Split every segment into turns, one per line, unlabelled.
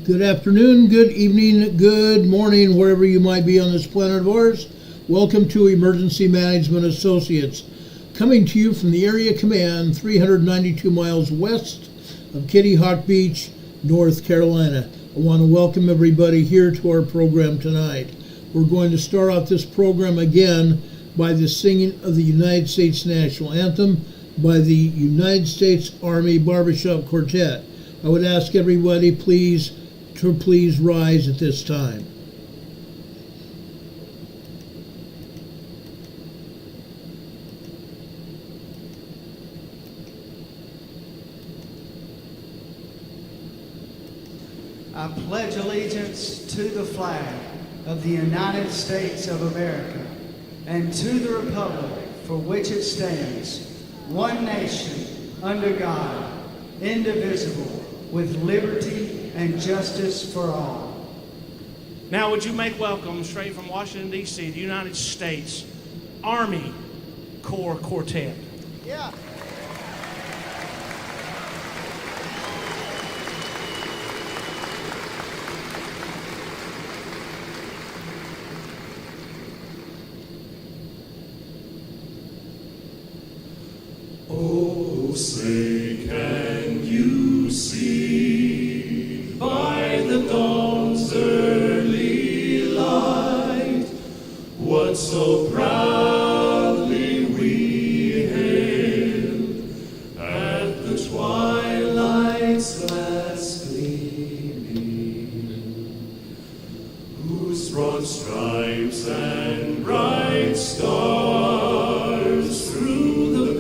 Good afternoon, good evening, good morning, wherever you might be on this planet of ours. Welcome to Emergency Management Associates, coming to you from the Area Command 392 miles west of Kitty Hawk Beach, North Carolina. I want to welcome everybody here to our program tonight. We're going to start off this program again by the singing of the United States National Anthem by the United States Army Barbershop Quartet. I would ask everybody please rise at this time.
I pledge allegiance to the flag of the United States of America and to the republic for which it stands, one nation, under God, indivisible, with liberty and justice for all.
Now would you make welcome straight from Washington, D.C., the United States Army Corps Quartet.
Yeah.
Oh, say can you see by the dawn's early light what so proudly we hailed at the twilight's last gleaming, whose broad stripes and bright stars through the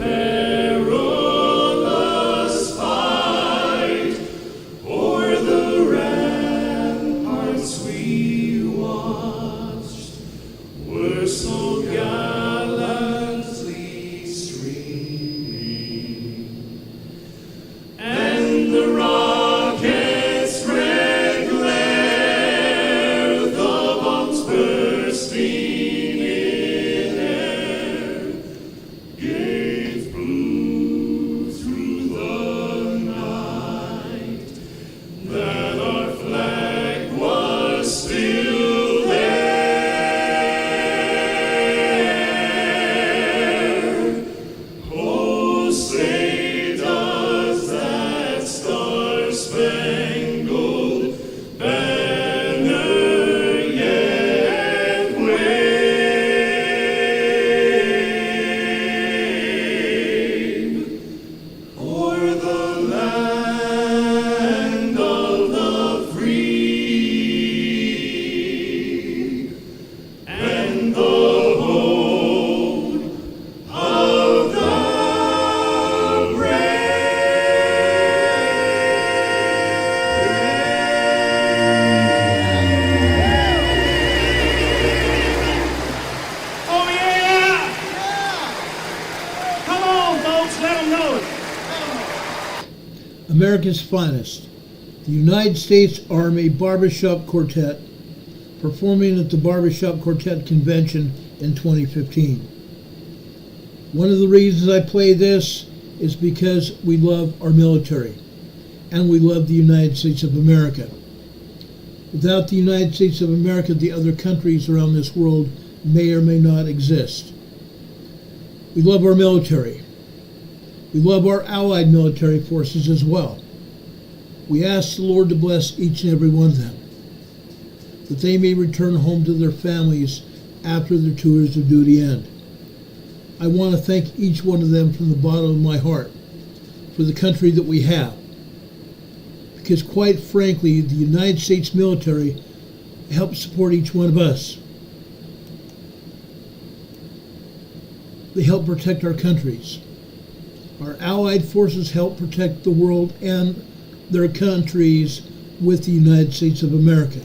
America's finest, the United States Army Barbershop Quartet, performing at the Barbershop Quartet Convention in 2015. One of the reasons I play this is because we love our military and we love the United States of America. Without the United States of America, the other countries around this world may or may not exist. We love our military. We love our allied military forces as well. We ask the Lord to bless each and every one of them, that they may return home to their families after their tours of duty end. I want to thank each one of them from the bottom of my heart for the country that we have, because quite frankly, the United States military helps support each one of us. They help protect our countries. Our allied forces help protect the world and their countries with the United States of America.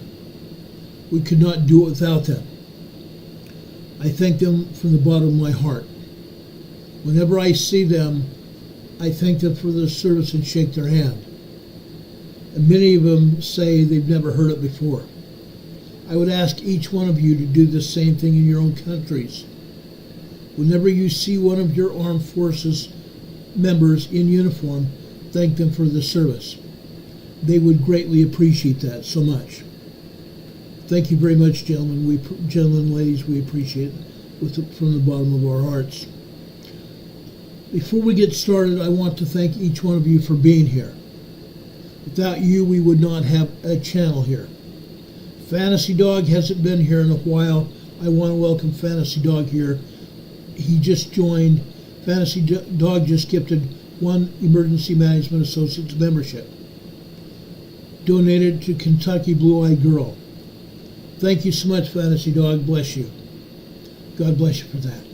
We could not do it without them. I thank them from the bottom of my heart. Whenever I see them, I thank them for their service and shake their hand. And many of them say they've never heard it before. I would ask each one of you to do the same thing in your own countries. Whenever you see one of your armed forces members in uniform, thank them for the service. they would greatly appreciate that so much. Thank you very much, gentlemen. Gentlemen, ladies, we appreciate it from the bottom of our hearts. Before we get started, I want to thank each one of you for being here. Without you, we would not have a channel here. Fantasy Dog hasn't been here in a while. I want to welcome Fantasy Dog here. He just joined. Fantasy Dog just gifted one Emergency Management Associates membership. Donated to Kentucky Blue-Eyed Girl. Thank you so much, Fantasy Dog. Bless you. God bless you for that.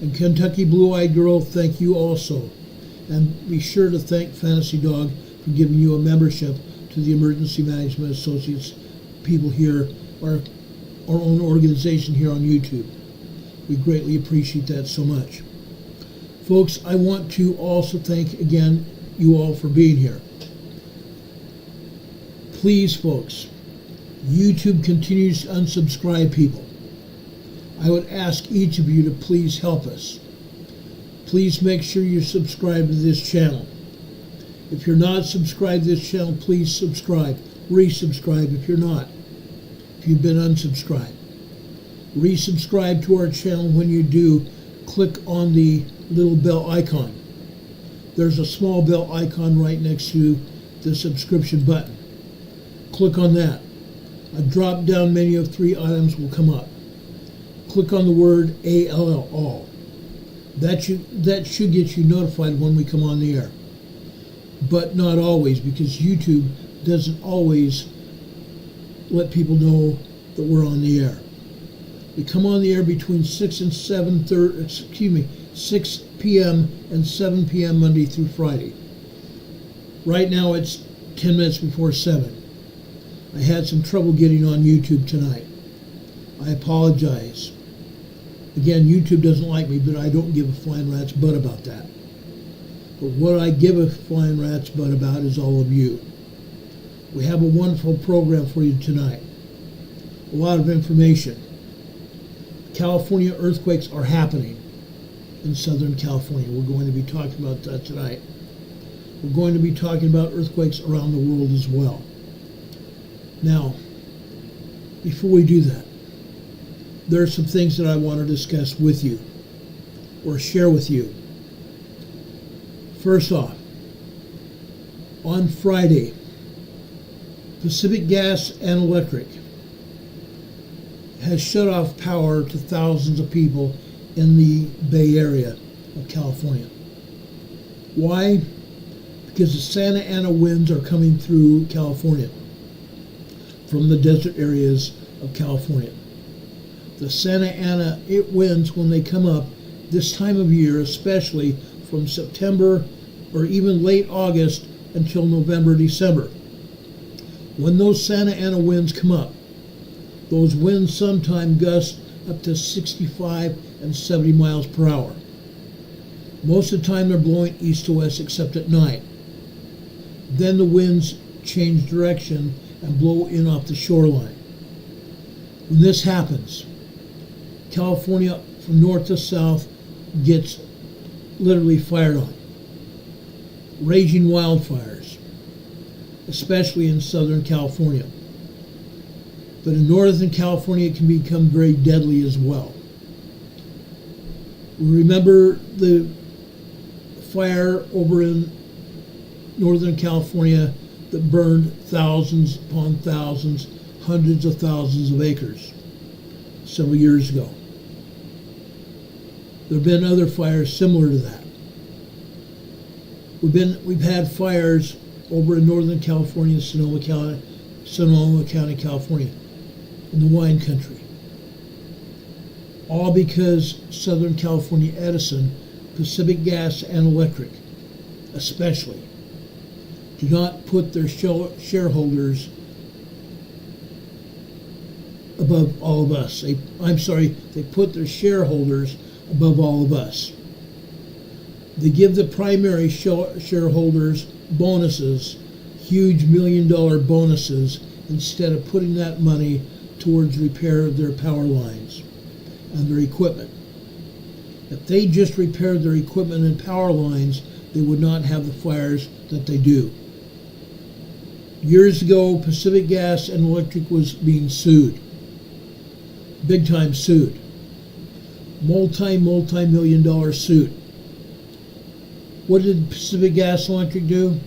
And Kentucky Blue-Eyed Girl, thank you also. And be sure to thank Fantasy Dog for giving you a membership to the Emergency Management Associates people here, our own organization here on YouTube. We greatly appreciate that so much. Folks, I want to also thank again you all for being here. Please, folks, YouTube continues to unsubscribe people. I would ask each of you to please help us. Please make sure you're subscribed to this channel. If you're not subscribed to this channel, please subscribe. Resubscribe if you're not. If you've been unsubscribed. Resubscribe to our channel. When you do, click on the little bell icon. There's a small bell icon right next to the subscription button. Click on that. A drop-down menu of 3 items will come up. Click on the word ALL, all. That should get you notified when we come on the air. But not always, because YouTube doesn't always let people know that we're on the air. We come on the air between 6 p.m. and 7 p.m. Monday through Friday. Right now it's 10 minutes before 7. I had some trouble getting on YouTube tonight. I apologize. Again, YouTube doesn't like me, but I don't give a flying rat's butt about that. But what I give a flying rat's butt about is all of you. We have a wonderful program for you tonight. A lot of information. California earthquakes are happening in Southern California. We're going to be talking about that tonight. We're going to be talking about earthquakes around the world as well. Now, before we do that, there are some things that I want to discuss with you or share with you. First off, on Friday, Pacific Gas and Electric has shut off power to thousands of people in the Bay Area of California. Why? Because the Santa Ana winds are coming through California from the desert areas of California. The Santa Ana winds, when they come up this time of year, especially from September or even late August until November, December. When those Santa Ana winds come up, those winds sometimes gust up to 65 and 70 miles per hour. Most of the time they're blowing east to west except at night. Then the winds change direction and blow in off the shoreline. When this happens, California from north to south gets literally fired on. Raging wildfires, especially in Southern California. But in Northern California, it can become very deadly as well. Remember the fire over in Northern California that burned thousands upon thousands, hundreds of thousands of acres several years ago. There have been other fires similar to that. We've had fires over in Northern California, Sonoma County, California, in the wine country. All because Southern California Edison, Pacific Gas and Electric, especially, do not put their shareholders above all of us. They put their shareholders above all of us. They give the primary shareholders bonuses, huge $1 million bonuses, instead of putting that money towards repair of their power lines and their equipment. If they just repaired their equipment and power lines, they would not have the fires that they do. Years ago, Pacific Gas and Electric was being sued. Big time sued. Multi-million dollar suit. What did Pacific Gas and Electric do?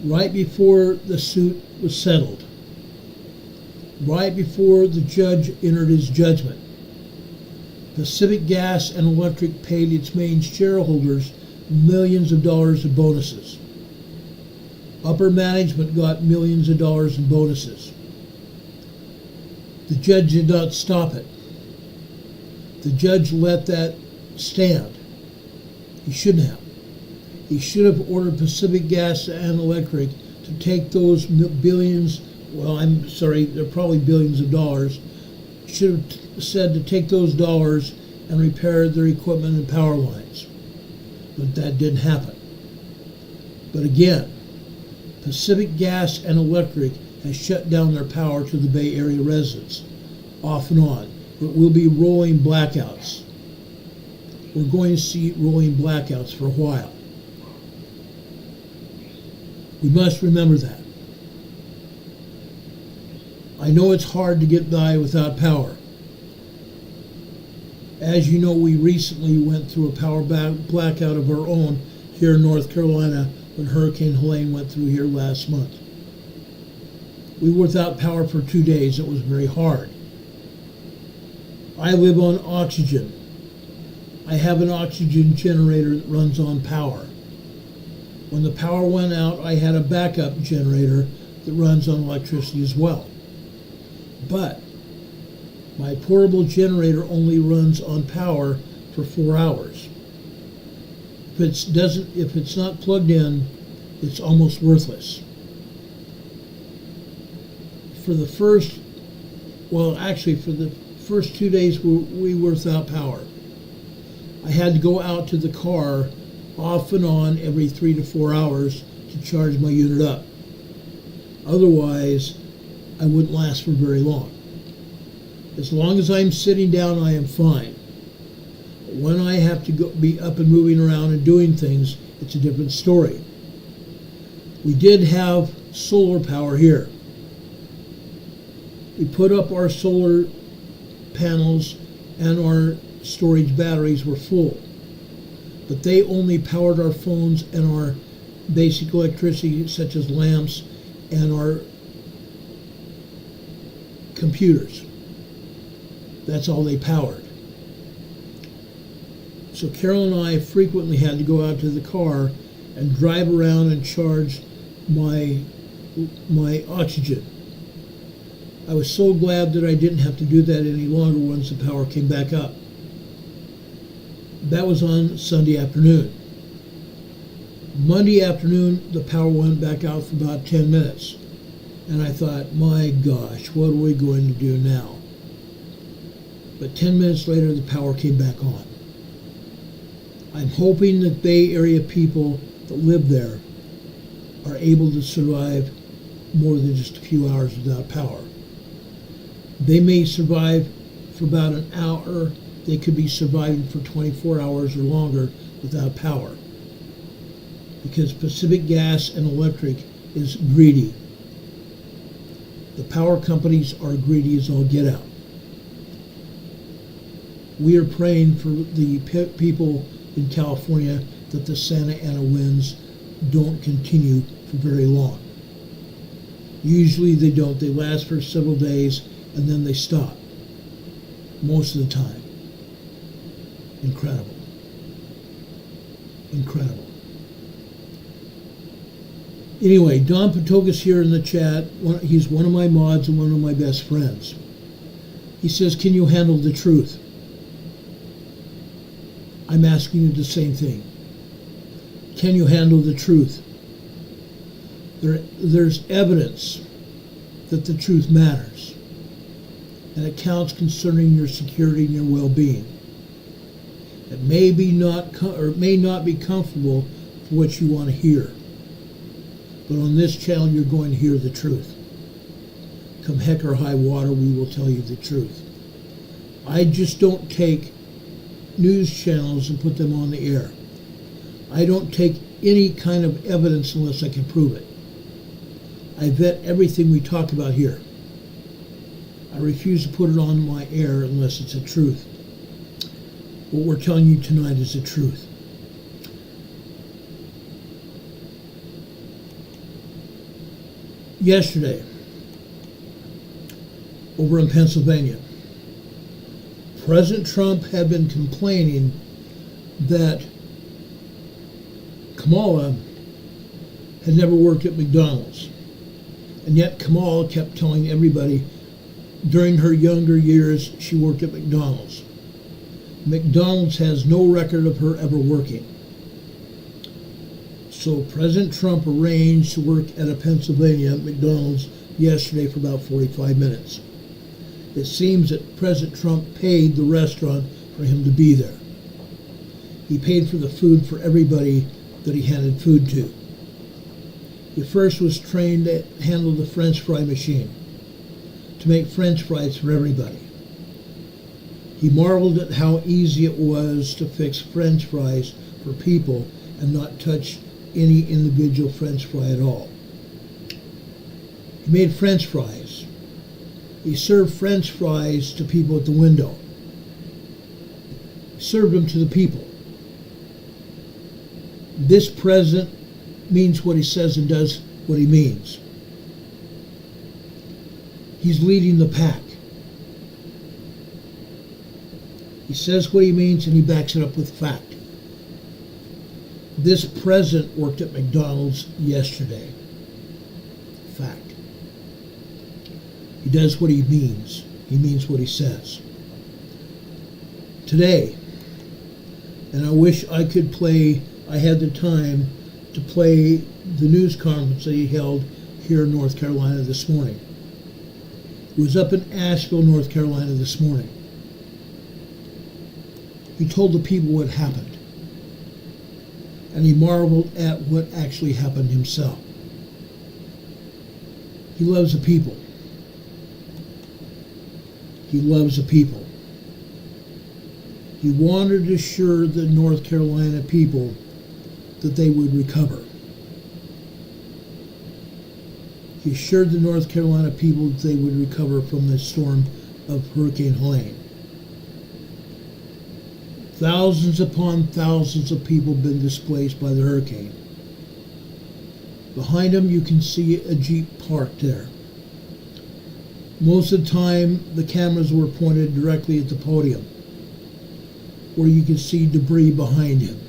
Right before the suit was settled, right before the judge entered his judgment, Pacific Gas and Electric paid its main shareholders millions of dollars in bonuses. Upper management got millions of dollars in bonuses. The judge did not stop it. The judge let that stand. He shouldn't have. He should have ordered Pacific Gas and Electric to take those billions, well, I'm sorry, they're probably billions of dollars, should have said to take those dollars and repair their equipment and power lines. But that didn't happen. But again, Pacific Gas and Electric has shut down their power to the Bay Area residents, off and on. It will be rolling blackouts. We're going to see rolling blackouts for a while. We must remember that. I know it's hard to get by without power. As you know, we recently went through a power blackout of our own here in North Carolina when Hurricane Helene went through here last month. We were without power for 2 days. It was very hard. I live on oxygen. I have an oxygen generator that runs on power. When the power went out, I had a backup generator that runs on electricity as well. But my portable generator only runs on power for 4 hours. If it's not plugged in, it's almost worthless. For the first 2 days we were without power. I had to go out to the car off and on every 3 to 4 hours to charge my unit up. Otherwise, I wouldn't last for very long. As long as I'm sitting down, I am fine. But when I have to be up and moving around and doing things, it's a different story. We did have solar power here. We put up our solar panels and our storage batteries were full. But they only powered our phones and our basic electricity, such as lamps and our computers. That's all they powered. So Carol and I frequently had to go out to the car and drive around and charge my oxygen. I was so glad that I didn't have to do that any longer once the power came back up. That was on Sunday afternoon. Monday afternoon, the power went back out for about 10 minutes. And I thought, my gosh, what are we going to do now? But 10 minutes later, the power came back on. I'm hoping that Bay Area people that live there are able to survive more than just a few hours without power. They may survive for about an hour. They could be surviving for 24 hours or longer without power. Because Pacific Gas and Electric is greedy. The power companies are greedy as all get out. We are praying for the people in California that the Santa Ana winds don't continue for very long. Usually they don't. They last for several days and then they stop. Most of the time. Incredible. Incredible. Anyway, Don Patoga's here in the chat. He's one of my mods and one of my best friends. He says, can you handle the truth? I'm asking you the same thing. Can you handle the truth? There's evidence that the truth matters. And it counts concerning your security and your well-being. It may not be comfortable for what you want to hear. But on this channel, you're going to hear the truth. Come heck or high water, we will tell you the truth. I just don't take news channels and put them on the air. I don't take any kind of evidence unless I can prove it. I vet everything we talk about here. I refuse to put it on my air unless it's the truth. What we're telling you tonight is the truth. Yesterday, over in Pennsylvania, President Trump had been complaining that Kamala had never worked at McDonald's. And yet Kamala kept telling everybody during her younger years she worked at McDonald's. McDonald's has no record of her ever working. So President Trump arranged to work at a Pennsylvania McDonald's yesterday for about 45 minutes. It seems that President Trump paid the restaurant for him to be there. He paid for the food for everybody that he handed food to. He first was trained to handle the French fry machine, to make French fries for everybody. He marveled at how easy it was to fix French fries for people and not touch any individual French fry at all. He made French fries. He served French fries to people at the window. He served them to the people. This president means what he says and does what he means. He's leading the pack. He says what he means and he backs it up with fact. This president worked at McDonald's yesterday. Fact. He does what he means. He means what he says. Today, and I wish I could play, I had the time to play the news conference that he held here in North Carolina this morning. It was up in Asheville, North Carolina this morning. He told the people what happened. And he marveled at what actually happened himself. He loves the people. He loves the people. He wanted to assure the North Carolina people that they would recover. He assured the North Carolina people that they would recover from the storm of Hurricane Helene. Thousands upon thousands of people have been displaced by the hurricane. Behind them you can see a Jeep parked there. Most of the time the cameras were pointed directly at the podium, where you can see debris behind him.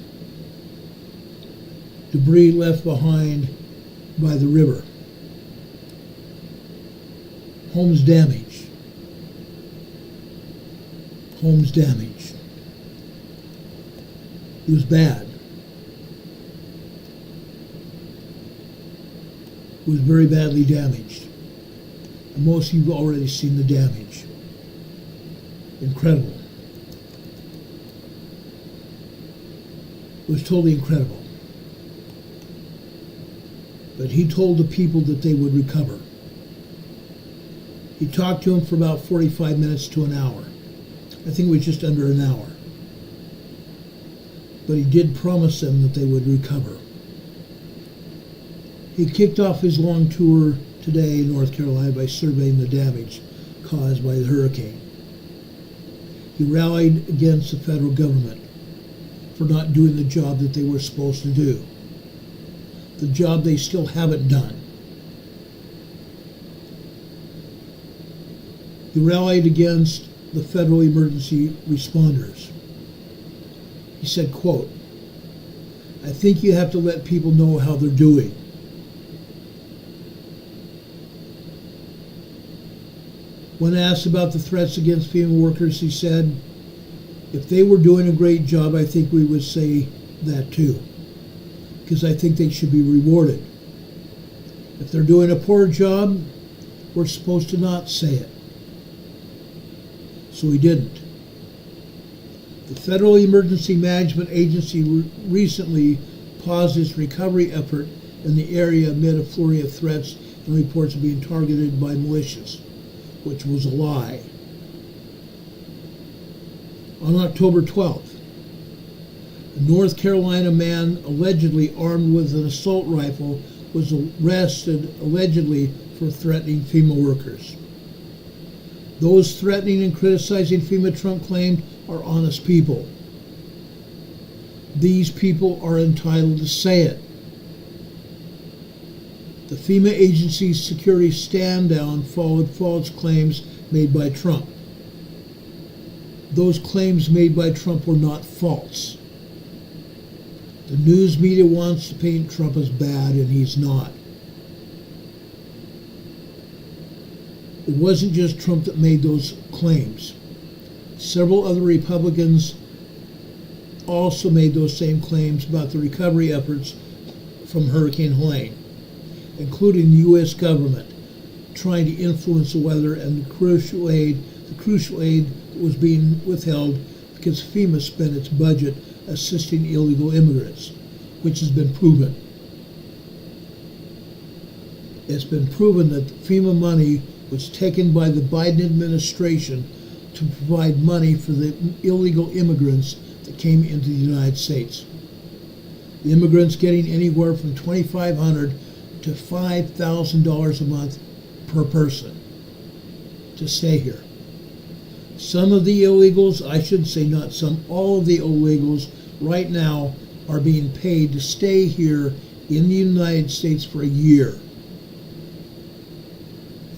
Debris left behind by the river. Homes damaged. Homes damaged. It was bad. It was very badly damaged. And most of you have already seen the damage. Incredible. It was totally incredible. But he told the people that they would recover. He talked to them for about 45 minutes to an hour. I think it was just under an hour. But he did promise them that they would recover. He kicked off his long tour today in North Carolina by surveying the damage caused by the hurricane. He rallied against the federal government for not doing the job that they were supposed to do. The job they still haven't done. He rallied against the federal emergency responders. He said, quote, "I think you have to let people know how they're doing. When asked about the threats against FEMA workers, he said, if they were doing a great job, I think we would say that too, because I think they should be rewarded. If they're doing a poor job, we're supposed to not say it." So he didn't. The Federal Emergency Management Agency recently paused its recovery effort in the area amid a flurry of threats and reports of being targeted by militias, which was a lie. On October 12th, a North Carolina man allegedly armed with an assault rifle was arrested allegedly for threatening FEMA workers. Those threatening and criticizing FEMA, Trump claimed, are honest people. These people are entitled to say it. The FEMA agency's security stand-down followed false claims made by Trump. Those claims made by Trump were not false. The news media wants to paint Trump as bad, and he's not. It wasn't just Trump that made those claims. Several other Republicans also made those same claims about the recovery efforts from Hurricane Helene, including the U.S. government trying to influence the weather and the crucial aid that was being withheld because FEMA spent its budget assisting illegal immigrants, which has been proven. It's been proven that FEMA money was taken by the Biden administration to provide money for the illegal immigrants that came into the United States. The immigrants getting anywhere from $2,500 to $5,000 a month per person to stay here. Some of the illegals, I should say not some, all of the illegals right now are being paid to stay here in the United States for a year.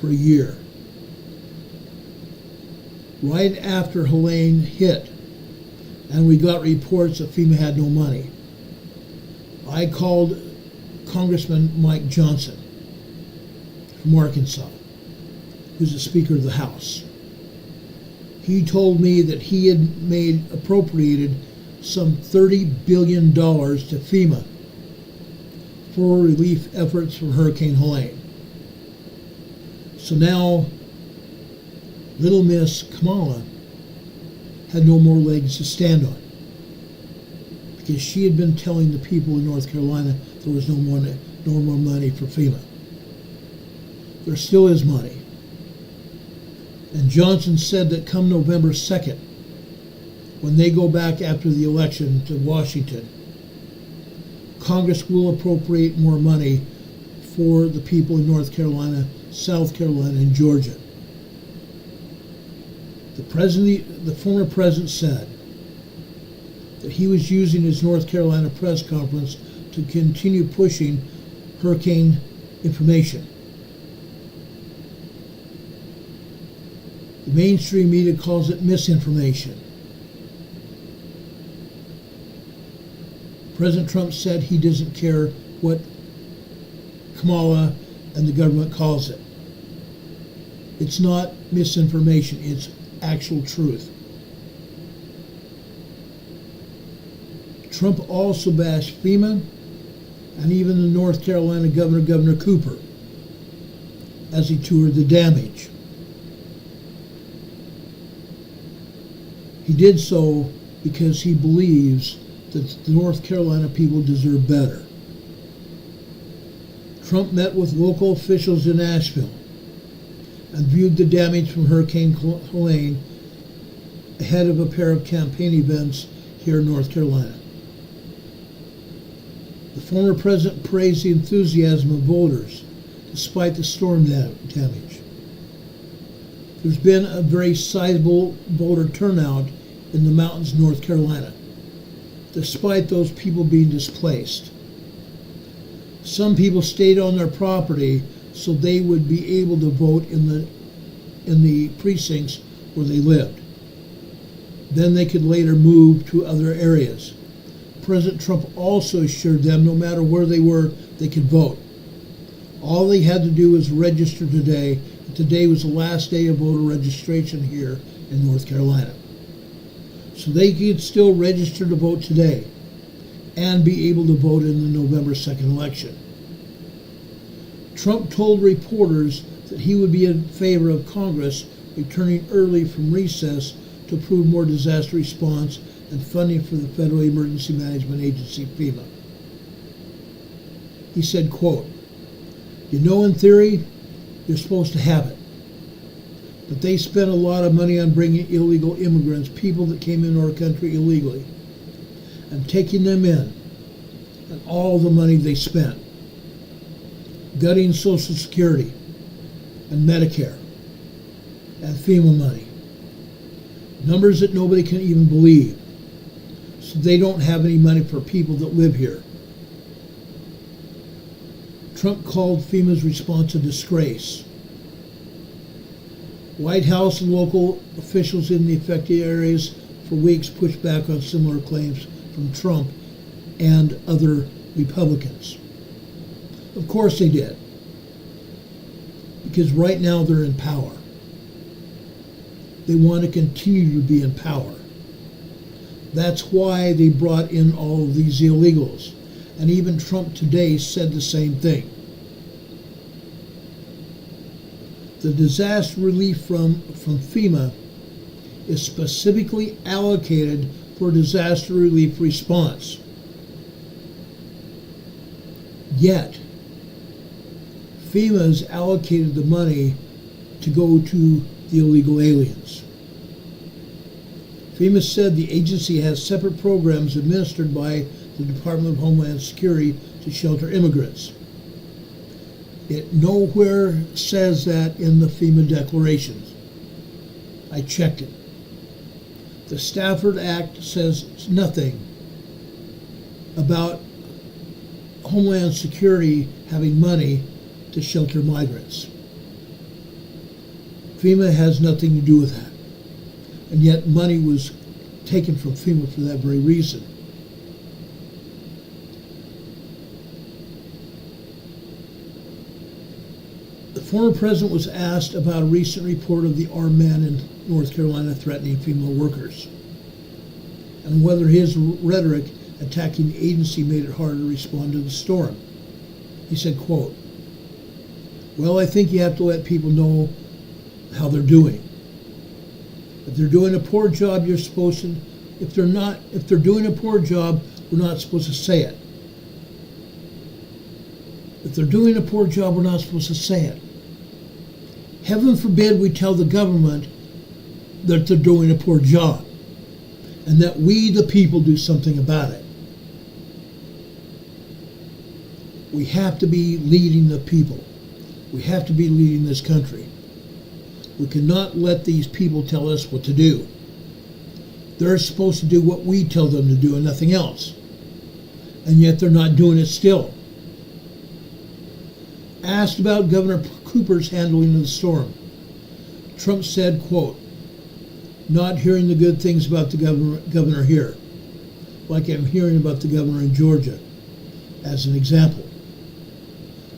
For a year. Right after Helene hit, and we got reports that FEMA had no money, I called Congressman Mike Johnson from Arkansas, who's the Speaker of the House. He told me that he had appropriated some $30 billion to FEMA for relief efforts from Hurricane Helene. So now, little Miss Kamala had no more legs to stand on, because she had been telling the people in North Carolina there was no more money for FEMA. There still is money. And Johnson said that come November 2nd, when they go back after the election to Washington, Congress will appropriate more money for the people in North Carolina, South Carolina, and Georgia. The former president said that he was using his North Carolina press conference to continue pushing hurricane information. The mainstream media calls it misinformation. President Trump said he doesn't care what Kamala and the government calls it. It's not misinformation, it's actual truth. Trump also bashed FEMA and even the North Carolina governor, Governor Cooper, as he toured the damage. He did so because he believes that the North Carolina people deserve better. Trump met with local officials in Asheville and viewed the damage from Hurricane Helene ahead of a pair of campaign events here in North Carolina. The former president praised the enthusiasm of voters despite the storm damage. There's been a very sizable voter turnout in the mountains of North Carolina, despite those people being displaced. Some people stayed on their property so they would be able to vote in the precincts where they lived. Then they could later move to other areas. President Trump also assured them no matter where they were, they could vote. All they had to do was register today, and today was the last day of voter registration here in North Carolina. So they could still register to vote today and be able to vote in the November 2nd election. Trump told reporters that he would be in favor of Congress returning early from recess to approve more disaster response and funding for the Federal Emergency Management Agency, FEMA. He said, quote, "You know, in theory, you're supposed to have it. But they spent a lot of money on bringing illegal immigrants, people that came into our country illegally, and taking them in, and all the money they spent. gutting Social Security and Medicare and FEMA money. Numbers that nobody can even believe. So they don't have any money for people that live here. Trump called FEMA's response a disgrace. White House and local officials in the affected areas for weeks pushed back on similar claims from Trump and other Republicans. Of course they did. Because right now they're in power. They want to continue to be in power. That's why they brought in all of these illegals. And even Trump today said the same thing. The disaster relief from FEMA is specifically allocated for disaster relief response. Yet, FEMA has allocated the money to go to the illegal aliens. FEMA said the agency has separate programs administered by the Department of Homeland Security to shelter immigrants. It nowhere says that in the FEMA declarations. I checked it. The Stafford Act says nothing about Homeland Security having money to shelter migrants. FEMA has nothing to do with that. And yet money was taken from FEMA for that very reason. The former president was asked about a recent report of the armed man in North Carolina threatening FEMA workers and whether his rhetoric attacking the agency made it harder to respond to the storm. He said, quote, "Well, I think you have to let people know how they're doing. If they're doing a poor job, you're supposed to, if they're doing a poor job, we're not supposed to say it. If they're doing a poor job, we're not supposed to say it. Heaven forbid we tell the government that they're doing a poor job and that we, the people, do something about it. We have to be leading the people. We have to be leading this country. We cannot let these people tell us what to do. They're supposed to do what we tell them to do and nothing else. And yet they're not doing it still." Asked about Governor Cooper's handling of the storm, Trump said, quote, "Not hearing the good things about the governor here, like I'm hearing about the governor in Georgia, as an example.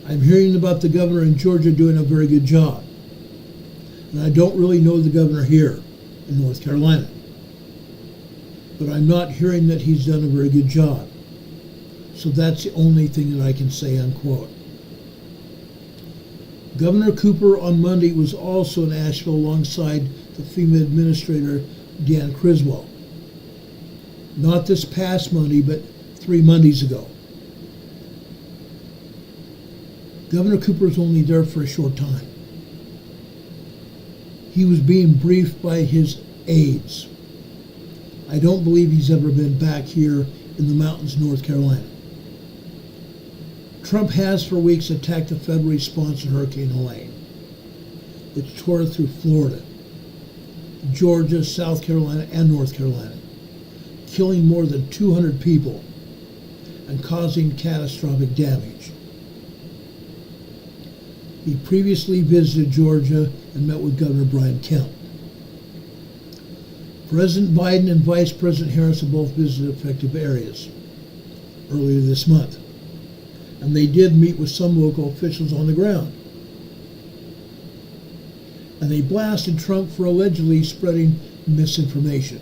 I'm hearing about the governor in Georgia doing a very good job. And I don't really know the governor here in North Carolina. But I'm not hearing that he's done a very good job. So that's the only thing that I can say," unquote. Governor Cooper on Monday was also in Asheville alongside the FEMA administrator, Dan Criswell. Not this past Monday, but 3 Mondays ago. Governor Cooper was only there for a short time. He was being briefed by his aides. I don't believe he's ever been back here in the mountains of North Carolina. Trump has for weeks attacked the federal response to Hurricane Helene. It tore through Florida, Georgia, South Carolina, and North Carolina, killing more than 200 people and causing catastrophic damage. He previously visited Georgia and met with Governor Brian Kemp. President Biden and Vice President Harris have both visited affected areas earlier this month, and they did meet with some local officials on the ground. And they blasted Trump for allegedly spreading misinformation,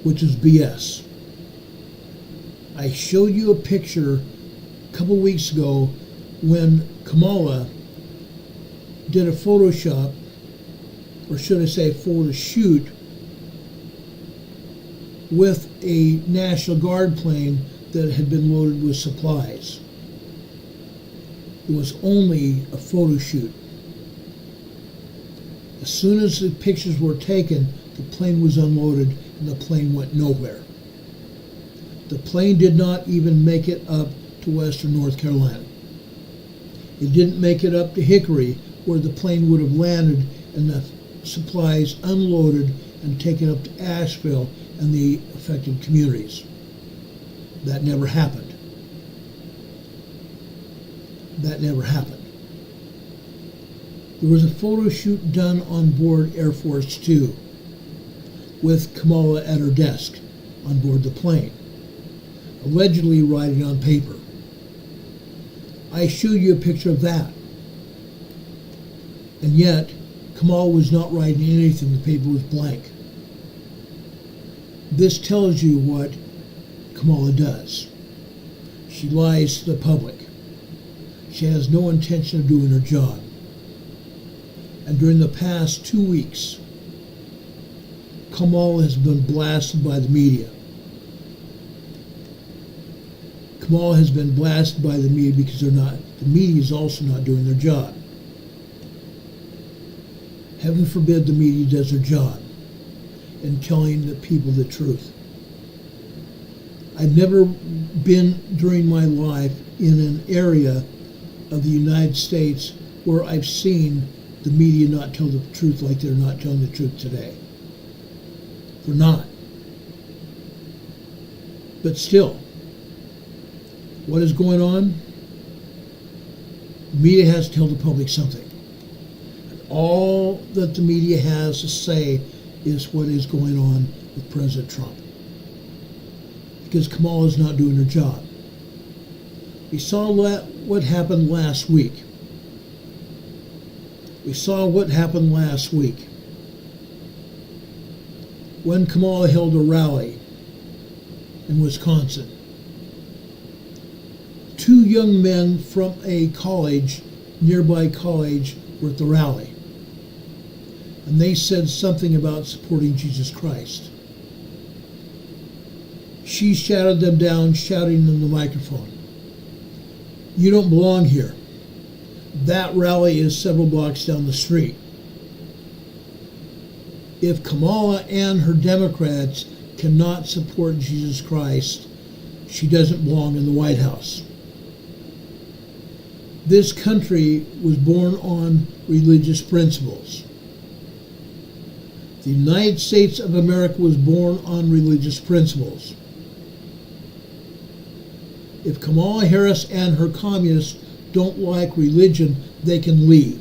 which is BS. I showed you a picture a couple weeks ago when Kamala did a Photoshop, or should I say a photo shoot, with a National Guard plane that had been loaded with supplies. It was only a photo shoot. As soon as the pictures were taken, the plane was unloaded and the plane went nowhere. The plane did not even make it up to Western North Carolina. It didn't make it up to Hickory, where the plane would have landed and the supplies unloaded and taken up to Asheville and the affected communities. That never happened. That never happened. There was a photo shoot done on board Air Force 2 with Kamala at her desk on board the plane, allegedly writing on paper. I showed you a picture of that. And yet, Kamala was not writing anything. The paper was blank. This tells you what Kamala does. She lies to the public. She has no intention of doing her job. And during the past 2 weeks, Kamala has been blasted by the media. Kamala has been blasted by the media because the media is also not doing their job. Heaven forbid the media does their job in telling the people the truth. I've never been during my life in an area of the United States where I've seen the media not tell the truth like they're not telling the truth today. They're not. But still, what is going on? The media has to tell the public something. And all that the media has to say is what is going on with President Trump. Because Kamala is not doing her job. We saw what happened last week. We saw what happened last week when Kamala held a rally in Wisconsin. 2 young men from a college, nearby college, were at the rally. And they said something about supporting Jesus Christ. She shouted them down, shouting in the microphone, "You don't belong here. That rally is several blocks down the street." If Kamala and her Democrats cannot support Jesus Christ, she doesn't belong in the White House. This country was born on religious principles. The United States of America was born on religious principles. If Kamala Harris and her communists don't like religion, they can leave.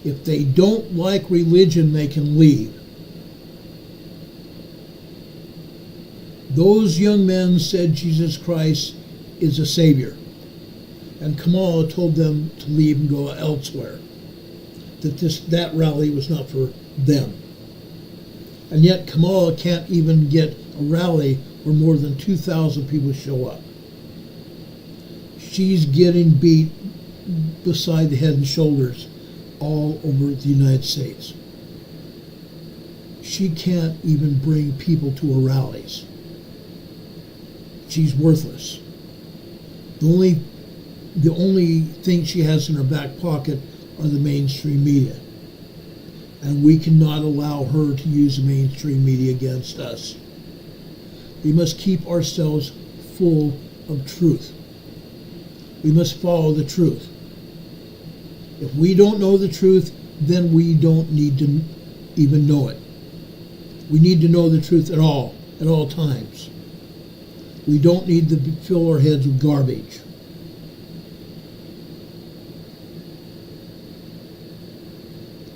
If they don't like religion, they can leave. Those young men said Jesus Christ is a savior. And Kamala told them to leave and go elsewhere. That rally was not for them. And yet Kamala can't even get a rally where more than 2,000 people show up. She's getting beat beside the head and shoulders all over the United States. She can't even bring people to her rallies. She's worthless. The only thing she has in her back pocket are the mainstream media. And we cannot allow her to use the mainstream media against us. We must keep ourselves full of truth. We must follow the truth. If we don't know the truth, then we don't need to even know it. We need to know the truth at all times. We don't need to fill our heads with garbage.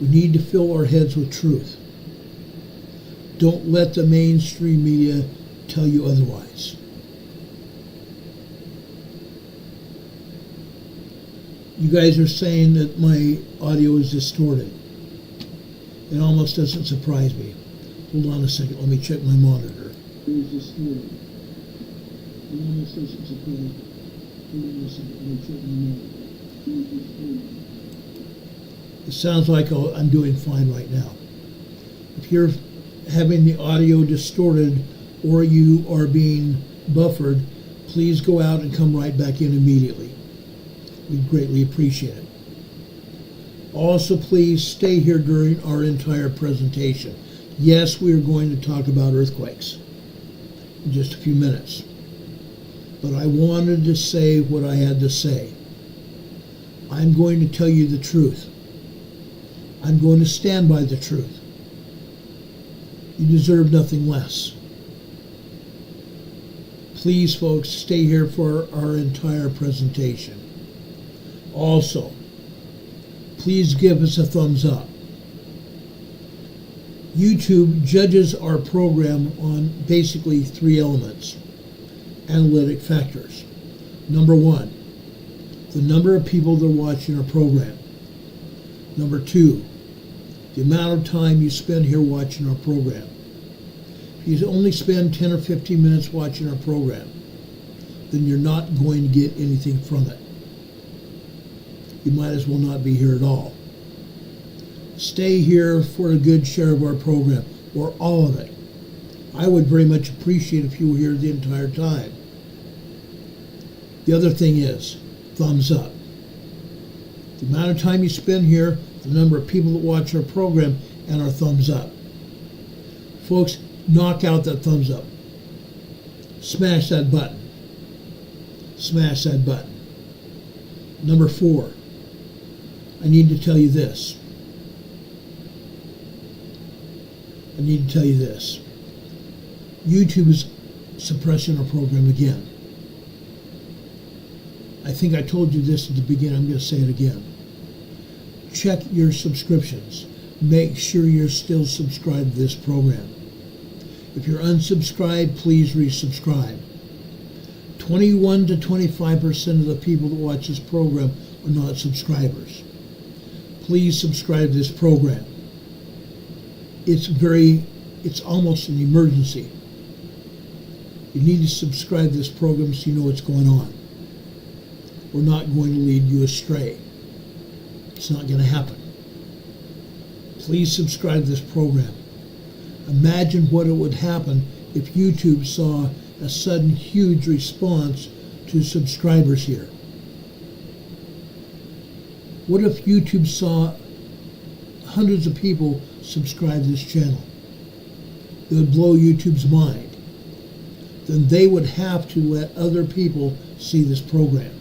We need to fill our heads with truth. Don't let the mainstream media tell you otherwise. You guys are saying that my audio is distorted. It almost doesn't surprise me. Hold on a second, let me check my monitor. It is distorted. It almost doesn't surprise me. Hold on a second, let me check my monitor. It sounds like I'm doing fine right now. If you're having the audio distorted or you are being buffered, please go out and come right back in immediately. We'd greatly appreciate it. Also, please stay here during our entire presentation. Yes, we are going to talk about earthquakes in just a few minutes. but I wanted to say what I had to say. I'm going to tell you the truth. I'm going to stand by the truth. You deserve nothing less. Please, folks, stay here for our entire presentation. Also, please give us a thumbs up. YouTube judges our program on basically 3 elements, analytic factors. Number 1, the number of people that are watching our program. Number 2, the amount of time you spend here watching our program. If you only spend 10 or 15 minutes watching our program, then you're not going to get anything from it. You might as well not be here at all. Stay here for a good share of our program, or all of it. I would very much appreciate if you were here the entire time. The other thing is, thumbs up. The amount of time you spend here, the number of people that watch our program, and our thumbs up. Folks, knock out that thumbs up. Smash that button. Smash that button. Number 4, I need to tell you this. I need to tell you this. YouTube is suppressing our program again. I think I told you this at the beginning. I'm going to say it again. Check your subscriptions. Make sure you're still subscribed to this program. If you're unsubscribed, please resubscribe. 21 to 25% of the people that watch this program are not subscribers. Please subscribe to this program. It's almost an emergency. You need to subscribe to this program so you know what's going on. We're not going to lead you astray. It's not going to happen. Please subscribe to this program. Imagine what it would happen if YouTube saw a sudden huge response to subscribers here. What if YouTube saw hundreds of people subscribe to this channel? It would blow YouTube's mind. Then they would have to let other people see this program.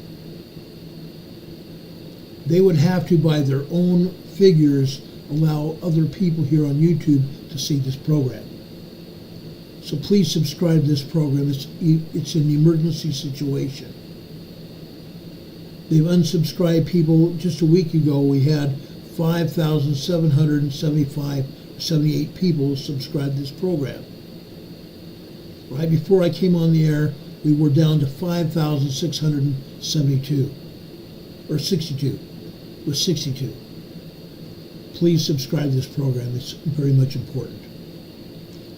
They would have to, by their own figures, allow other people here on YouTube to see this program. So please subscribe to this program. It's an emergency situation. They've unsubscribed people. Just a week ago, we had 5,778 people subscribe to this program. Right before I came on the air, we were down to 5,672, or 62. It was 62. Please subscribe to this program. It's very much important.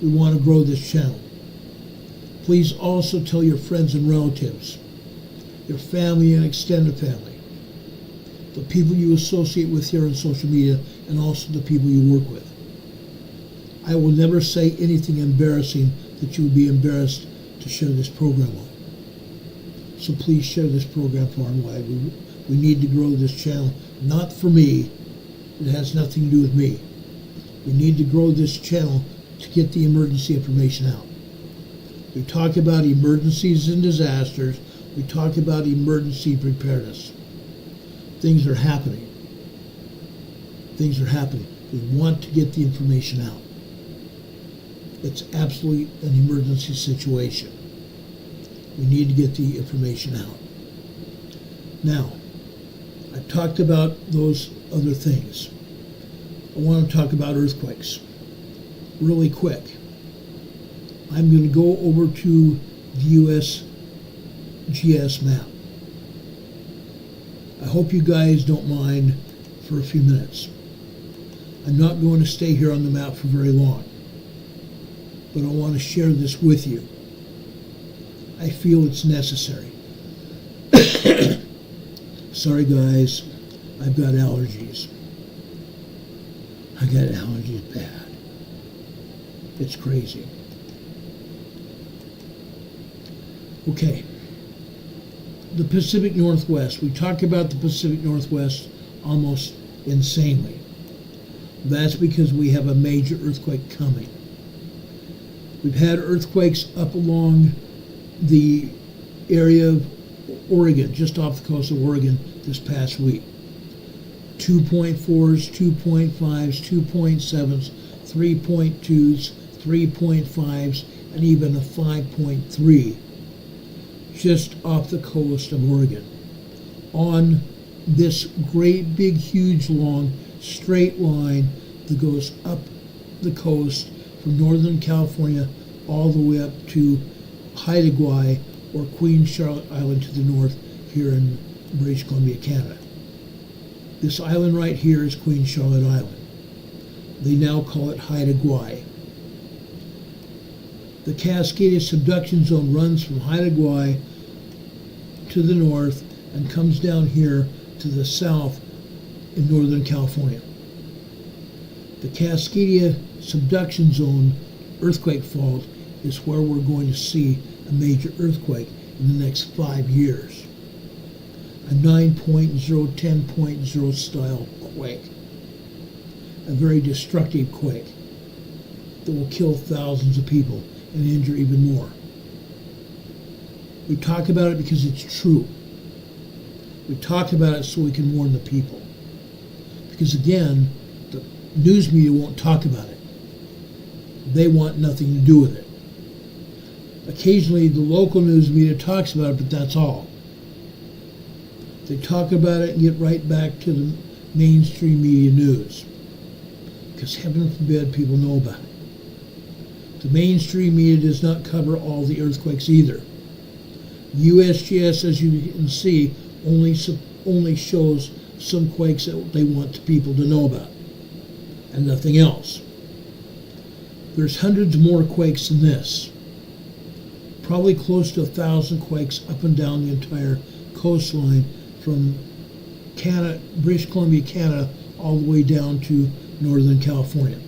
We want to grow this channel. Please also tell your friends and relatives, your family and extended family, the people you associate with here on social media, and also the people you work with. I will never say anything embarrassing that you would be embarrassed to share this program on. So please share this program far and wide. We need to grow this channel, not for me. It has nothing to do with me. We need to grow this channel to get the emergency information out. We talk about emergencies and disasters. We talk about emergency preparedness. Things are happening. Things are happening. We want to get the information out. It's absolutely an emergency situation. We need to get the information out. Now, I've talked about those other things. I want to talk about earthquakes really quick. I'm going to go over to the USGS map. I hope you guys don't mind for a few minutes. I'm not going to stay here on the map for very long, but I want to share this with you. I feel it's necessary. Sorry guys, I've got allergies. I got allergies bad. It's crazy. Okay. The Pacific Northwest. We talk about the Pacific Northwest almost insanely. That's because we have a major earthquake coming. We've had earthquakes up along the area of Oregon, just off the coast of Oregon this past week. 2.4s, 2.5s, 2.7s, 3.2s, 3.5s, and even a 5.3 just off the coast of Oregon. On this great big huge long straight line that goes up the coast from Northern California all the way up to Haida or Queen Charlotte Island to the north here in British Columbia, Canada. This island right here is Queen Charlotte Island. They now call it Haida. The Cascadia subduction zone runs from Haida to the north and comes down here to the south in Northern California. The Cascadia subduction zone earthquake fault is where we're going to see a major earthquake in the next 5 years. A 9.0, 10.0 style quake. A very destructive quake that will kill thousands of people and injure even more. We talk about it because it's true. We talk about it so we can warn the people. Because again, the news media won't talk about it. They want nothing to do with it. Occasionally the local news media talks about it, but that's all. They talk about it and get right back to the mainstream media news. Because heaven forbid people know about it. The mainstream media does not cover all the earthquakes either. USGS, as you can see, only shows some quakes that they want the people to know about, and nothing else. There's hundreds more quakes than this. Probably close to 1,000 quakes up and down the entire coastline from Canada, British Columbia, Canada, all the way down to Northern California.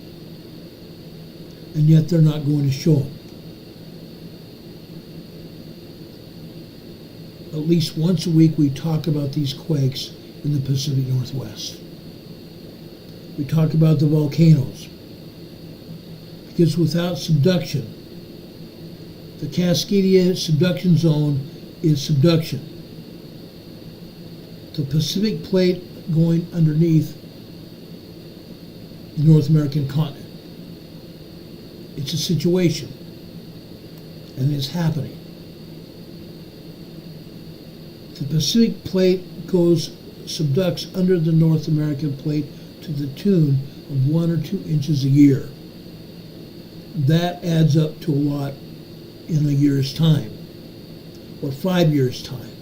And yet they're not going to show them. At least once a week we talk about these quakes in the Pacific Northwest. We talk about the volcanoes. Because without subduction, the Cascadia subduction zone is subduction. The Pacific plate going underneath the North American continent. It's a situation, and it's happening. The Pacific plate subducts under the North American plate to the tune of 1 or 2 inches a year. That adds up to a lot in a year's time, or 5 years' time.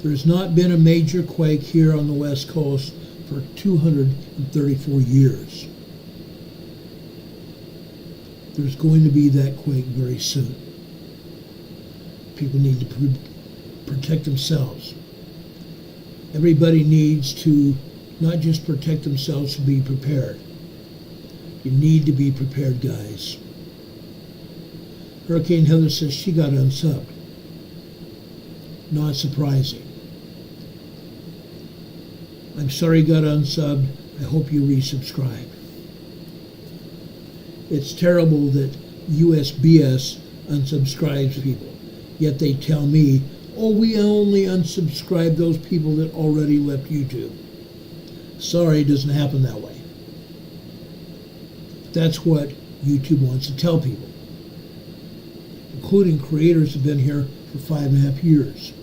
There's not been a major quake here on the West Coast for 234 years. There's going to be that quake very soon. People need to protect themselves. Everybody needs to not just protect themselves, but be prepared. You need to be prepared, guys. Hurricane Heather says she got unsubbed. Not surprising. I'm sorry you got unsubbed. I hope you resubscribe. It's terrible that USBS unsubscribes people. Yet they tell me, oh, we only unsubscribe those people that already left YouTube. Sorry, it doesn't happen that way. That's what YouTube wants to tell people. Including creators who have been here for 5.5 years.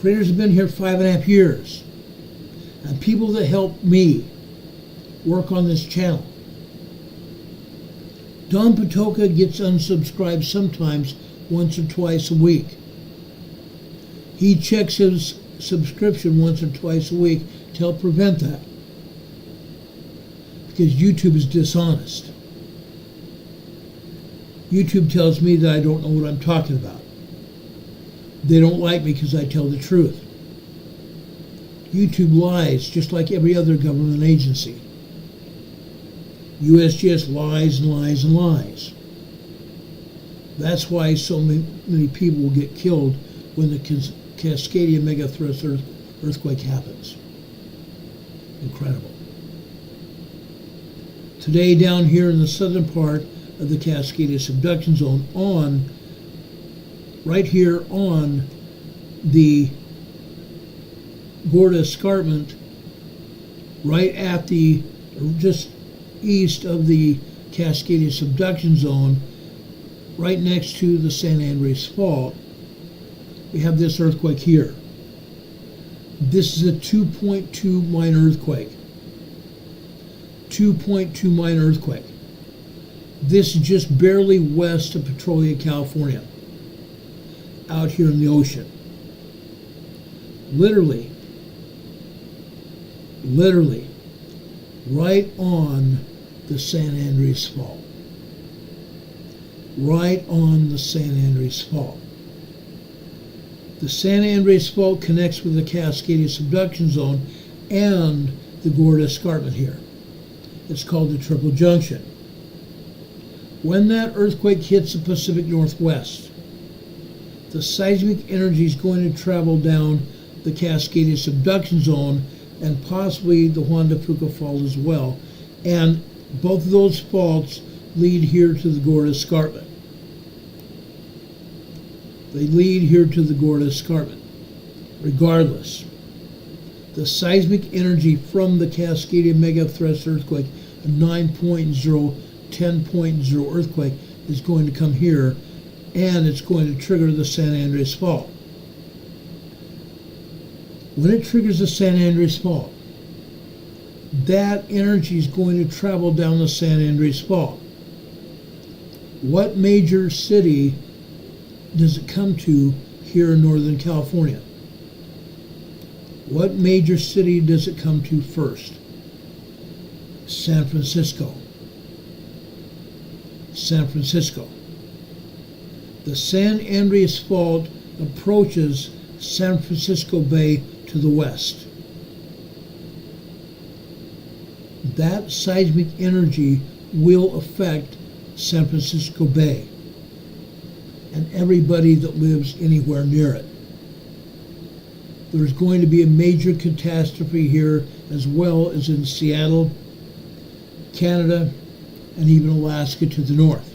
Creators have been here 5.5 years. And people that help me work on this channel. Don Patoka gets unsubscribed sometimes once or twice a week. He checks his subscription once or twice a week to help prevent that. Because YouTube is dishonest. YouTube tells me that I don't know what I'm talking about. They don't like me because I tell the truth. YouTube lies just like every other government agency. USGS lies and lies and lies. That's why so many people will get killed when the Cascadia megathrust earthquake happens. Incredible. Today down here in the southern part of the Cascadia subduction zone on, right here on the Gorda Escarpment, right at the, just east of the Cascadia subduction zone, right next to the San Andreas Fault. We have this earthquake here. This is a 2.2 minor earthquake. 2.2 minor earthquake. This is just barely west of Petrolia, California, out here in the ocean. Literally, right on the San Andreas Fault. Right on the San Andreas Fault. The San Andreas Fault connects with the Cascadia subduction zone and the Gorda Escarpment here. It's called the Triple Junction. When that earthquake hits the Pacific Northwest, the seismic energy is going to travel down the Cascadia subduction zone and possibly the Juan de Fuca Fault as well. And both of those faults lead here to the Gorda Escarpment. They lead here to the Gorda Escarpment. Regardless, the seismic energy from the Cascadia megathrust earthquake, a 9.0, 10.0 earthquake, is going to come here, and it's going to trigger the San Andreas Fault. When it triggers the San Andreas Fault, that energy is going to travel down the San Andreas Fault. What major city does it come to here in Northern California? What major city does it come to first? San Francisco. San Francisco. The San Andreas Fault approaches San Francisco Bay to the west. That seismic energy will affect San Francisco Bay and everybody that lives anywhere near it. There's going to be a major catastrophe here, as well as in Seattle, Canada, and even Alaska to the north.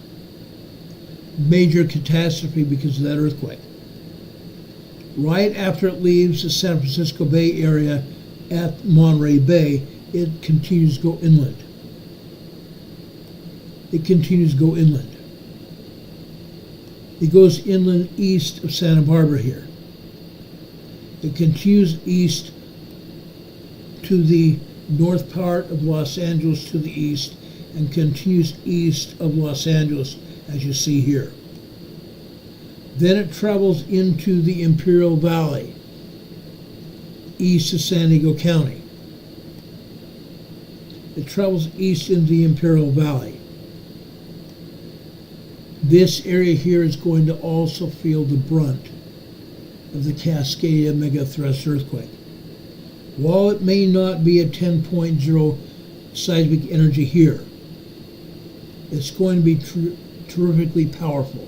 Major catastrophe because of that earthquake. Right after it leaves the San Francisco Bay area at Monterey Bay, it continues to go inland. It continues to go inland. It goes inland east of Santa Barbara here. It continues east to the north part of Los Angeles to the east and continues east of Los Angeles, as you see here. Then it travels into the Imperial Valley, east of San Diego County. It travels east into the Imperial Valley. This area here is going to also feel the brunt of the Cascadia megathrust earthquake. While it may not be a 10.0 seismic energy here, it's going to be terrifically powerful.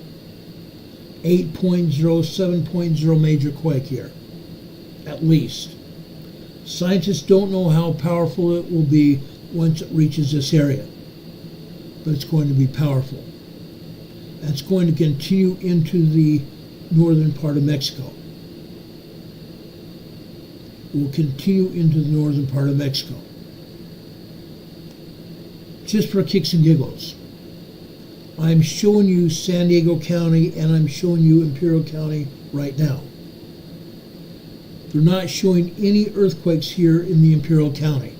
8.0, 7.0 major quake here, at least. Scientists don't know how powerful it will be once it reaches this area, but it's going to be powerful. And it's going to continue into the northern part of Mexico. It will continue into the northern part of Mexico. Just for kicks and giggles, I'm showing you San Diego County and I'm showing you Imperial County right now. They're not showing any earthquakes here in the Imperial County,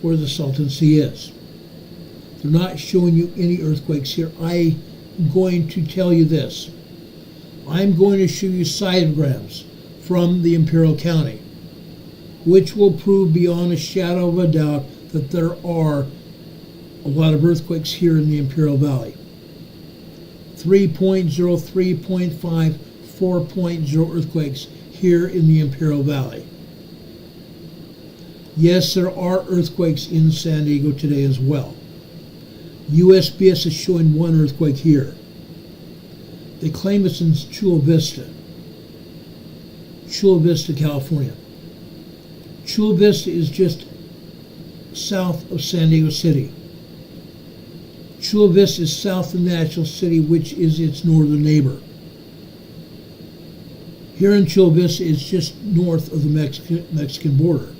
where the Salton Sea is. They're not showing you any earthquakes here. I'm going to tell you this. I'm going to show you seismograms from the Imperial County, which will prove beyond a shadow of a doubt that there are a lot of earthquakes here in the Imperial Valley. 3.0, 3.5, 4.0 earthquakes here in the Imperial Valley. Yes, there are earthquakes in San Diego today as well. USGS is showing one earthquake here. They claim it's in Chula Vista, California. Chula Vista is just south of San Diego City. Chula Vista is south of National City, which is its northern neighbor. Here in Chula Vista is just north of the Mexican border.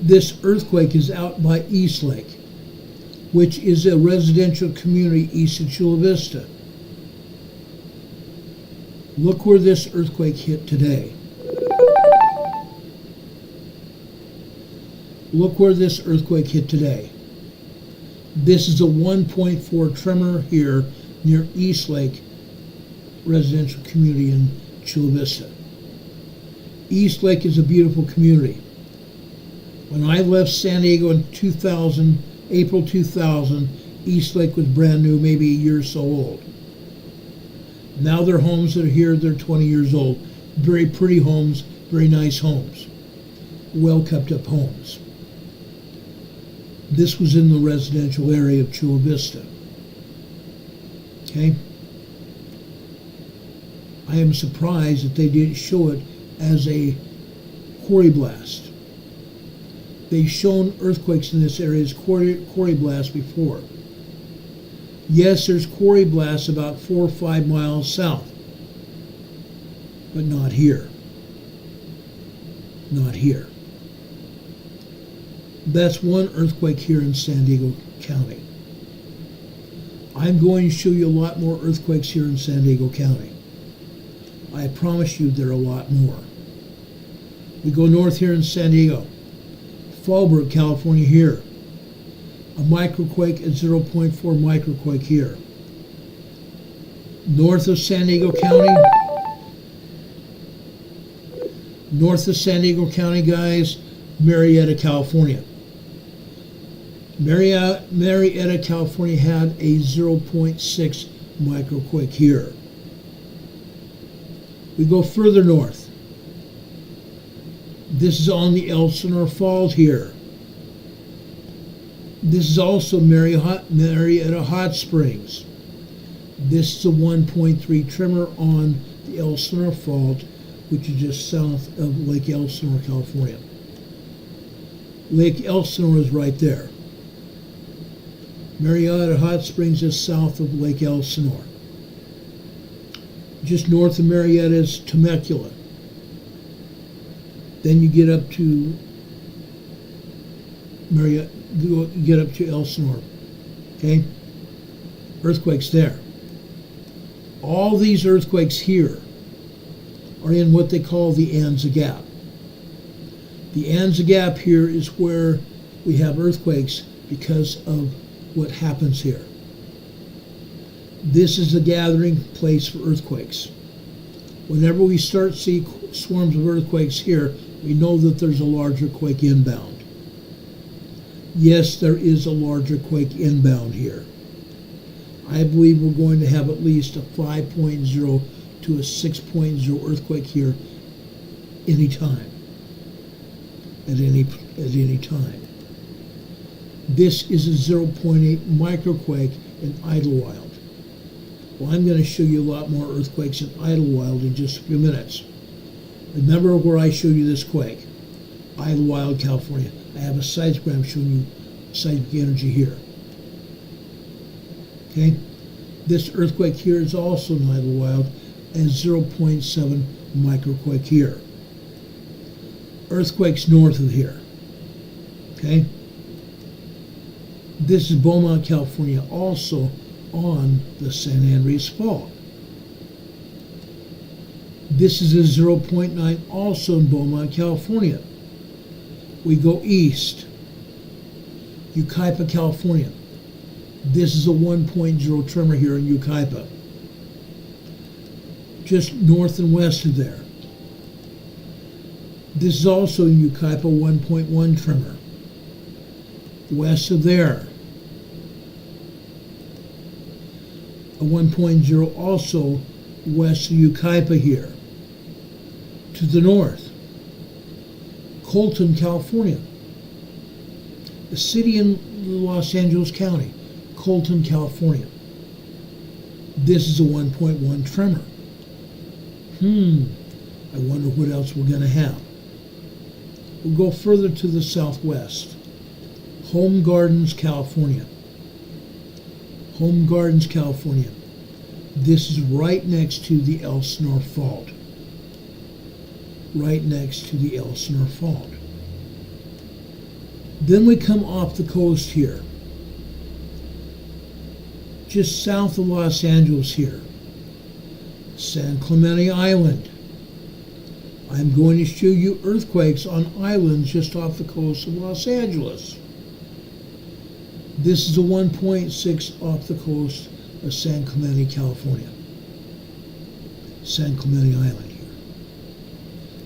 This earthquake is out by East Lake, which is a residential community east of Chula Vista. Look where this earthquake hit today. Look where this earthquake hit today. This is a 1.4 tremor here near East Lake residential community in Chula Vista. East Lake is a beautiful community. When I left San Diego in April 2000, East Lake was brand new, maybe a year or so old. Now their homes that are here, they're 20 years old. Very pretty homes, very nice homes. Well kept up homes. This was in the residential area of Chula Vista. Okay? I am surprised that they didn't show it as a quarry blast. They've shown earthquakes in this area as quarry blasts before. Yes, there's quarry blasts about 4 or 5 miles south, but not here. Not here. That's one earthquake here in San Diego County. I'm going to show you a lot more earthquakes here in San Diego County. I promise you there are a lot more. We go north here in San Diego. Fallbrook, California here. A microquake at 0.4 microquake here. North of San Diego County. North of San Diego County, guys, Marietta, California. Marietta, California had a 0.6 microquake here. We go further north. This is on the Elsinore Fault here. This is also Marietta Hot Springs. This is a 1.3 tremor on the Elsinore Fault, which is just south of Lake Elsinore, California. Lake Elsinore is right there. Marietta Hot Springs is south of Lake Elsinore. Just north of Marietta is Temecula. Then you get up to Marietta, get up to Elsinore. Okay? Earthquakes there. All these earthquakes here are in what they call the Anza Gap. The Anza Gap here is where we have earthquakes because of what happens here. This is a gathering place for earthquakes. Whenever we start seeing swarms of earthquakes here, we know that there's a larger quake inbound. Yes, there is a larger quake inbound here. I believe we're going to have at least a 5.0 to a 6.0 earthquake here anytime. At any time. This is a 0.8 microquake in Idlewild. Well, I'm going to show you a lot more earthquakes in Idlewild in just a few minutes. Remember where I showed you this quake? Idlewild, California. I have a seismogram showing you seismic energy here. Okay? This earthquake here is also in Idlewild and 0.7 microquake here. Earthquakes north of here. Okay? This is Beaumont, California, also on the San Andreas Fault. This is a 0.9 also in Beaumont, California. We go east. Yucaipa, California. This is a 1.0 tremor here in Yucaipa. Just north and west of there. This is also in Yucaipa, 1.1 tremor. West of there. A 1.0 also west of Yucaipa here. To the north. Colton, California. A city in Los Angeles County. Colton, California. This is a 1.1 tremor. I wonder what else we're going to have. We'll go further to the southwest. Home Gardens, California. Home Gardens, California. This is right next to the Elsinore Fault. Right next to the Elsinore Fault. Then we come off the coast here. Just south of Los Angeles here. San Clemente Island. I'm going to show you earthquakes on islands just off the coast of Los Angeles. This is a 1.6 off the coast of San Clemente, California. San Clemente Island here.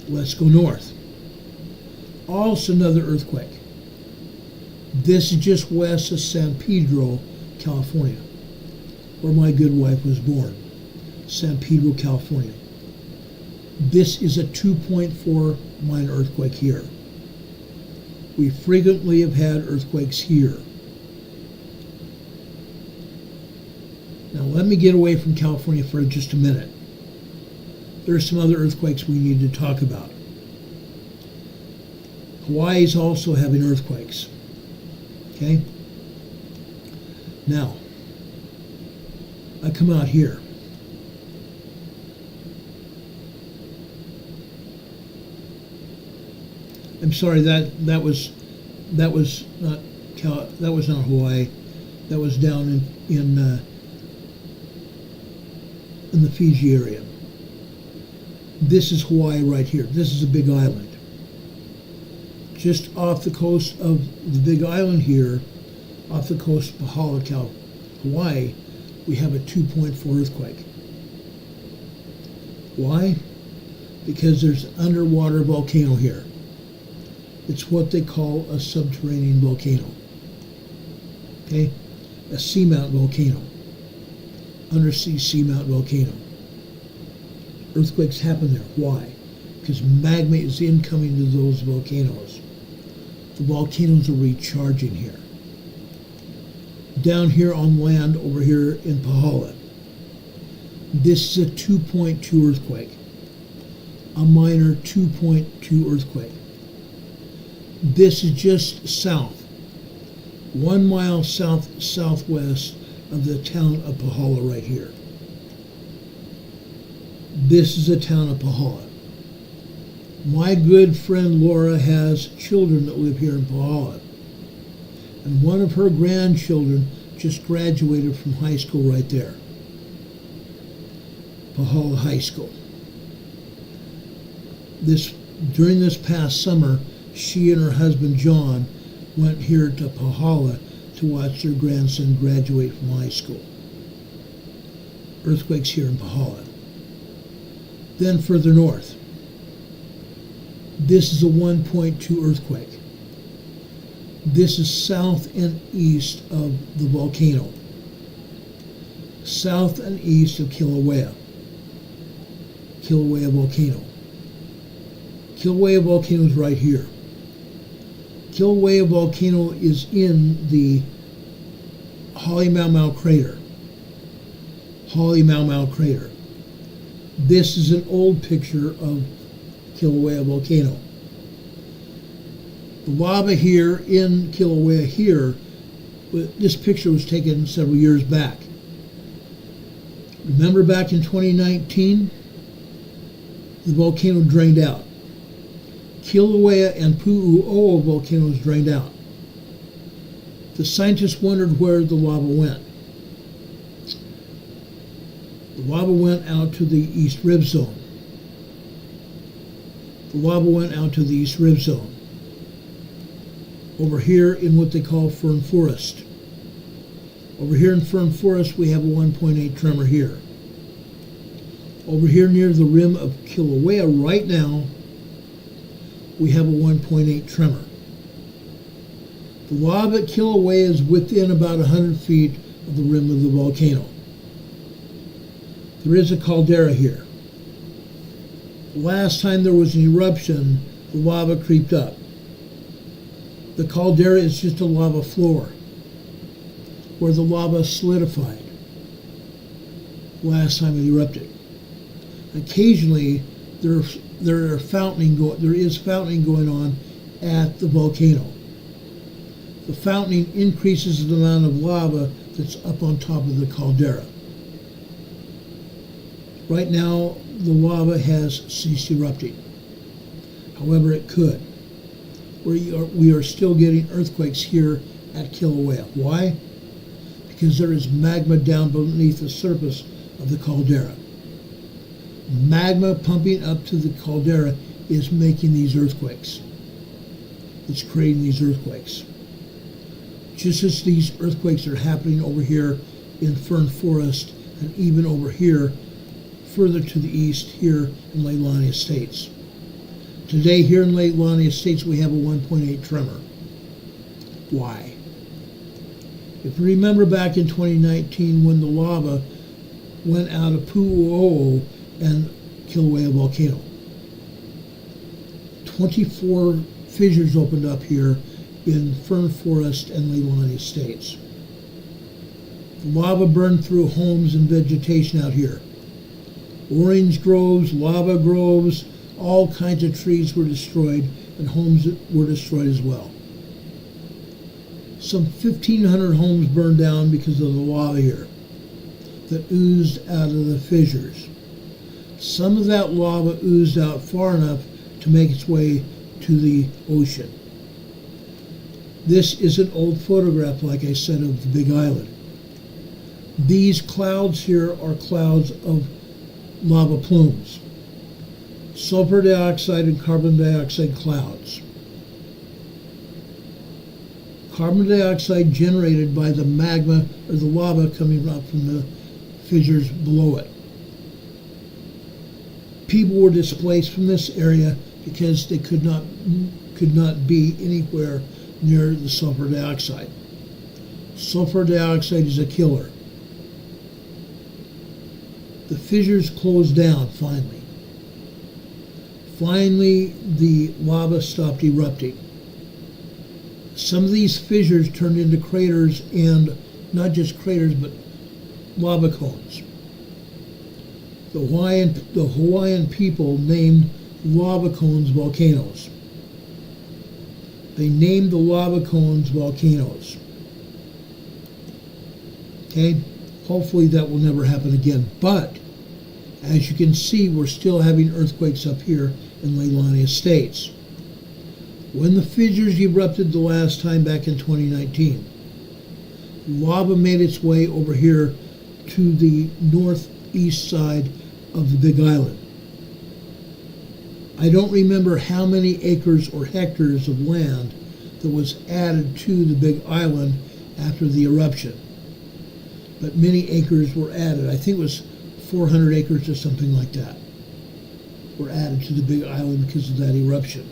Let's go north. Also another earthquake. This is just west of San Pedro, California, where my good wife was born. San Pedro, California. This is a 2.4 minor earthquake here. We frequently have had earthquakes here. Now let me get away from California for just a minute. There are some other earthquakes we need to talk about. Hawaii is also having earthquakes. Okay? Now, I come out here. I'm sorry, that was not Hawaii. That was down in the Fiji area. This is Hawaii right here. This is a big island. Just off the coast of the big island here, off the coast of Pahala, Hawaii, we have a 2.4 earthquake. Why? Because there's an underwater volcano here. It's what they call a subterranean volcano. Okay? A seamount volcano. Undersea seamount volcano. Earthquakes happen there. Why? Because magma is incoming to those volcanoes. The volcanoes are recharging here. Down here on land over here in Pahala, this is a 2.2 earthquake. A minor 2.2 earthquake. This is just south, 1 mile southwest of the town of Pahala right here. This is the town of Pahala. My good friend Laura has children that live here in Pahala. And one of her grandchildren just graduated from high school right there. Pahala High School. During this past summer, she and her husband John went here to Pahala to watch their grandson graduate from high school. Earthquakes here in Pahala. Then further north, this is a 1.2 earthquake. This is south and east of the volcano. South and east of Kilauea. Kilauea volcano. Kilauea volcano is right here. Kilauea volcano is in the Halemaumau crater. Halemaumau crater. This is an old picture of Kilauea volcano. The lava here in Kilauea here, this picture was taken several years back. Remember back in 2019? The volcano drained out. Kilauea and Pu'u'oa volcanoes drained out. The scientists wondered where the lava went. The lava went out to the East Rib Zone. The lava went out to the East Rib Zone. Over here in what they call Fern Forest. Over here in Fern Forest, we have a 1.8 tremor here. Over here near the rim of Kilauea right now, we have a 1.8 tremor. The lava at Kilauea is within about 100 feet of the rim of the volcano. There is a caldera here. The last time there was an eruption, the lava creeped up. The caldera is just a lava floor where the lava solidified last time it erupted. Occasionally, there is fountaining going on at the volcano. The fountaining increases the amount of lava that's up on top of the caldera. Right now, the lava has ceased erupting. However, it could. We are still getting earthquakes here at Kilauea. Why? Because there is magma down beneath the surface of the caldera. Magma pumping up to the caldera is making these earthquakes. It's creating these earthquakes. Just as these earthquakes are happening over here in Fern Forest and even over here, further to the east here in Leilani Estates. Today here in Leilani Estates we have a 1.8 tremor. Why? If you remember back in 2019 when the lava went out of Pu'u'o and Kilauea volcano, 24 fissures opened up here in Fern Forest and Leilani Estates. The lava burned through homes and vegetation out here. Orange groves, lava groves, all kinds of trees were destroyed, and homes were destroyed as well. Some 1,500 homes burned down because of the lava here that oozed out of the fissures. Some of that lava oozed out far enough to make its way to the ocean. This is an old photograph, like I said, of the Big Island. These clouds here are clouds of lava plumes, sulfur dioxide and carbon dioxide clouds. Carbon dioxide generated by the magma or the lava coming up from the fissures below it. People were displaced from this area because they could not be anywhere near the sulfur dioxide. Sulfur dioxide is a killer. The fissures closed down finally. Finally, the lava stopped erupting. Some of these fissures turned into craters, and not just craters, but lava cones. The Hawaiian people named lava cones volcanoes. They named the lava cones volcanoes. Okay? Hopefully that will never happen again. But, as you can see, we're still having earthquakes up here in Leilani Estates. When the fissures erupted the last time back in 2019, lava made its way over here to the northeast side of the Big Island. I don't remember how many acres or hectares of land that was added to the Big Island after the eruption, but many acres were added. I think it was 400 acres or something like that were added to the Big Island because of that eruption.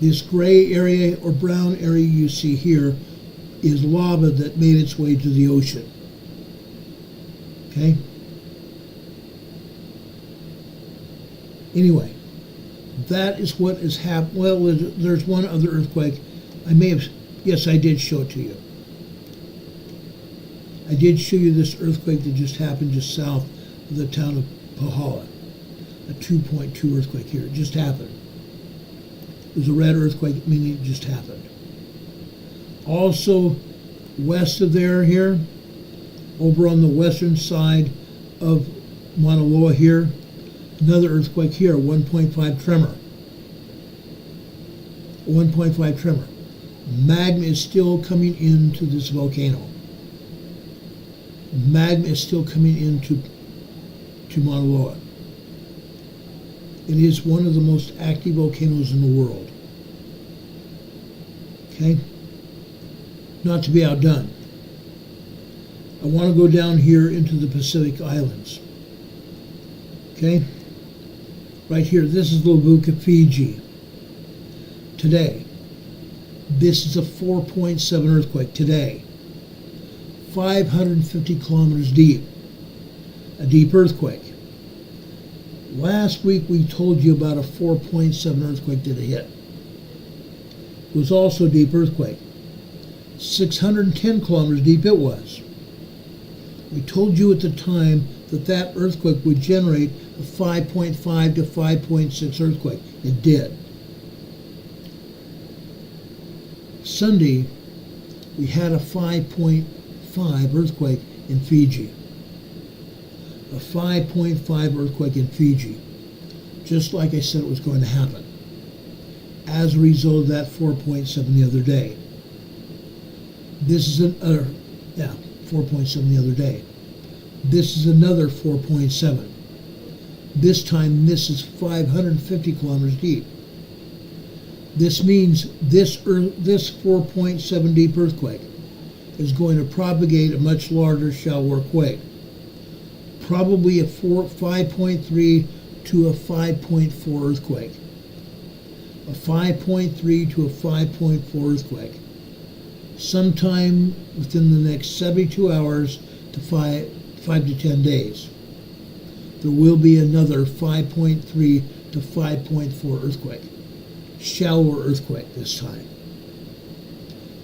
This gray area or brown area you see here is lava that made its way to the ocean. Okay? Anyway, that is what is happening. Well, there's one other earthquake. Yes, I did show it to you. I did show you this earthquake that just happened just south of the town of Pahala. A 2.2 earthquake here. It just happened. It was a red earthquake, meaning it just happened. Also, west of there here, over on the western side of Mauna Loa here, another earthquake here, 1.5 tremor. 1.5 tremor. Magma is still coming into this volcano. Magma is still coming into Mauna Loa. It is one of the most active volcanoes in the world. Okay? Not to be outdone. I want to go down here into the Pacific Islands. Okay? Right here, this is Levuka, Fiji. Today. This is a 4.7 earthquake today. 550 kilometers deep. A deep earthquake. Last week we told you about a 4.7 earthquake that hit. It was also a deep earthquake. 610 kilometers deep it was. We told you at the time that that earthquake would generate a 5.5 to 5.6 earthquake. It did. Sunday, we had a 5.5 5.5 earthquake in Fiji. A 5.5 earthquake in Fiji. Just like I said it was going to happen. As a result of that 4.7 the other day. This is 4.7 the other day. This is another 4.7. This time this is 550 kilometers deep. This means this 4.7 deep earthquake is going to propagate a much larger shallower quake. Probably a 5.3 to a 5.4 earthquake. A 5.3 to a 5.4 earthquake. Sometime within the next 72 hours to 5 to 10 days. There will be another 5.3 to 5.4 earthquake. Shallower earthquake this time.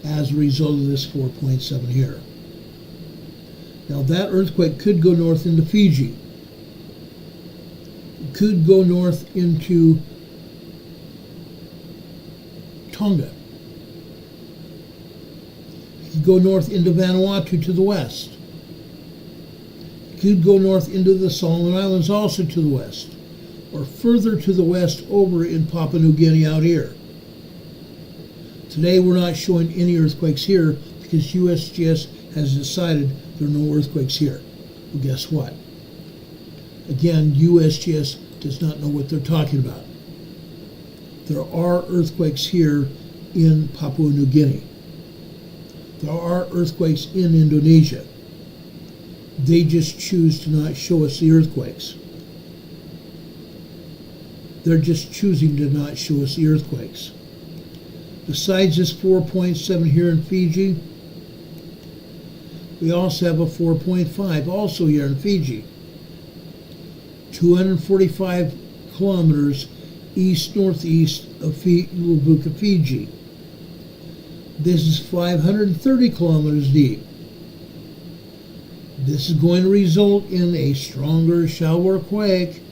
As a result of this 4.7 here. Now that earthquake could go north into Fiji. It could go north into Tonga. It could go north into Vanuatu to the west. It could go north into the Solomon Islands also to the west. Or further to the west over in Papua New Guinea out here. Today we're not showing any earthquakes here because USGS has decided there are no earthquakes here. Well, guess what? Again, USGS does not know what they're talking about. There are earthquakes here in Papua New Guinea. There are earthquakes in Indonesia. They just choose to not show us the earthquakes. They're just choosing to not show us the earthquakes. Besides this 4.7 here in Fiji, we also have a 4.5 also here in Fiji. 245 kilometers east-northeast of Lubuka, Fiji. This is 530 kilometers deep. This is going to result in a stronger, shallower quake,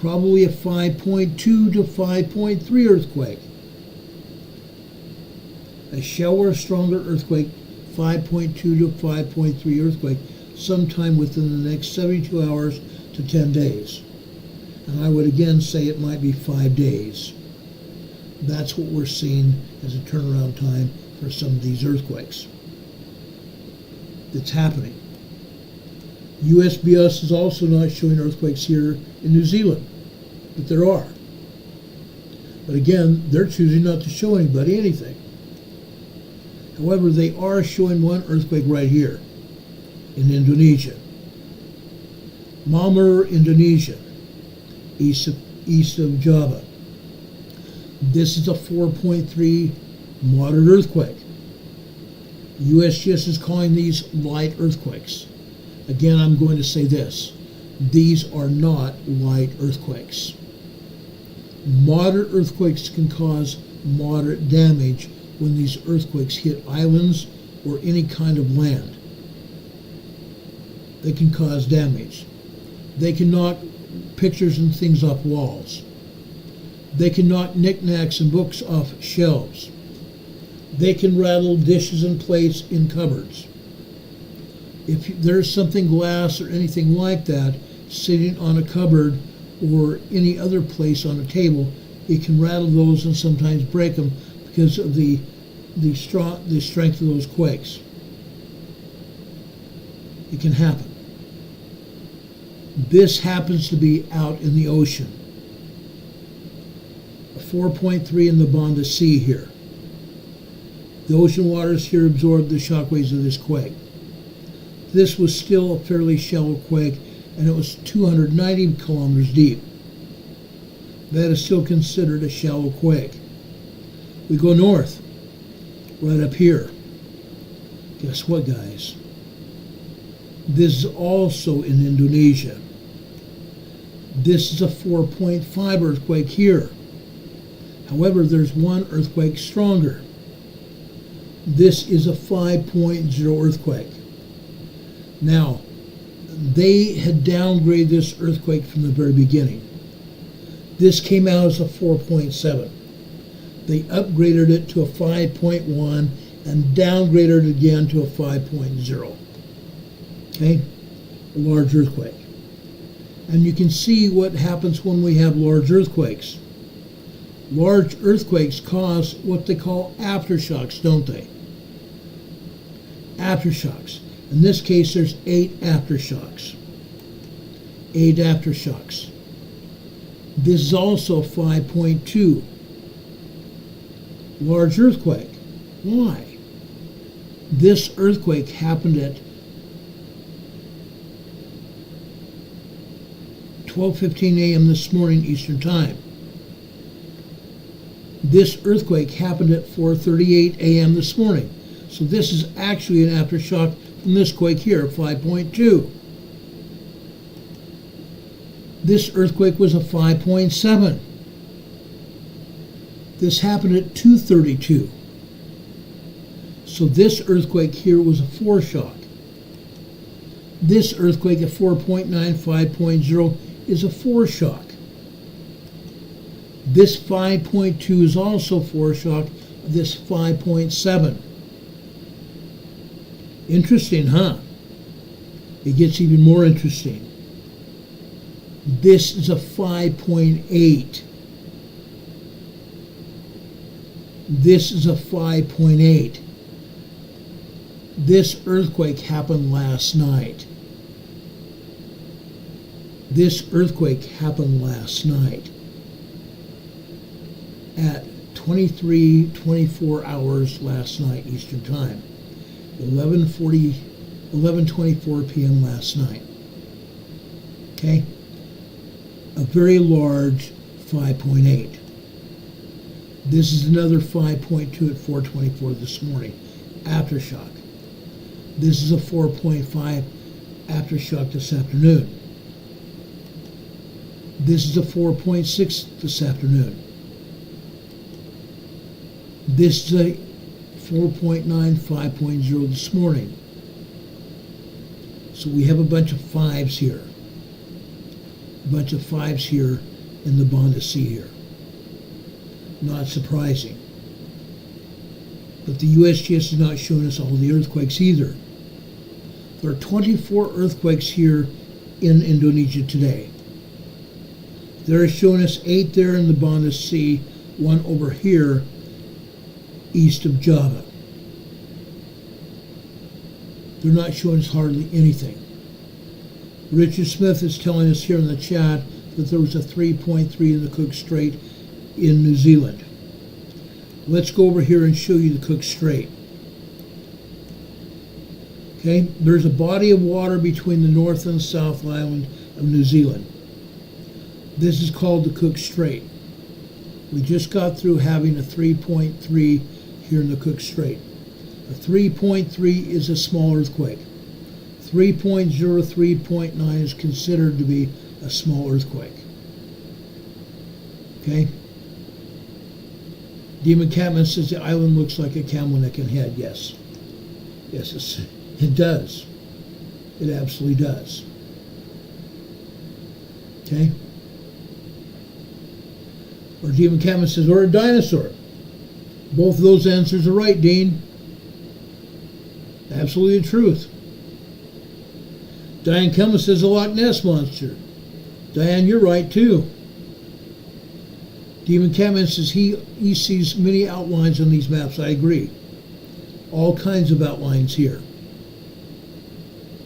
probably a 5.2 to 5.3 earthquake. A shallower, stronger earthquake, 5.2 to 5.3 earthquake, sometime within the next 72 hours to 10 days. And I would again say it might be 5 days. That's what we're seeing as a turnaround time for some of these earthquakes. That's happening. USGS is also not showing earthquakes here in New Zealand, but there are. But again, they're choosing not to show anybody anything. However, they are showing one earthquake right here in Indonesia. Malmur, Indonesia, east of Java. This is a 4.3 moderate earthquake. USGS is calling these light earthquakes. Again, I'm going to say this. These are not light earthquakes. Moderate earthquakes can cause moderate damage when these earthquakes hit islands or any kind of land. They can cause damage. They can knock pictures and things off walls. They can knock knickknacks and books off shelves. They can rattle dishes and plates in cupboards. If there's something glass or anything like that sitting on a cupboard or any other place on a table, it can rattle those and sometimes break them because of the strength of those quakes. It can happen. This happens to be out in the ocean. A 4.3 in the Banda Sea here. The ocean waters here absorbed the shock waves of this quake. This was still a fairly shallow quake, and it was 290 kilometers deep. That is still considered a shallow quake. We go north, right up here. Guess what, guys? This is also in Indonesia. This is a 4.5 earthquake here. However, there's one earthquake stronger. This is a 5.0 earthquake. Now, they had downgraded this earthquake from the very beginning. This came out as a 4.7. They upgraded it to a 5.1 and downgraded again to a 5.0. Okay? A large earthquake. And you can see what happens when we have large earthquakes. Large earthquakes cause what they call aftershocks, don't they? Aftershocks. In this case, there's 8 aftershocks. 8 aftershocks. This is also 5.2. Large earthquake. Why? This earthquake happened at 12:15 a.m. this morning Eastern Time. This earthquake happened at 4:38 a.m. this morning. So this is actually an aftershock from this quake here, 5.2. This earthquake was a 5.7. This happened at 2:32. So this earthquake here was a foreshock. This earthquake at 4.9, 5.0 is a foreshock. This 5.2 is also foreshock of this 5.7. Interesting, huh? It gets even more interesting. This is a 5.8. This is a 5.8. This earthquake happened last night. This earthquake happened last night at 23:24 hours last night Eastern Time, 11:24 p.m. last night. Okay? A very large 5.8. This is another 5.2 at 4:24 this morning, aftershock. This is a 4.5 aftershock this afternoon. This is a 4.6 this afternoon. This is a 4.9, 5.0 this morning. So we have a bunch of 5s here. A bunch of 5s here in the Bonda Sea here. Not surprising. But the USGS is not showing us all the earthquakes either. There are 24 earthquakes here in Indonesia today. They're showing us 8 there in the Bonda Sea, 1 over here east of Java. They're not showing us hardly anything. Richard Smith is telling us here in the chat that there was a 3.3 in the Cook Strait in New Zealand. Let's go over here and show you the Cook Strait. Okay, there's a body of water between the North and South Island of New Zealand. This is called the Cook Strait. We just got through having a 3.3 here in the Cook Strait. A 3.3 is a small earthquake. 3.0, 3.9 is considered to be a small earthquake. Okay? Demon Catman says the island looks like a camel neck and head. Yes. Yes, it does. It absolutely does. Okay? Or Demon Catman says, or a dinosaur. Both of those answers are right, Dean. Absolutely the truth. Diane Kelman says a Loch Ness monster. Diane, you're right too. Demon Catman says he sees many outlines on these maps. I agree. All kinds of outlines here.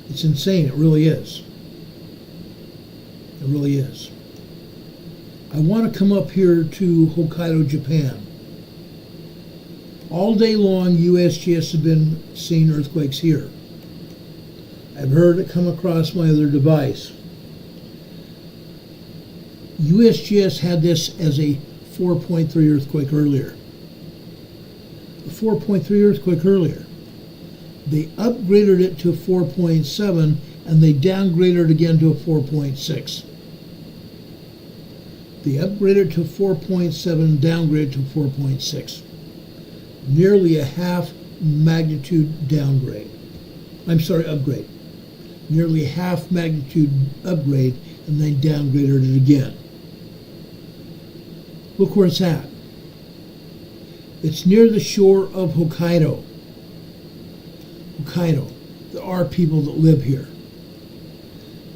It's insane. It really is. It really is. I want to come up here to Hokkaido, Japan. All day long, USGS has been seeing earthquakes here. I've heard it come across my other device. USGS had this as a 4.3 earthquake earlier. A 4.3 earthquake earlier. They upgraded it to 4.7 and they downgraded it again to a 4.6. They upgraded to 4.7 and downgraded to 4.6. Nearly a half magnitude downgrade. I'm sorry, upgrade. Nearly half magnitude upgrade and then downgraded it again. Look where it's at. It's near the shore of Hokkaido. Hokkaido. There are people that live here.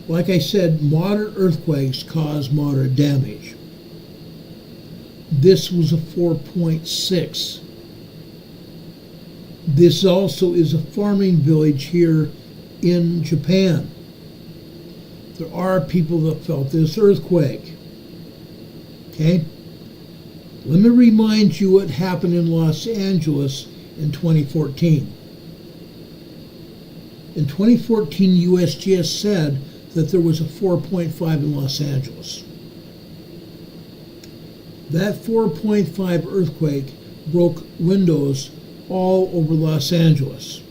Like I said, moderate earthquakes cause moderate damage. This was a 4.6. This also is a farming village here in Japan. There are people that felt this earthquake. Okay? Let me remind you what happened in Los Angeles in 2014. In 2014, USGS said that there was a 4.5 in Los Angeles. That 4.5 earthquake broke windows all over Los Angeles.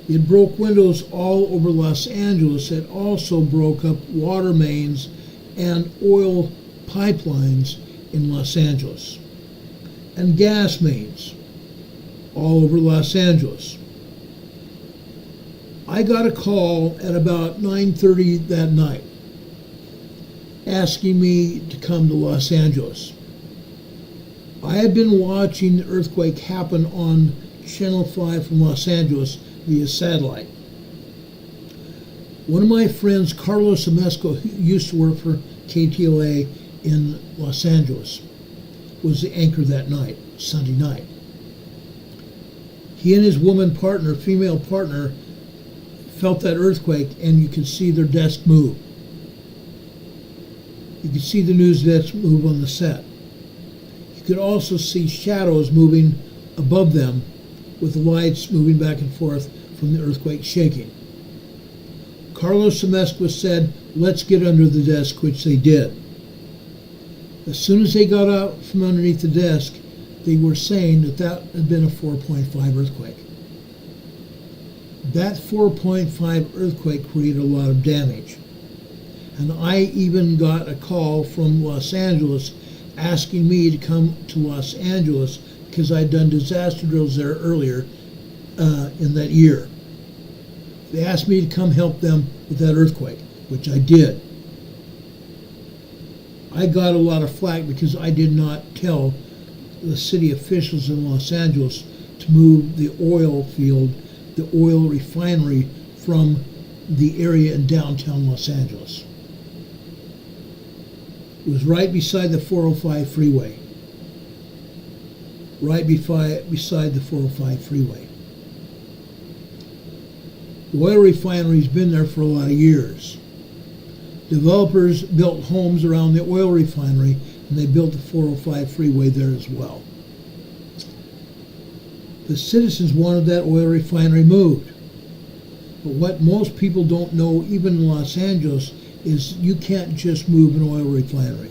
It broke windows all over Los Angeles. It also broke up water mains and oil pipelines in Los Angeles, and gas mains all over Los Angeles. I got a call at about 9:30 that night asking me to come to Los Angeles. I had been watching the earthquake happen on Channel 5 from Los Angeles via satellite. One of my friends, Carlos Amesco, who used to work for KTLA in Los Angeles, was the anchor that night, Sunday night. He and his female partner, felt that earthquake, and you could see their desk move. You could see the news desk move on the set. You could also see shadows moving above them with the lights moving back and forth from the earthquake shaking. Carlos Amesco said, "Let's get under the desk," which they did. As soon as they got out from underneath the desk, they were saying that had been a 4.5 earthquake. That 4.5 earthquake created a lot of damage. And I even got a call from Los Angeles asking me to come to Los Angeles because I'd done disaster drills there earlier in that year. They asked me to come help them with that earthquake, which I did. I got a lot of flack because I did not tell the city officials in Los Angeles to move the oil field, the oil refinery, from the area in downtown Los Angeles. It was right beside the 405 freeway. Right beside the 405 freeway. The oil refinery's been there for a lot of years. Developers built homes around the oil refinery, and they built the 405 freeway there as well. The citizens wanted that oil refinery moved. But what most people don't know, even in Los Angeles, is you can't just move an oil refinery.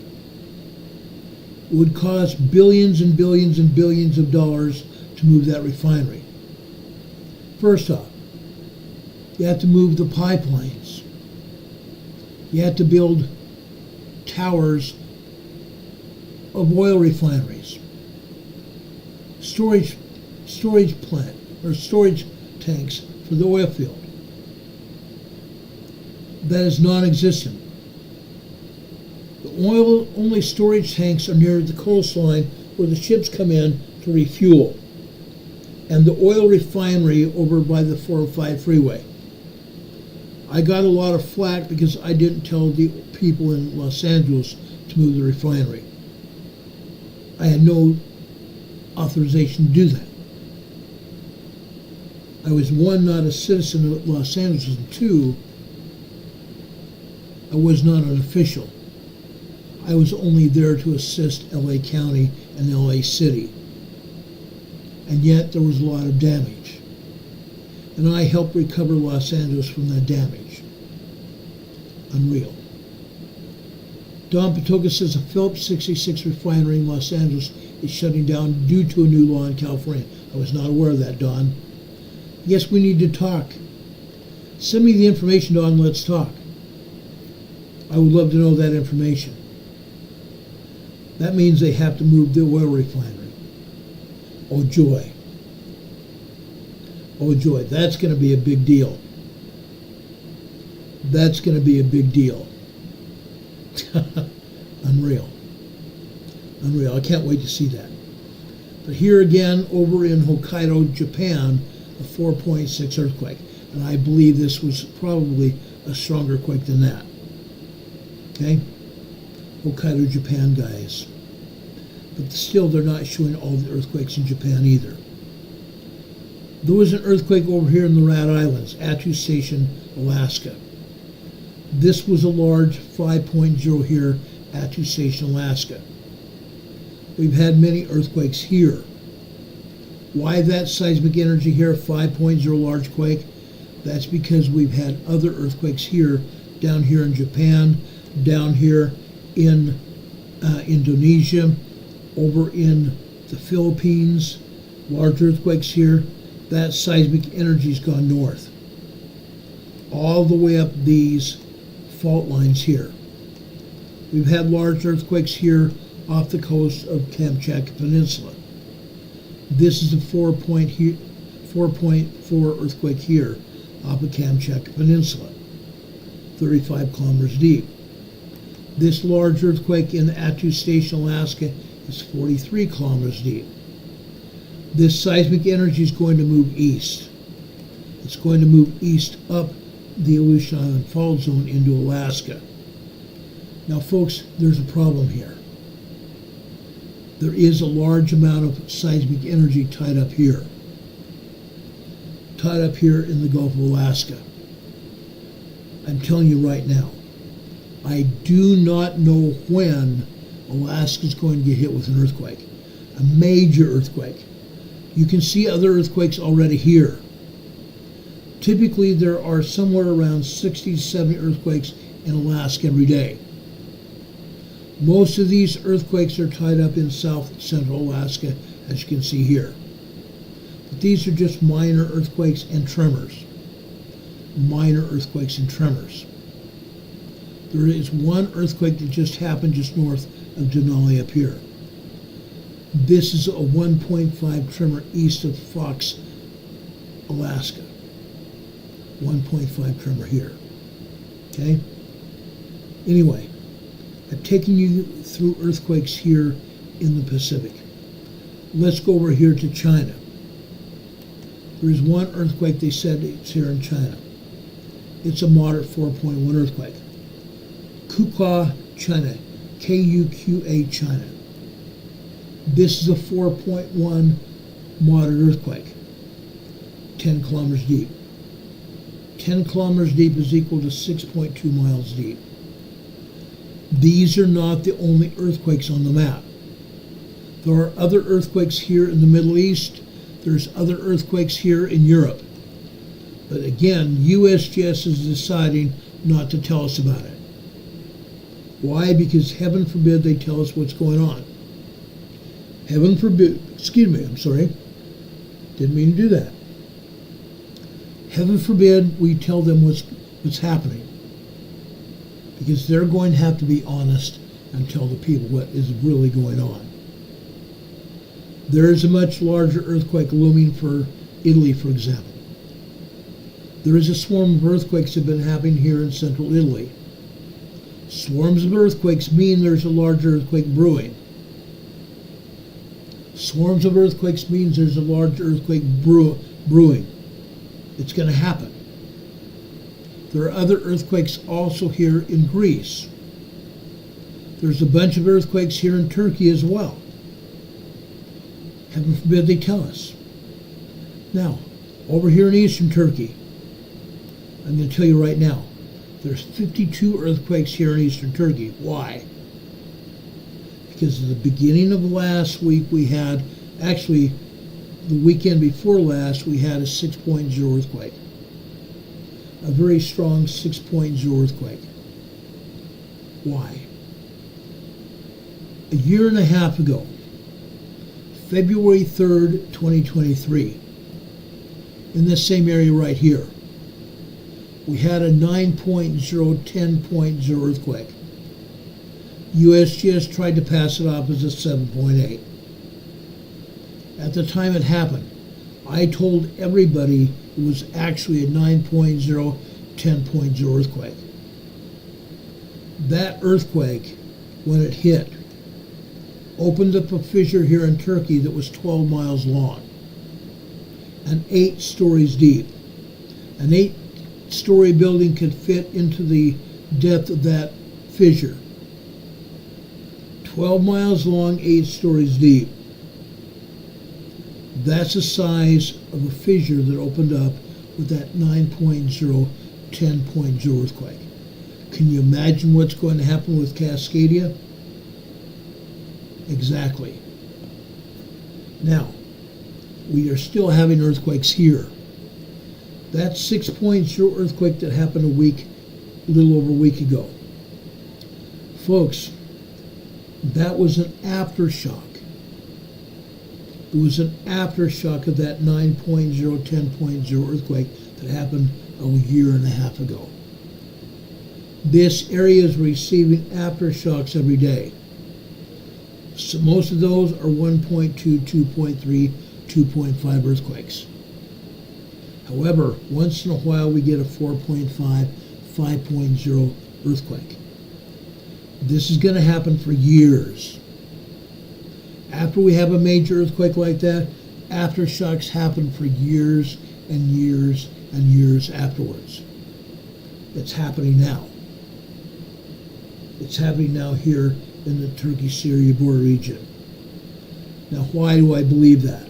It would cost billions and billions and billions of dollars to move that refinery. First off, you have to move the pipelines. You have to build towers of oil refineries. Storage plant or storage tanks for the oil field. That is non-existent. The oil-only storage tanks are near the coastline where the ships come in to refuel, and the oil refinery over by the 405 freeway. I got a lot of flack because I didn't tell the people in Los Angeles to move the refinery. I had no authorization to do that. I was, one, not a citizen of Los Angeles, and two, I was not an official. I was only there to assist LA County and LA City. And yet there was a lot of damage. And I helped recover Los Angeles from that damage. Unreal. Don Patoka says a Phillips 66 refinery in Los Angeles is shutting down due to a new law in California. I was not aware of that, Don. Yes, we need to talk. Send me the information, Don. Let's talk. I would love to know that information. That means they have to move the oil refinery. Oh, joy. Oh, joy. That's going to be a big deal. That's going to be a big deal. Unreal. Unreal. I can't wait to see that. But here again, over in Hokkaido, Japan, a 4.6 earthquake. And I believe this was probably a stronger quake than that. Okay? Hokkaido, Japan, guys. But still, they're not showing all the earthquakes in Japan either. There was an earthquake over here in the Rat Islands, Attu Station, Alaska. This was a large 5.0 here, Attu Station, Alaska. We've had many earthquakes here. Why that seismic energy here, 5.0 large quake? That's because we've had other earthquakes here, down here in Japan, down here in Indonesia, over in the Philippines, large earthquakes here. That seismic energy's gone north, all the way up these fault lines here. We've had large earthquakes here off the coast of Kamchatka Peninsula. This is a 4.4 earthquake here off of Kamchatka Peninsula, 35 kilometers deep. This large earthquake in Attu Station, Alaska is 43 kilometers deep. This seismic energy is going to move east. It's going to move east up the Aleutian Island Fault Zone into Alaska. Now, folks, there's a problem here. There is a large amount of seismic energy tied up here in the Gulf of Alaska. I'm telling you right now, I do not know when Alaska is going to get hit with an earthquake, a major earthquake. You can see other earthquakes already here. Typically, there are somewhere around 60 to 70 earthquakes in Alaska every day. Most of these earthquakes are tied up in south central Alaska, as you can see here. But these are just minor earthquakes and tremors. Minor earthquakes and tremors. There is one earthquake that just happened just north of Denali up here. This is a 1.5 tremor east of Fox, Alaska. 1.5 tremor here. Okay? Anyway, I've taken you through earthquakes here in the Pacific. Let's go over here to China. There's one earthquake they said it's here in China. It's a moderate 4.1 earthquake. Kuqa, China. K-U-Q-A, China. This is a 4.1 moderate earthquake. 10 kilometers deep. 10 kilometers deep is equal to 6.2 miles deep. These are not the only earthquakes on the map. There are other earthquakes here in the Middle East. There's other earthquakes here in Europe. But again, USGS is deciding not to tell us about it. Why? Because heaven forbid they tell us what's going on. Heaven forbid, didn't mean to do that. Heaven forbid we tell them what's happening. Because they're going to have to be honest and tell the people what is really going on. There is a much larger earthquake looming for Italy, for example. There is a swarm of earthquakes that have been happening here in central Italy. Swarms of earthquakes mean there's a large earthquake brewing. Swarms of earthquakes means there's a large earthquake brewing. It's going to happen. There are other earthquakes also here in Greece. There's a bunch of earthquakes here in Turkey as well. Heaven forbid they tell us. Now, over here in eastern Turkey, I'm going to tell you right now, there's 52 earthquakes here in eastern Turkey. Why? Because at the beginning of last week we had, actually the weekend before last, we had a 6.0 earthquake. A very strong 6.0 earthquake. Why? A year and a half ago, February 3rd, 2023, in this same area right here, we had a 9.0, 10.0 earthquake. USGS tried to pass it off as a 7.8. At the time it happened, I told everybody it was actually a 9.0, 10.0 earthquake. That earthquake, when it hit, opened up a fissure here in Turkey that was 12 miles long and 8 stories deep. An 8-story building could fit into the depth of that fissure. 12 miles long, 8 stories deep. That's the size of a fissure that opened up with that 9.0, 10.0 earthquake. Can you imagine what's going to happen with Cascadia? Exactly. Now, we are still having earthquakes here. That 6.0 earthquake that happened a little over a week ago. Folks, that was an aftershock. It was an aftershock of that 9.0, 10.0 earthquake that happened a year and a half ago. This area is receiving aftershocks every day. So most of those are 1.2, 2.3, 2.5 earthquakes. However, once in a while we get a 4.5, 5.0 earthquake. This is going to happen for years. After we have a major earthquake like that, aftershocks happen for years and years and years afterwards. It's happening now. It's happening now here in the Turkey-Syria border region. Now, why do I believe that?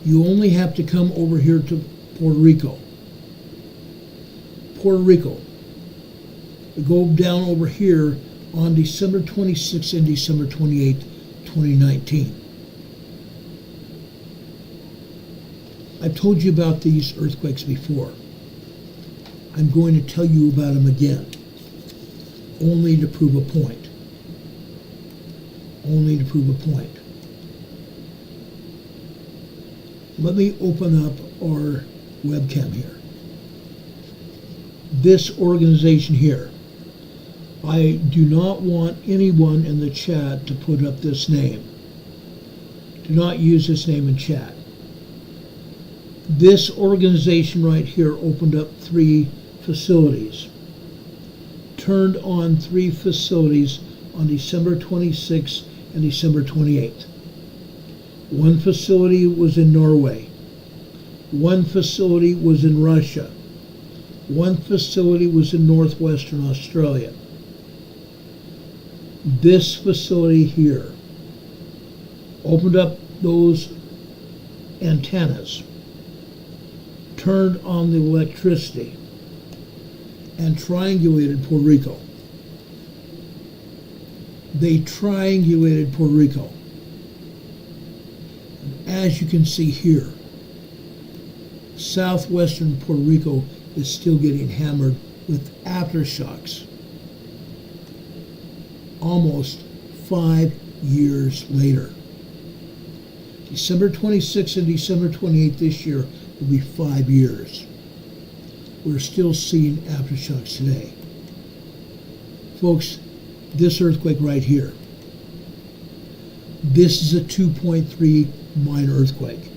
You only have to come over here to Puerto Rico. Puerto Rico. Go down over here on December 26th and December 28th, 2019. I've told you about these earthquakes before. I'm going to tell you about them again, only to prove a point. Only to prove a point. Let me open up our webcam here. This organization here, I do not want anyone in the chat to put up this name. Do not use this name in chat. This organization right here opened up 3 facilities, turned on 3 facilities on December 26th and December 28th. One facility was in Norway. One facility was in Russia. One facility was in northwestern Australia. This facility here opened up those antennas, turned on the electricity, and triangulated Puerto Rico. They triangulated Puerto Rico. And as you can see here, southwestern Puerto Rico is still getting hammered with aftershocks almost 5 years later. December 26th and December 28th this year will be 5 years. We're still seeing aftershocks today. Folks, this earthquake right here, this is a 2.3 minor earthquake.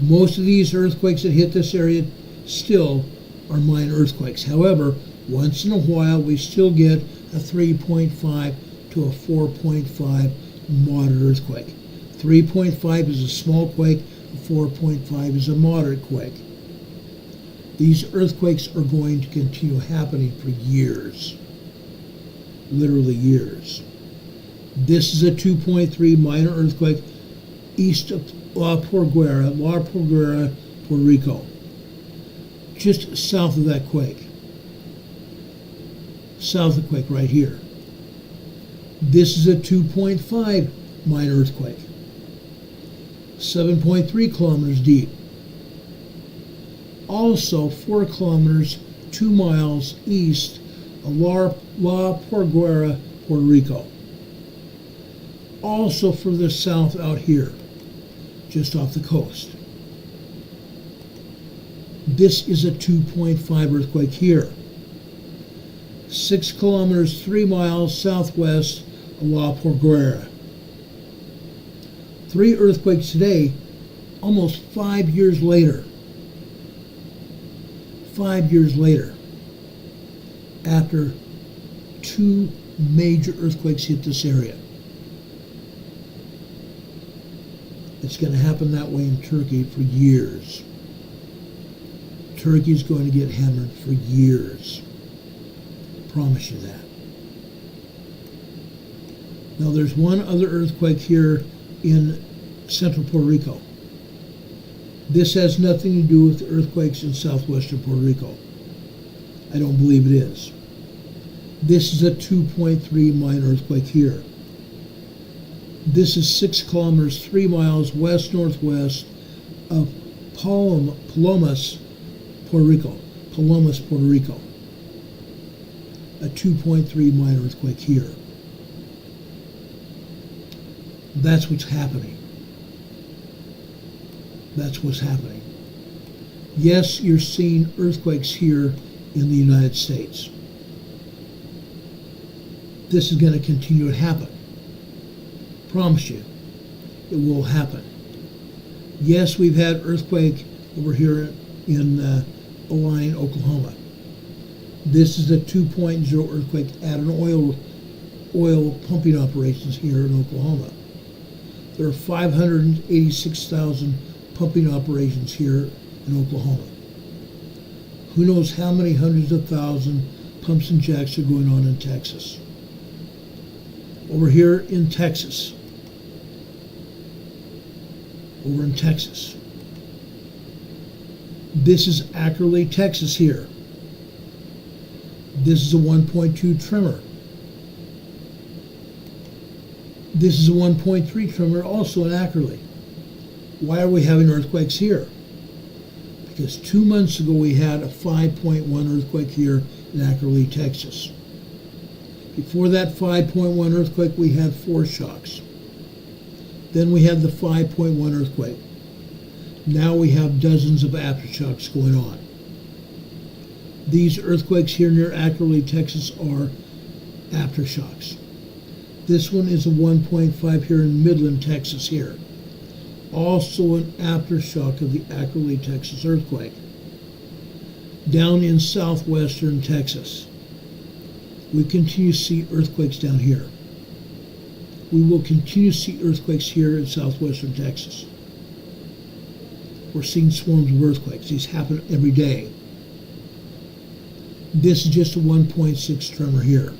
Most of these earthquakes that hit this area still are minor earthquakes. However, once in a while we still get a 3.5 to a 4.5 moderate earthquake. 3.5 is a small quake, 4.5 is a moderate quake. These earthquakes are going to continue happening for years, literally years. This is a 2.3 minor earthquake east of La Porguera, Puerto Rico, just south of that quake. South of the quake right here. This is a 2.5 minor earthquake, 7.3 kilometers deep. Also 4 kilometers, 2 miles east of La Porguera, Puerto Rico. Also further south out here, just off the coast. This is a 2.5 earthquake here. 6 kilometers, 3 miles southwest of La Porguera. 3 earthquakes today, almost 5 years later. 5 years later, after 2 major earthquakes hit this area. It's going to happen that way in Turkey for years. Turkey's going to get hammered for years. Promise you that. Now there's one other earthquake here in central Puerto Rico. This has nothing to do with the earthquakes in southwestern Puerto Rico. I don't believe it is. This is a 2.3 minor earthquake here. This is 6 kilometers, 3 miles west-northwest of Palomas, Puerto Rico. Palomas, Puerto Rico. A 2.3 minor earthquake here. That's what's happening. That's what's happening. Yes, you're seeing earthquakes here in the United States. This is going to continue to happen. Promise you, it will happen. Yes, we've had earthquake over here in Oline, Oklahoma. This is a 2.0 earthquake at an oil pumping operations here in Oklahoma. There are 586,000 pumping operations here in Oklahoma. Who knows how many hundreds of thousands pumps and jacks are going on in Texas. Over here in Texas. Over in Texas. This is Ackerley, Texas here. This is a 1.2 tremor. This is a 1.3 tremor also in Ackerley. Why are we having earthquakes here? Because 2 months ago we had a 5.1 earthquake here in Ackerley, Texas. Before that 5.1 earthquake we had 4 shocks. Then we had the 5.1 earthquake. Now we have dozens of aftershocks going on. These earthquakes here near Ackerley, Texas are aftershocks. This one is a 1.5 here in Midland, Texas here. Also an aftershock of the Ackerley, Texas earthquake. Down in southwestern Texas, we continue to see earthquakes down here. We will continue to see earthquakes here in southwestern Texas. We're seeing swarms of earthquakes. These happen every day. This is just a 1.6 tremor here.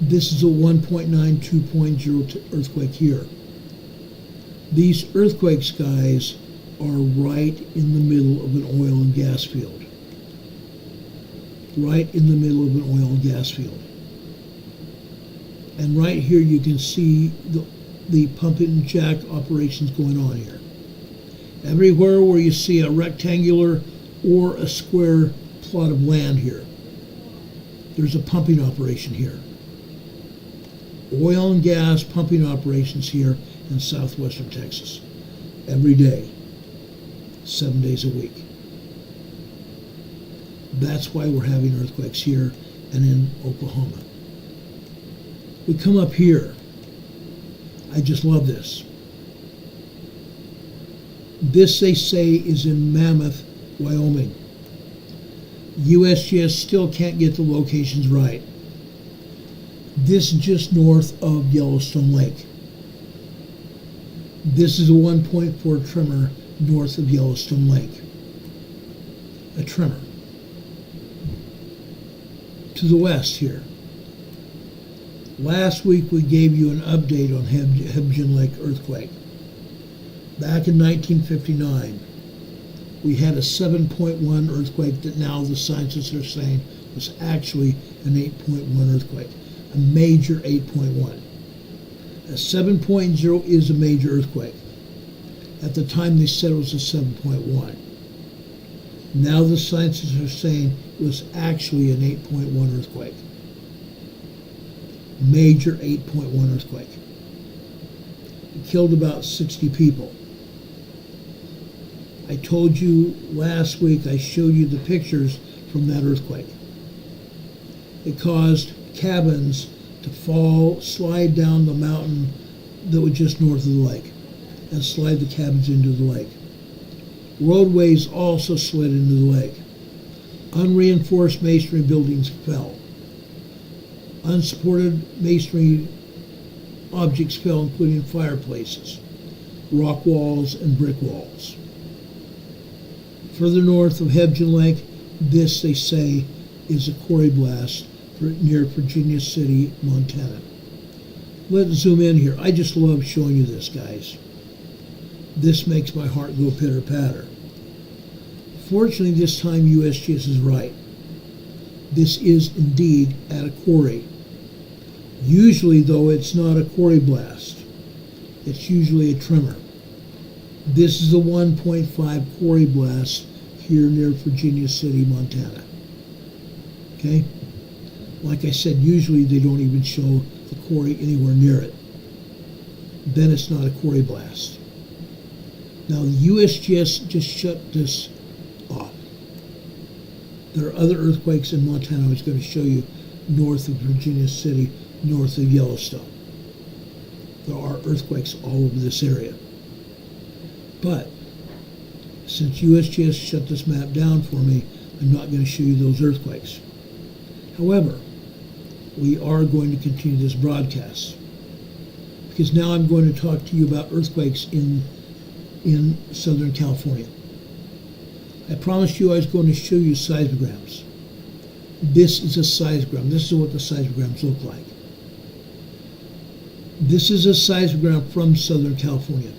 This is a 1.9, 2.0 earthquake here. These earthquakes, guys, are right in the middle of an oil and gas field. Right in the middle of an oil and gas field. And right here you can see the pump and jack operations going on here. Everywhere where you see a rectangular or a square plot of land here, there's a pumping operation here. Oil and gas pumping operations here in southwestern Texas. Every day, 7 days a week. That's why we're having earthquakes here and in Oklahoma. We come up here. I just love this. This, they say, is in Mammoth, Wyoming. USGS still can't get the locations right. This is just north of Yellowstone Lake. This is a 1.4 tremor north of Yellowstone Lake. A tremor. To the west here. Last week we gave you an update on Hebgen Lake earthquake. Back in 1959, we had a 7.1 earthquake that now the scientists are saying was actually an 8.1 earthquake. A major 8.1. A 7.0 is a major earthquake. At the time they said it was a 7.1. Now the scientists are saying it was actually an 8.1 earthquake. Major 8.1 earthquake. It killed about 60 people. I told you last week, I showed you the pictures from that earthquake. It caused cabins to fall, slide down the mountain that was just north of the lake, and slide the cabins into the lake. Roadways also slid into the lake. Unreinforced masonry buildings fell. Unsupported masonry objects fell, including fireplaces, rock walls, and brick walls. Further north of Hebgen Lake, this, they say, is a quarry blast near Virginia City, Montana. Let's zoom in here. I just love showing you this, guys. This makes my heart go pitter-patter. Fortunately, this time USGS is right. This is indeed at a quarry. Usually, though, it's not a quarry blast. It's usually a tremor. This is a 1.5 quarry blast here near Virginia City, Montana. Okay? Like I said, usually they don't even show the quarry anywhere near it. Then it's not a quarry blast. Now, the USGS just shut this off. There are other earthquakes in Montana I was going to show you north of Virginia City, north of Yellowstone. There are earthquakes all over this area. But since USGS shut this map down for me, I'm not going to show you those earthquakes. However, we are going to continue this broadcast because now I'm going to talk to you about earthquakes in Southern California. I promised you I was going to show you seismograms. This is a seismogram. This is what the seismograms look like. This is a seismogram from Southern California.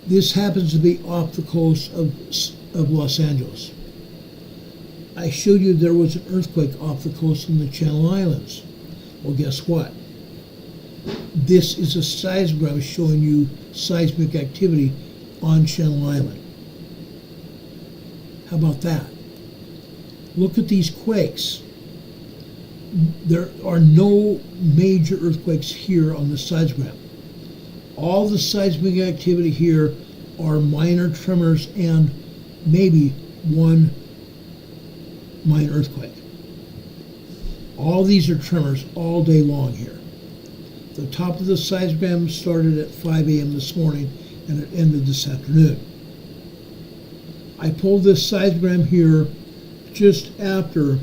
This happens to be off the coast of Los Angeles. I showed you there was an earthquake off the coast in the Channel Islands. Well, guess what? This is a seismogram showing you seismic activity on Channel Island. How about that? Look at these quakes. There are no major earthquakes here on the seismogram. All the seismic activity here are minor tremors and maybe one minor earthquake. All these are tremors all day long here. The top of the seismogram started at 5 a.m. this morning and it ended this afternoon. I pulled this seismogram here just after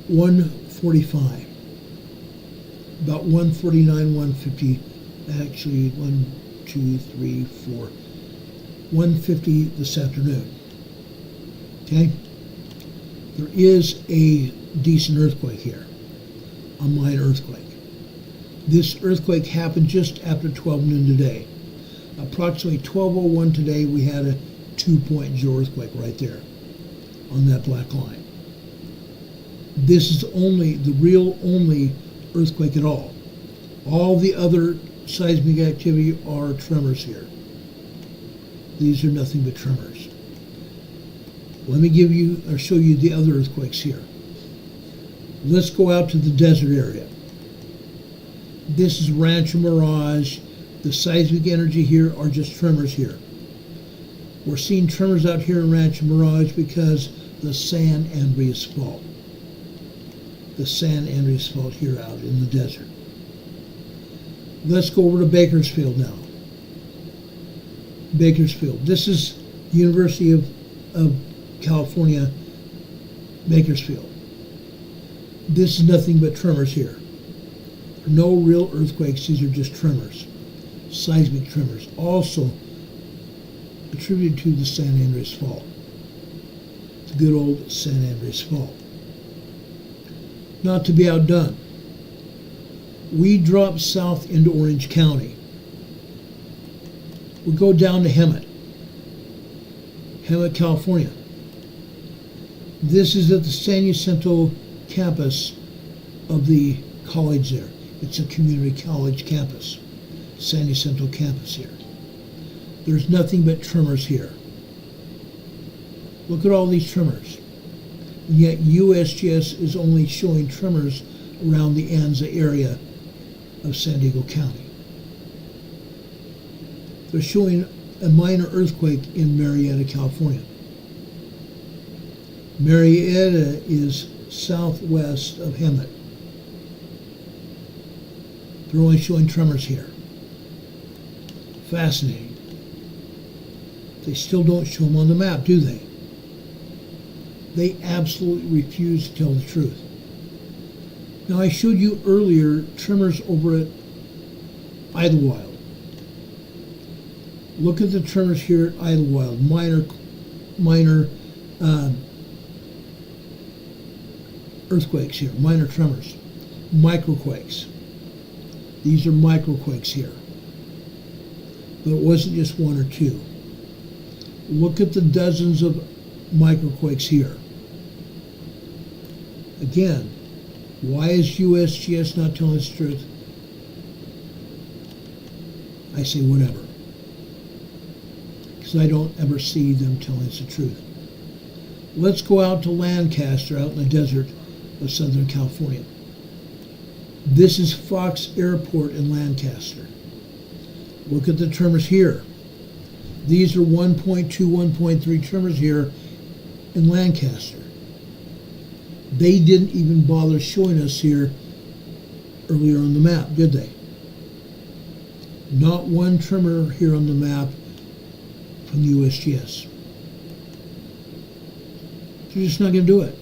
1:45, about 1:49, 1:50, actually 1:50 this afternoon. Okay? There is a decent earthquake here, a minor earthquake. This earthquake happened just after 12 noon today. Approximately 12:01 today, we had a 2.0 earthquake right there on that black line. This is the real only earthquake at all. All the other seismic activity are tremors here. These are nothing but tremors. Let me show you the other earthquakes here. Let's go out to the desert area. This is Rancho Mirage. The seismic energy here are just tremors here. We're seeing tremors out here in Rancho Mirage because the San Andreas Fault. The San Andreas Fault here out in the desert. Let's go over to Bakersfield now. Bakersfield. This is University of California, Bakersfield. This is nothing but tremors here. No real earthquakes, these are just tremors. Seismic tremors. Also attributed to the San Andreas Fault. The good old San Andreas Fault. Not to be outdone, we drop south into Orange County. We go down to Hemet, California. This is at the San Jacinto campus of the college there. It's a community college campus, San Jacinto campus here. There's nothing but tremors here. Look at all these tremors. And yet USGS is only showing tremors around the Anza area of San Diego County. They're showing a minor earthquake in Marietta, California. Marietta is southwest of Hemet. They're only showing tremors here. Fascinating. They still don't show them on the map, do they? They absolutely refuse to tell the truth. Now, I showed you earlier tremors over at Idlewild. Look at the tremors here at Idlewild, minor earthquakes here, minor tremors, microquakes. These are microquakes here. But it wasn't just one or two. Look at the dozens of microquakes here. Again, why is USGS not telling us the truth? I say whatever. Because I don't ever see them telling us the truth. Let's go out to Lancaster, out in the desert of Southern California. This is Fox Airport in Lancaster. Look at the tremors here. These are 1.2, 1.3 tremors here in Lancaster. They didn't even bother showing us here earlier on the map, did they? Not one tremor here on the map from the USGS. They're just not going to do it.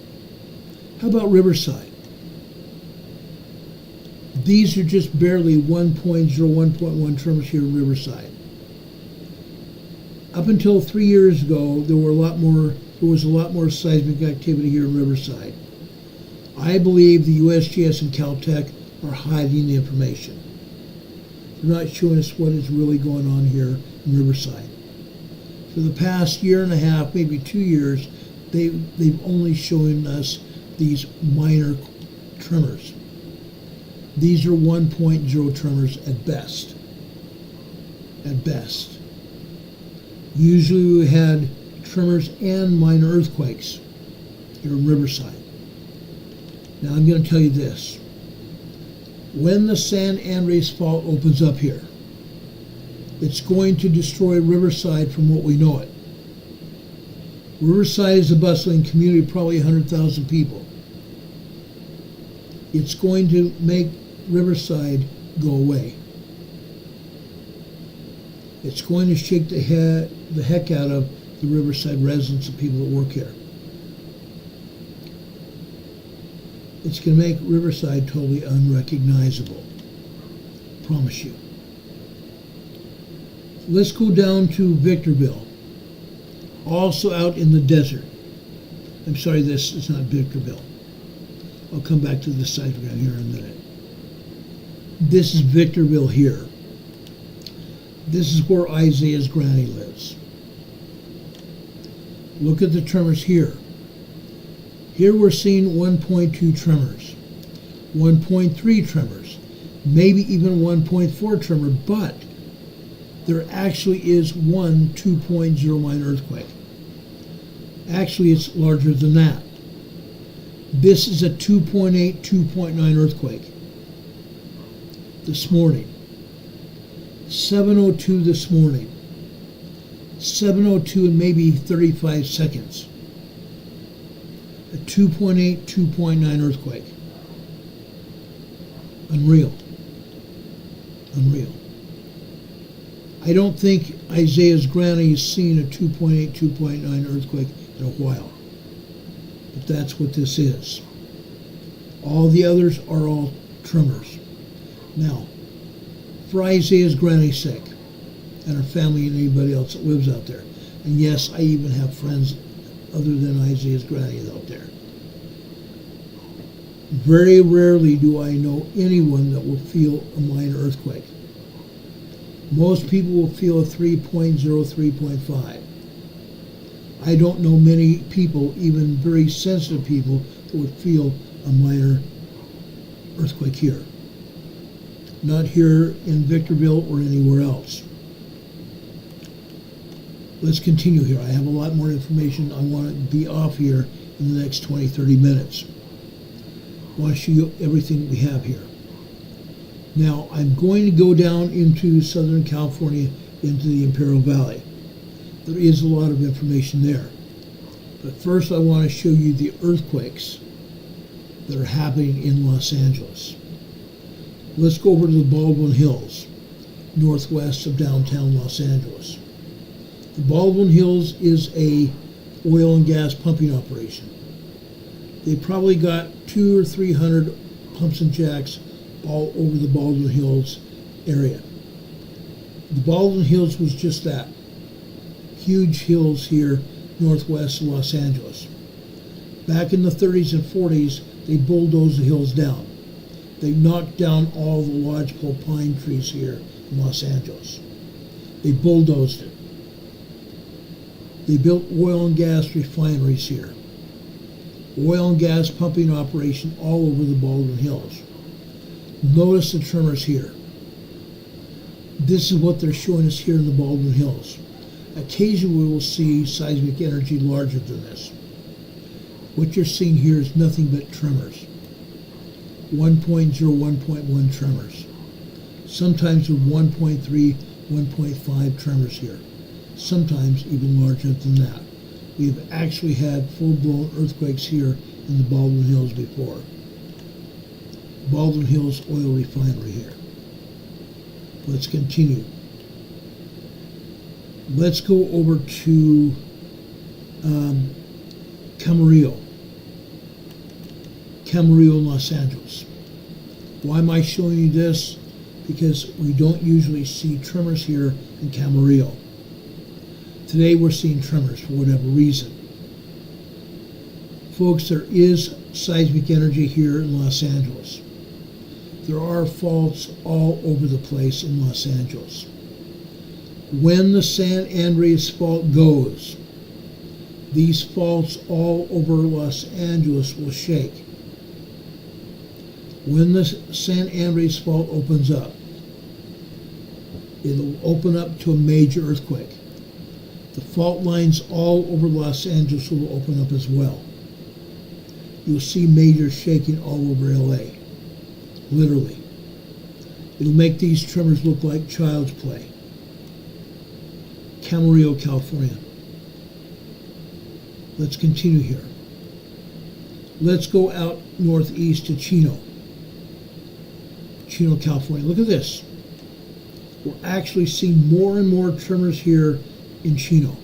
How about Riverside? These are just barely 1.0, 1.1 tremors here in Riverside. Up until 3 years ago, there was a lot more seismic activity here in Riverside. I believe the USGS and Caltech are hiding the information. They're not showing us what is really going on here in Riverside. For the past year and a half, maybe 2 years, they've only shown us these minor tremors. These are 1.0 tremors at best. At best. Usually we had tremors and minor earthquakes here in Riverside. Now I'm going to tell you this. When the San Andreas Fault opens up here, it's going to destroy Riverside from what we know it. Riverside is a bustling community, probably 100,000 people. It's going to make Riverside go away. It's going to shake the heck out of the Riverside residents and people that work here. It's going to make Riverside totally unrecognizable. Promise you. Let's go down to Victorville, also out in the desert. I'm sorry, this is not Victorville. I'll come back to this side here in a minute. This is Victorville here. This is where Isaiah's granny lives. Look at the tremors here. Here we're seeing 1.2 tremors, 1.3 tremors, maybe even 1.4 tremor, but there actually is one 2.0 minor earthquake. Actually, it's larger than that. This is a 2.8, 2.9 earthquake this morning. 7:02 this morning. 7:02 in maybe 35 seconds. A 2.8, 2.9 earthquake. Unreal. Unreal. I don't think Isaiah's granny has seen a 2.8, 2.9 earthquake in a while. But that's what this is. All the others are all tremors. Now, for Isaiah's granny's sake, and her family and anybody else that lives out there, and yes, I even have friends other than Isaiah's granny out there. Very rarely do I know anyone that will feel a minor earthquake. Most people will feel a 3.0, 3.5. I don't know many people, even very sensitive people, that would feel a minor earthquake here. Not here in Victorville or anywhere else. Let's continue here. I have a lot more information. I want to be off here in the next 20, 30 minutes. I want to show you everything we have here. Now, I'm going to go down into Southern California, into the Imperial Valley. There is a lot of information there. But first, I want to show you the earthquakes that are happening in Los Angeles. Let's go over to the Baldwin Hills, northwest of downtown Los Angeles. The Baldwin Hills is a oil and gas pumping operation. They probably got 200 or 300 pumps and jacks all over the Baldwin Hills area. The Baldwin Hills was just that. Huge hills here northwest of Los Angeles. Back in the 30s and 40s, they bulldozed the hills down. They knocked down all the lodgepole pine trees here in Los Angeles. They bulldozed it. They built oil and gas refineries here. Oil and gas pumping operation all over the Baldwin Hills. Notice the tremors here. This is what they're showing us here in the Baldwin Hills. Occasionally we will see seismic energy larger than this. What you're seeing here is nothing but tremors. 1.0, 1.1 tremors. Sometimes with 1.3, 1.5 tremors here. Sometimes even larger than that. We have actually had full-blown earthquakes here in the Baldwin Hills before. Baldwin Hills oil refinery here. Let's continue. Let's go over to Camarillo, Los Angeles. Why am I showing you this? Because we don't usually see tremors here in Camarillo. Today we're seeing tremors for whatever reason. Folks, there is seismic energy here in Los Angeles. There are faults all over the place in Los Angeles. When the San Andreas Fault goes, these faults all over Los Angeles will shake. When the San Andreas Fault opens up, it'll open up to a major earthquake. The fault lines all over Los Angeles will open up as well. You'll see major shaking all over LA. Literally. It'll make these tremors look like child's play. Camarillo, California. Let's continue here. Let's go out northeast to Chino, California. Look at this. We're actually seeing more and more tremors here in Chino.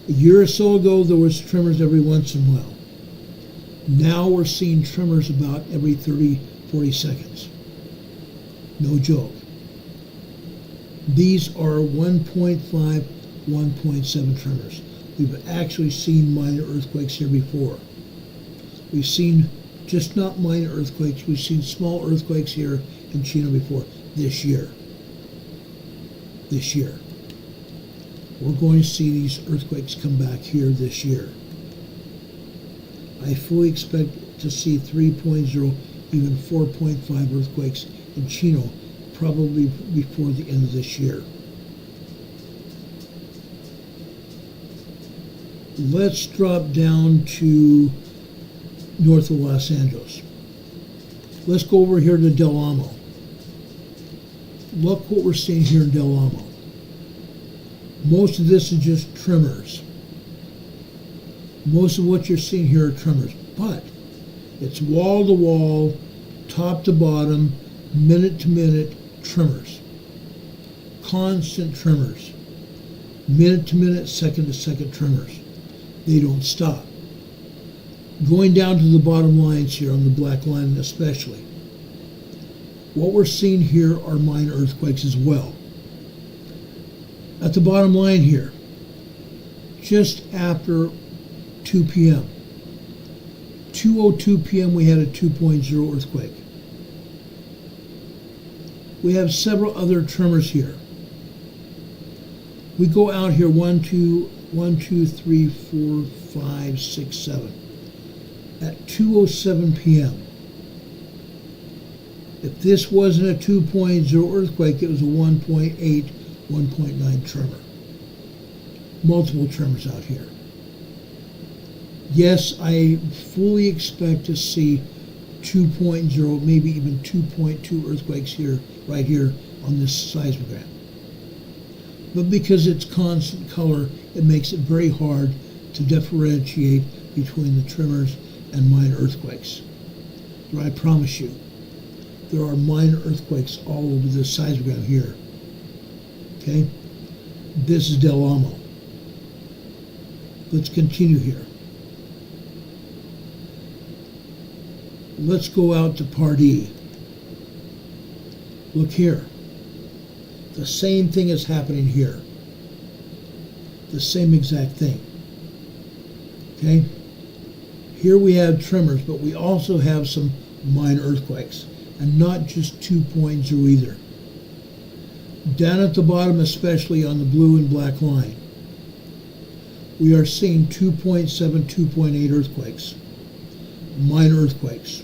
A year or so ago, there was tremors every once in a while. Now we're seeing tremors about every 30, 40 seconds. No joke. These are 1.5, 1.7 tremors. We've actually seen minor earthquakes here before. We've seen just not minor earthquakes, we've seen small earthquakes here in Chino before this year. We're going to see these earthquakes come back here this year. I fully expect to see 3.0, even 4.5 earthquakes in Chino probably before the end of this year. Let's drop down to north of Los Angeles. Let's go over here to Del Amo. Look what we're seeing here in Del Amo. Most of this is just tremors. Most of what you're seeing here are tremors, but it's wall to wall, top to bottom, minute to minute tremors. Constant tremors. Minute to minute, second to second tremors. They don't stop. Going down to the bottom lines here on the black line especially. What we're seeing here are minor earthquakes as well. At the bottom line here, just after 2 p.m. 2:02 p.m. we had a 2.0 earthquake. We have several other tremors here. We go out here 1, 2, 3, 4, 5, 6, 7. At 2:07 p.m. If this wasn't a 2.0 earthquake, it was a 1.8, 1.9 tremor. Multiple tremors out here. Yes, I fully expect to see 2.0, maybe even 2.2 earthquakes here, right here on this seismogram. But because it's constant color, it makes it very hard to differentiate between the tremors and minor earthquakes. But I promise you, there are minor earthquakes all over this seismogram here. Okay? This is Del Amo. Let's continue here. Let's go out to Part E. Look here. The same thing is happening here. The same exact thing. Okay? Here we have tremors, but we also have some minor earthquakes, and not just 2.0 either. Down at the bottom, especially on the blue and black line, we are seeing 2.7, 2.8 earthquakes. Minor earthquakes.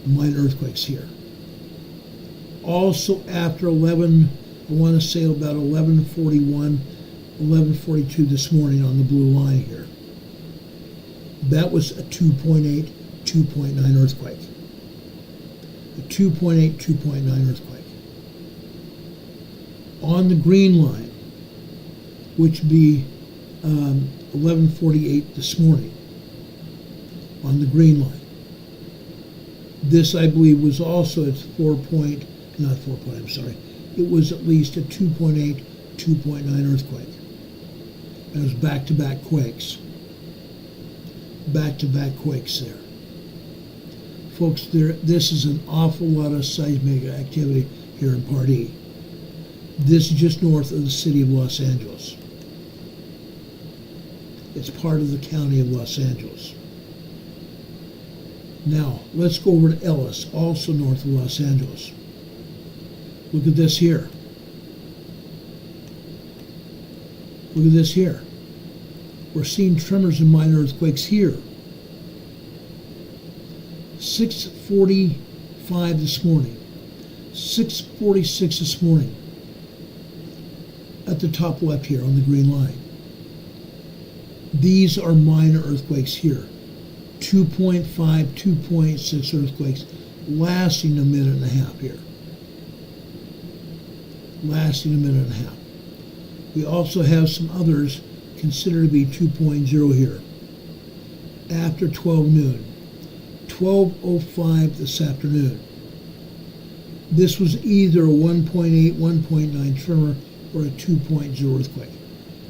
Minor earthquakes here. Also after 11, I want to say about 11:41, 11:42 this morning on the blue line here. That was a 2.8, 2.9 earthquake. A 2.8, 2.9 earthquake. On the green line, which be 11:48 this morning, on the green line. This, I believe, was also at it was at least a 2.8, 2.9 earthquake. And it was back-to-back quakes. Back-to-back quakes there. Folks, this is an awful lot of seismic activity here in Part E. This is just north of the city of Los Angeles. It's part of the county of Los Angeles. Now, let's go over to Ellis, also north of Los Angeles. Look at this here. Look at this here. We're seeing tremors and minor earthquakes here. 6:45 this morning. 6:46 this morning. At the top left here on the green line. These are minor earthquakes here. 2.5, 2.6 earthquakes lasting a minute and a half here. Lasting a minute and a half. We also have some others considered to be 2.0 here. After 12 noon. 12:05 this afternoon. This was either a 1.8, 1.9 tremor or a 2.0 earthquake.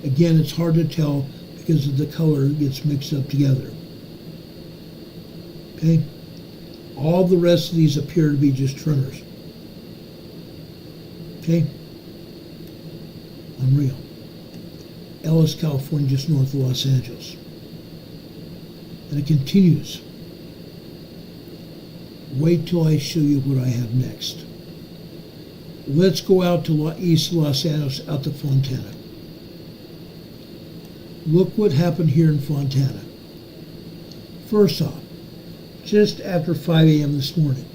Again, it's hard to tell because of the color gets mixed up together. Okay? All the rest of these appear to be just tremors. Okay? Unreal. Ellis, California, just north of Los Angeles. And it continues. Wait till I show you what I have next. Let's go out to east Los Angeles, out to Fontana. Look what happened here in Fontana. First off, just after 5 a.m. this morning.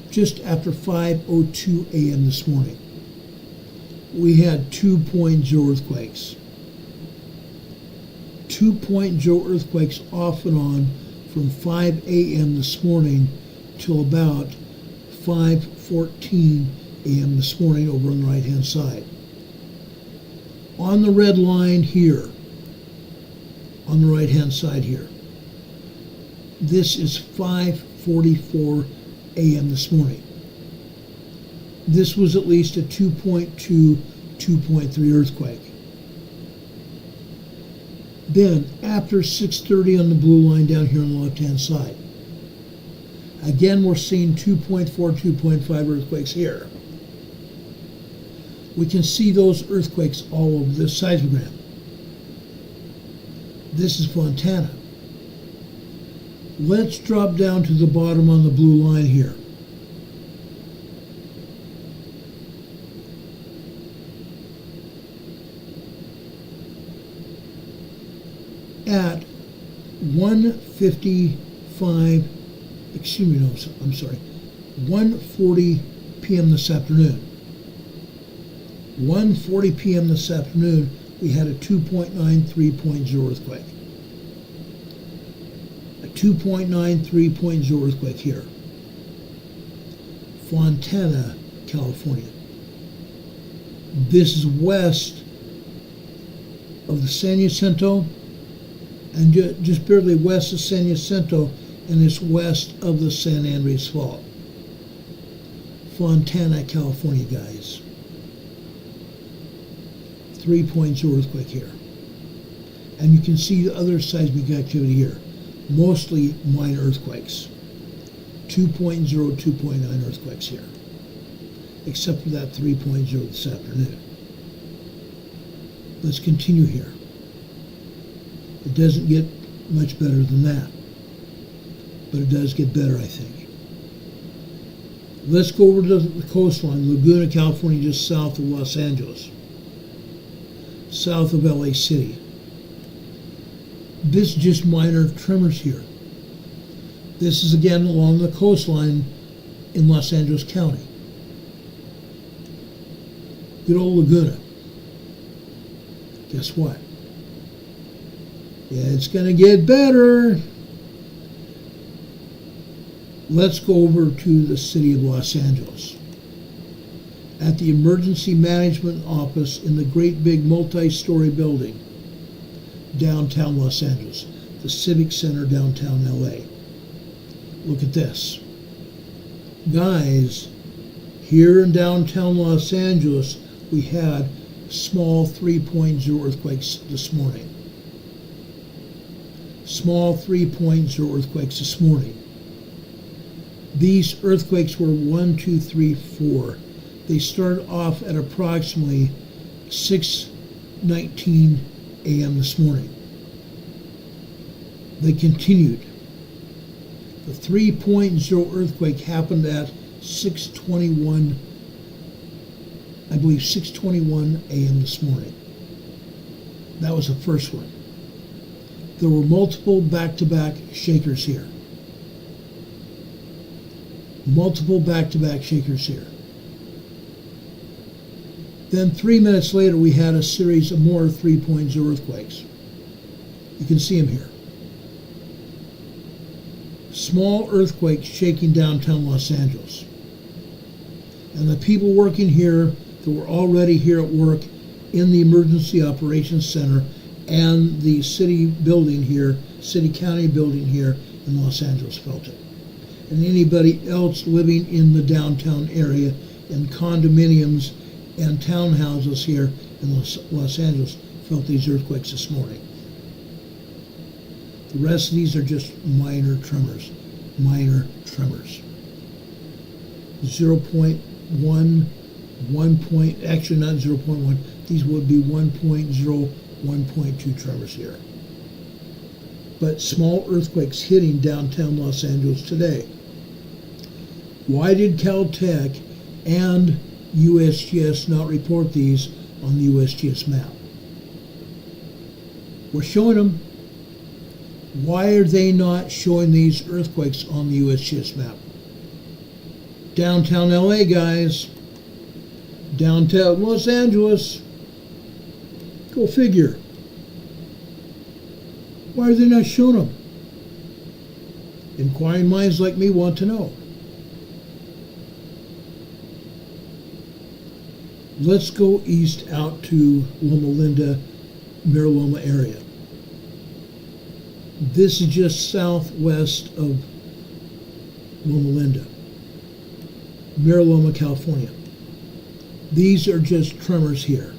Just after 5:02 a.m. this morning. We had 2.0 earthquakes. 2.0 earthquakes off and on from 5 a.m. this morning till about 5:14 a.m. this morning over on the right-hand side. On the red line here, on the right-hand side here, this is 5:44 a.m. this morning. This was at least a 2.2, 2.3 earthquake. Then, after 6:30 on the blue line down here on the left-hand side, again we're seeing 2.4, 2.5 earthquakes here. We can see those earthquakes all over this seismogram. This is Fontana. Let's drop down to the bottom on the blue line here. At 1:55, 1:40 p.m. this afternoon. 1:40 p.m. this afternoon, we had a 2.9, 3.0 earthquake. A 2.9, 3.0 earthquake here. Fontana, California. This is west of the San Jacinto, and just barely west of San Jacinto, and it's west of the San Andreas Fault. Fontana, California, guys. 3.0 earthquake here. And you can see the other seismic activity here, mostly minor earthquakes. 2.0, 2.9 earthquakes here, except for that 3.0 this afternoon. Let's continue here. It doesn't get much better than that, but it does get better, I think. Let's go over to the coastline, Laguna, California, just south of Los Angeles, south of LA City. This is just minor tremors here. This is again along the coastline in Los Angeles County. Good old Laguna. Guess what? Yeah, it's going to get better. Let's go over to the city of Los Angeles. At the Emergency Management Office in the great big multi-story building, downtown Los Angeles, the Civic Center downtown LA. Look at this. Guys, here in downtown Los Angeles, we had small 3.0 earthquakes this morning. Small 3.0 earthquakes this morning. These earthquakes were 1, 2, 3, 4. They started off at approximately 6:19 a.m. this morning. They continued. The 3.0 earthquake happened at 6:21, I believe 6:21 a.m. this morning. That was the first one. There were multiple back-to-back shakers here. Multiple back-to-back shakers here. Then 3 minutes later, we had a series of more 3.0 earthquakes. You can see them here. Small earthquakes shaking downtown Los Angeles. And the people working here that were already here at work in the Emergency Operations Center and the city building here, city county building here in Los Angeles felt it. And anybody else living in the downtown area in condominiums and townhouses here in Los Angeles felt these earthquakes this morning. The rest of these are just minor tremors. Minor tremors. 0.1, 1 point, actually not 0.1, these would be 1.0, 1.2 tremors here. But small earthquakes hitting downtown Los Angeles today. Why did Caltech and USGS not report these on the USGS map? We're showing them. Why are they not showing these earthquakes on the USGS map? Downtown LA, guys. Downtown Los Angeles. Go figure. Why are they not showing them? Inquiring minds like me want to know. Let's go east out to Loma Linda, Mira Loma area. This is just southwest of Loma Linda, Mira Loma, California. These are just tremors here.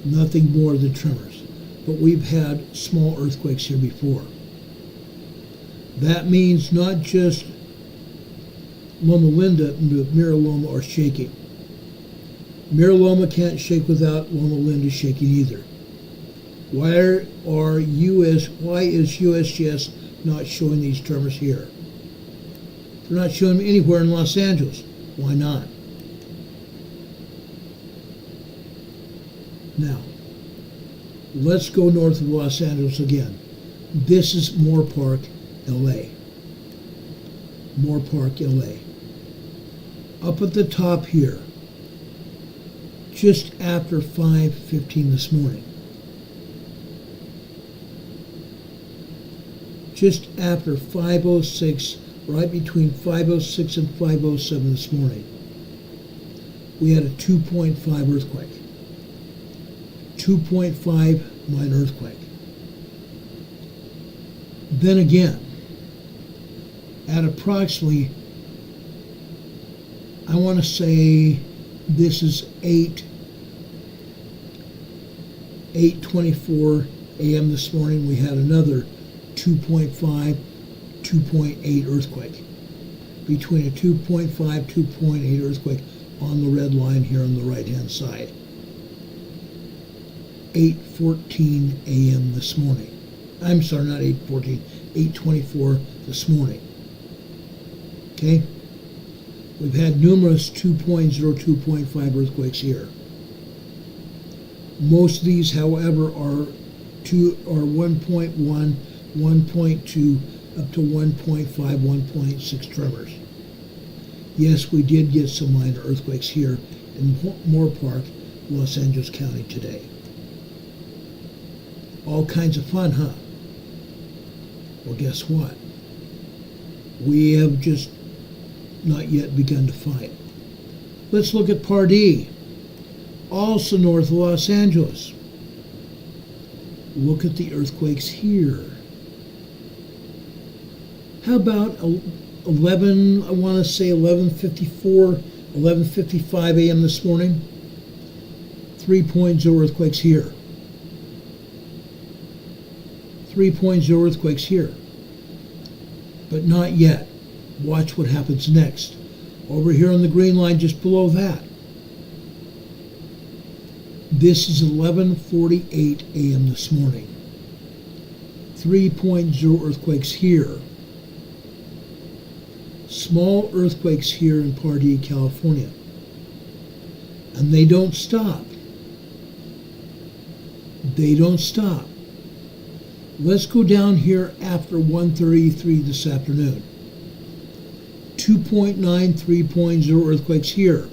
Nothing more than tremors. But we've had small earthquakes here before. That means not just Loma Linda, but Mira Loma are shaking. Mira Loma can't shake without Loma Linda shaking either. Why is USGS not showing these tremors here? They're not showing them anywhere in Los Angeles. Why not? Now, let's go north of Los Angeles again. This is Moore Park, LA. Moore Park, LA. Up at the top here, just after 5:15 this morning. Just after 5:06, right between 5:06 and 5:07 this morning, we had a 2.5 earthquake. 2.5 minor earthquake. Then again, at approximately, I want to say this is 8:24 a.m. this morning, we had another 2.5, 2.8 earthquake. Between a 2.5, 2.8 earthquake on the red line here on the right-hand side. 8:14 a.m. this morning. I'm sorry, not 8:14, 8:24 this morning. Okay? We've had numerous 2.0, 2.5 earthquakes here. Most of these, however, are 1.1, 1.2, up to 1.5, 1.6 tremors. Yes, we did get some minor earthquakes here in Moore Park, Los Angeles County today. All kinds of fun, huh? Well, guess what? We have just not yet begun to fight. Let's look at Pardee, also north of Los Angeles. Look at the earthquakes here. How about 11:54, 11:55 a.m. this morning? 3.0 earthquakes here. 3.0 earthquakes here. But not yet. Watch what happens next. Over here on the green line just below that. This is 11:48 a.m. this morning. 3.0 earthquakes here. Small earthquakes here in Pardee, California. And they don't stop. They don't stop. Let's go down here after 1:33 this afternoon. 2.9, 3.0 earthquakes here.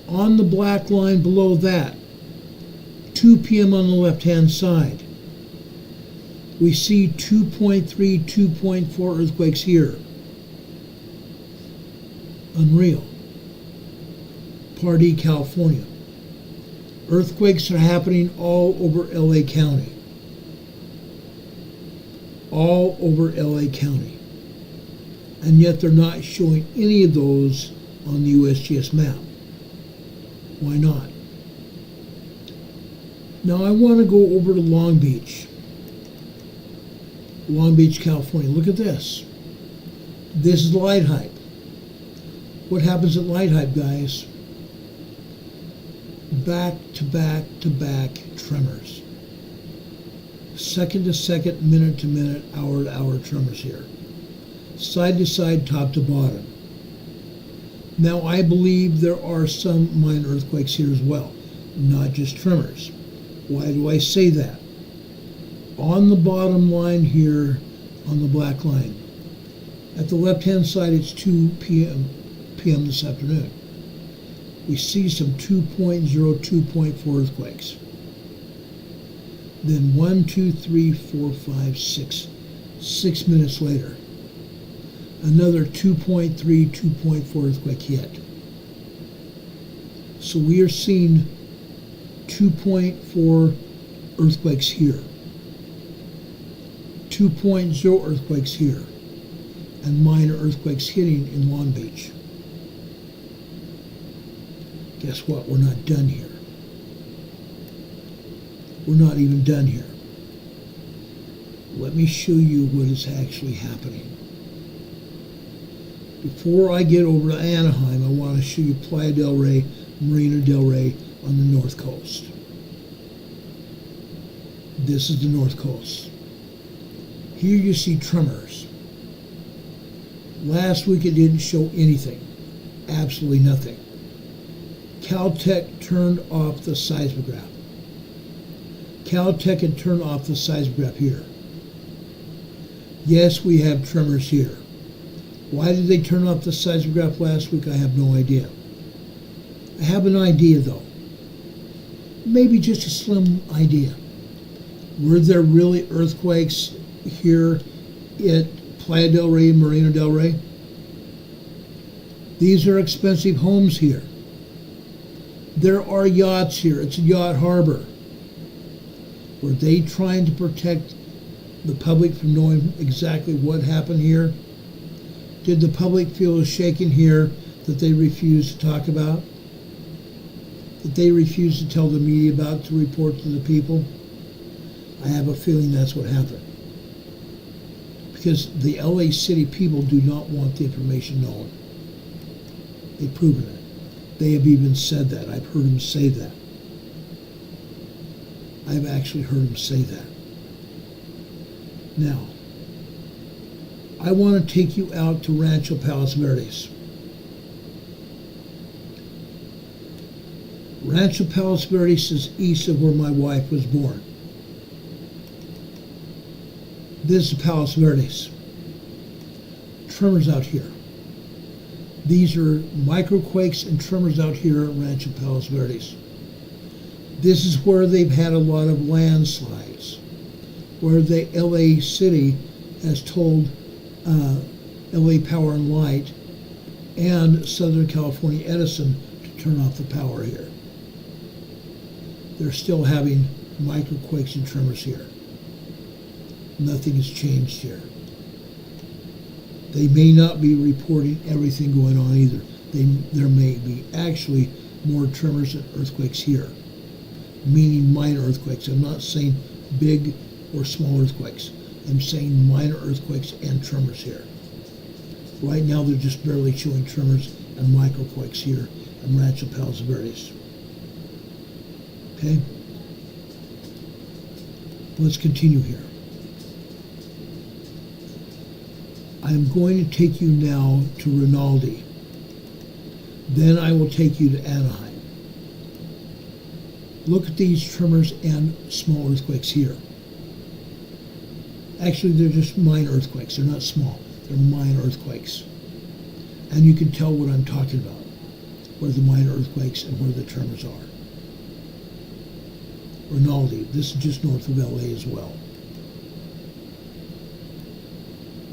On the black line below that, 2 p.m. on the left-hand side, we see 2.3, 2.4 earthquakes here. Unreal. Pardee, California. Earthquakes are happening all over LA County. All over LA County. And yet they're not showing any of those on the USGS map. Why not? Now I want to go over to Long Beach. Long Beach, California. Look at this. This is light hype. What happens at light hype, guys? Back to back to back tremors. Second to second, minute to minute, hour to hour tremors here. Side to side, top to bottom. Now I believe there are some minor earthquakes here as well, not just tremors. Why do I say that? On the bottom line here, on the black line, at the left-hand side it's 2 p.m. this afternoon. We see some 2.0, 2.4 earthquakes. Then 1, 2, 3, 4, 5, 6. 6 minutes later, another 2.3, 2.4 earthquake hit. So we are seeing 2.4 earthquakes here, 2.0 earthquakes here, and minor earthquakes hitting in Long Beach. Guess what? We're not done here. We're not even done here. Let me show you what is actually happening. Before I get over to Anaheim, I want to show you Playa del Rey, Marina del Rey on the north coast. This is the north coast. Here you see tremors. Last week it didn't show anything. Absolutely nothing. Caltech turned off the seismograph. Caltech had turned off the seismograph here. Yes, we have tremors here. Why did they turn off the seismograph last week? I have no idea. I have an idea, though. Maybe just a slim idea. Were there really earthquakes here at Playa del Rey and Marina del Rey? These are expensive homes here. There are yachts here. It's a yacht harbor. Were they trying to protect the public from knowing exactly what happened here? Did the public feel shaken here that they refused to talk about? that they refuse to tell the media about to report to the people? I have a feeling that's what happened. Because the LA City people do not want the information known. They've proven it. They have even said that. I've heard them say that. I've actually heard them say that. Now, I want to take you out to Rancho Palos Verdes. Rancho Palos Verdes is east of where my wife was born. This is Palos Verdes. Tremors out here. These are microquakes and tremors out here at Rancho Palos Verdes. This is where they've had a lot of landslides, where the LA City has told LA Power and Light and Southern California Edison to turn off the power here. They're still having microquakes and tremors here. Nothing has changed here. They may not be reporting everything going on either. There may be actually more tremors and earthquakes here, meaning minor earthquakes. I'm not saying big or small earthquakes. I'm saying minor earthquakes and tremors here. Right now they're just barely showing tremors and microquakes here in Rancho Palos Verdes. Okay? Let's continue here. I'm going to take you now to Rinaldi. Then I will take you to Anaheim. Look at these tremors and small earthquakes here. Actually, they're just minor earthquakes. They're not small. They're minor earthquakes. And you can tell what I'm talking about, where the minor earthquakes and where the tremors are. Rinaldi, this is just north of LA as well.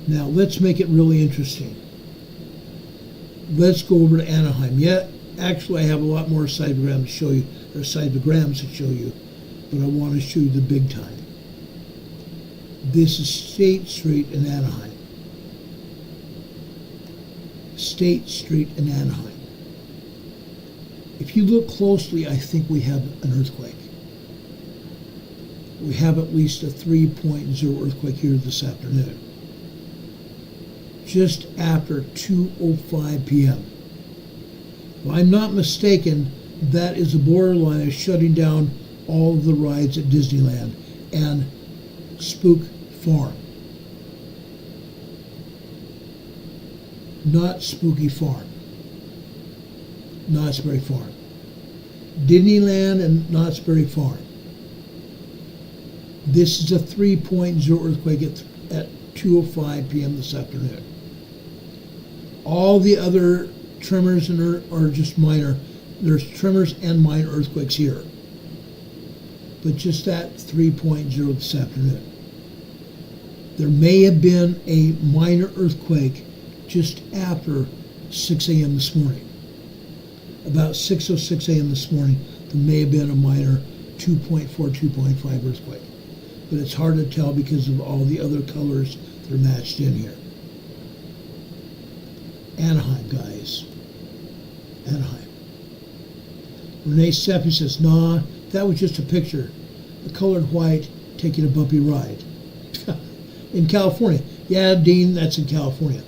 Now, let's make it really interesting. Let's go over to Anaheim. Yeah, actually, I have a lot more seismograms to show you, but I want to show you the big time. This is State Street in Anaheim. State Street in Anaheim. If you look closely, I think we have an earthquake. We have at least a 3.0 earthquake here this afternoon. Just after 2:05 p.m. If I'm not mistaken, that is a borderline of shutting down all of the rides at Disneyland and Spook Farm. Not Spooky Farm. Knott's Berry Farm. Disneyland and Knott's Berry Farm. This is a 3.0 earthquake at 2:05 p.m. this afternoon. All the other tremors are just minor. There's tremors and minor earthquakes here. But just that 3.0 this afternoon. There may have been a minor earthquake just after 6 a.m. this morning. About 6:06 a.m. this morning, there may have been a minor 2.4, 2.5 earthquake. But it's hard to tell because of all the other colors that are matched in here. Anaheim, guys. Anaheim. Renee Seppi says, nah, that was just a picture. A colored white taking a bumpy ride. In California. Yeah, Dean, that's in California.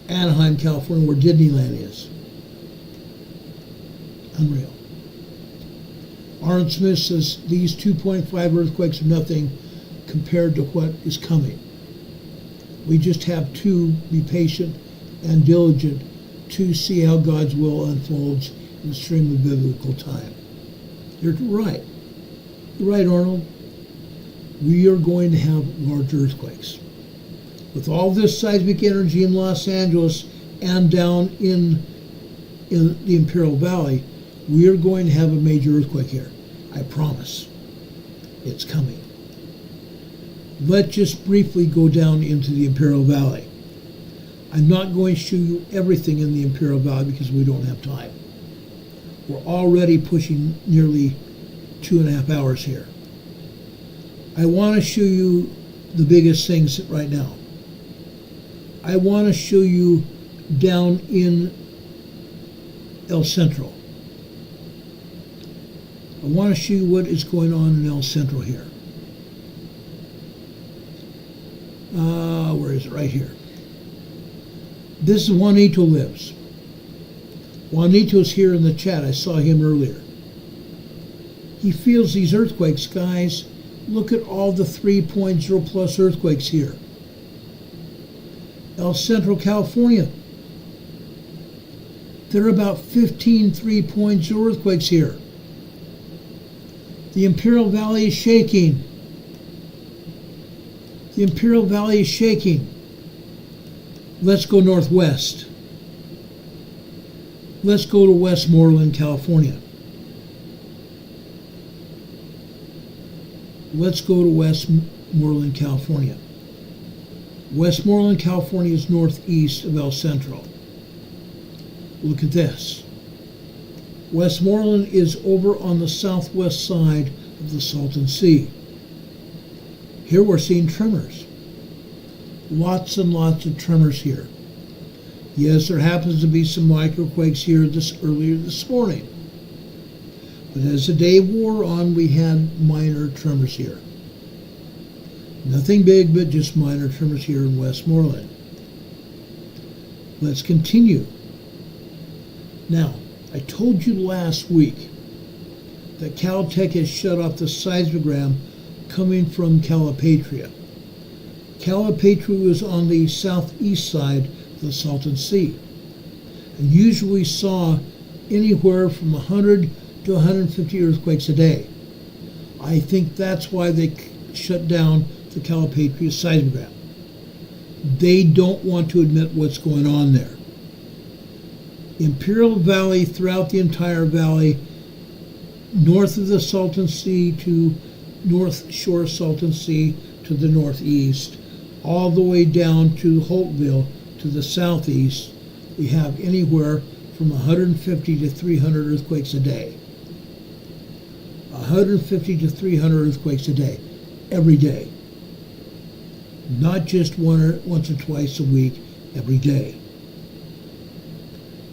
Anaheim, California, where Disneyland is. Unreal. Arnold Smith says, these 2.5 earthquakes are nothing compared to what is coming. We just have to be patient and diligent to see how God's will unfolds in the stream of biblical time. You're right. You're right, Arnold. We are going to have large earthquakes. With all this seismic energy in Los Angeles and down in the Imperial Valley, we are going to have a major earthquake here. I promise. It's coming. Let's just briefly go down into the Imperial Valley. I'm not going to show you everything in the Imperial Valley because we don't have time. We're already pushing nearly 2.5 hours here. I want to show you the biggest things right now. I want to show you down in El Centro. I want to show you what is going on in El Centro here. Where is it? Right here. This is Juanito lives. Juanito's here in the chat. I saw him earlier. He feels these earthquakes, guys. Look at all the 3.0 plus earthquakes here. El Centro, California. There are about 15 3.0 earthquakes here. The Imperial Valley is shaking. The Imperial Valley is shaking. Let's go northwest. Let's go to Westmoreland, California. Let's go to Westmoreland, California. Westmoreland, California is northeast of El Centro. Look at this. Westmoreland is over on the southwest side of the Salton Sea. Here we're seeing tremors. Lots and lots of tremors here. Yes, there happens to be some microquakes here earlier this morning. But as the day wore on, we had minor tremors here. Nothing big, but just minor tremors here in Westmoreland. Let's continue. Now, I told you last week that Caltech has shut off the seismogram coming from Calipatria. Calipatria was on the southeast side of the Salton Sea, and usually saw anywhere from 100 to 150 earthquakes a day. I think that's why they shut down the Calipatria seismogram. They don't want to admit what's going on there. Imperial Valley, throughout the entire valley, north of the Salton Sea to North Shore Salton Sea to the northeast, all the way down to Holtville to the southeast, we have anywhere from 150 to 300 earthquakes a day. 150 to 300 earthquakes a day, every day. Not just once or twice a week, every day.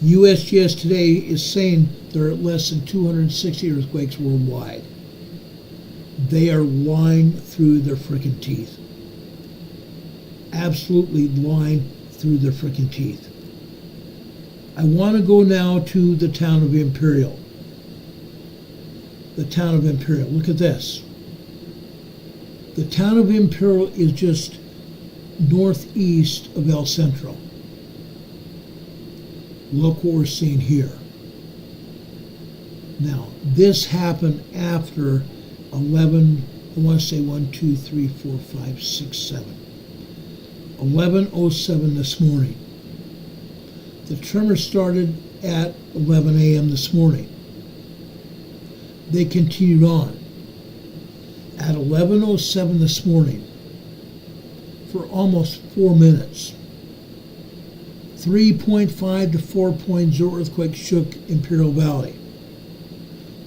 USGS today is saying there are less than 260 earthquakes worldwide. They are lying through their frickin' teeth. Absolutely lying through their frickin' teeth. I want to go now to the town of Imperial. The town of Imperial. Look at this. The town of Imperial is just northeast of El Centro. Look what we're seeing here. Now, this happened after 11, I want to say 1, 2, 3, 4, 5, 6, 7. 11:07 this morning. The tremor started at 11 a.m. this morning. They continued on. At 11:07 this morning, for almost 4 minutes, 3.5 to 4.0 earthquake shook Imperial Valley.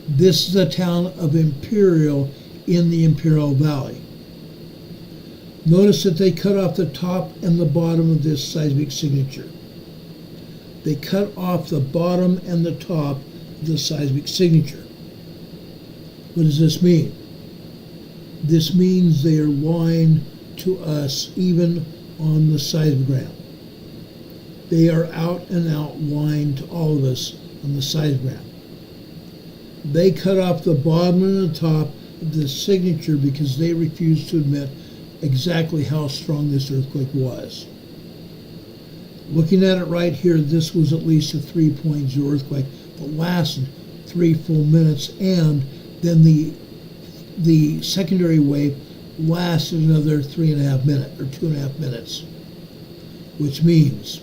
This is the town of Imperial in the Imperial Valley. Notice that they cut off the top and the bottom of this seismic signature. They cut off the bottom and the top of the seismic signature. What does this mean? This means they are lying to us even on the seismogram. They are out and out lying to all of us on the seismogram. They cut off the bottom and the top of the signature because they refused to admit exactly how strong this earthquake was. Looking at it right here, this was at least a 3.0 earthquake that lasted 3 full minutes, and then the secondary wave lasted another 3.5 minutes or 2.5 minutes, which means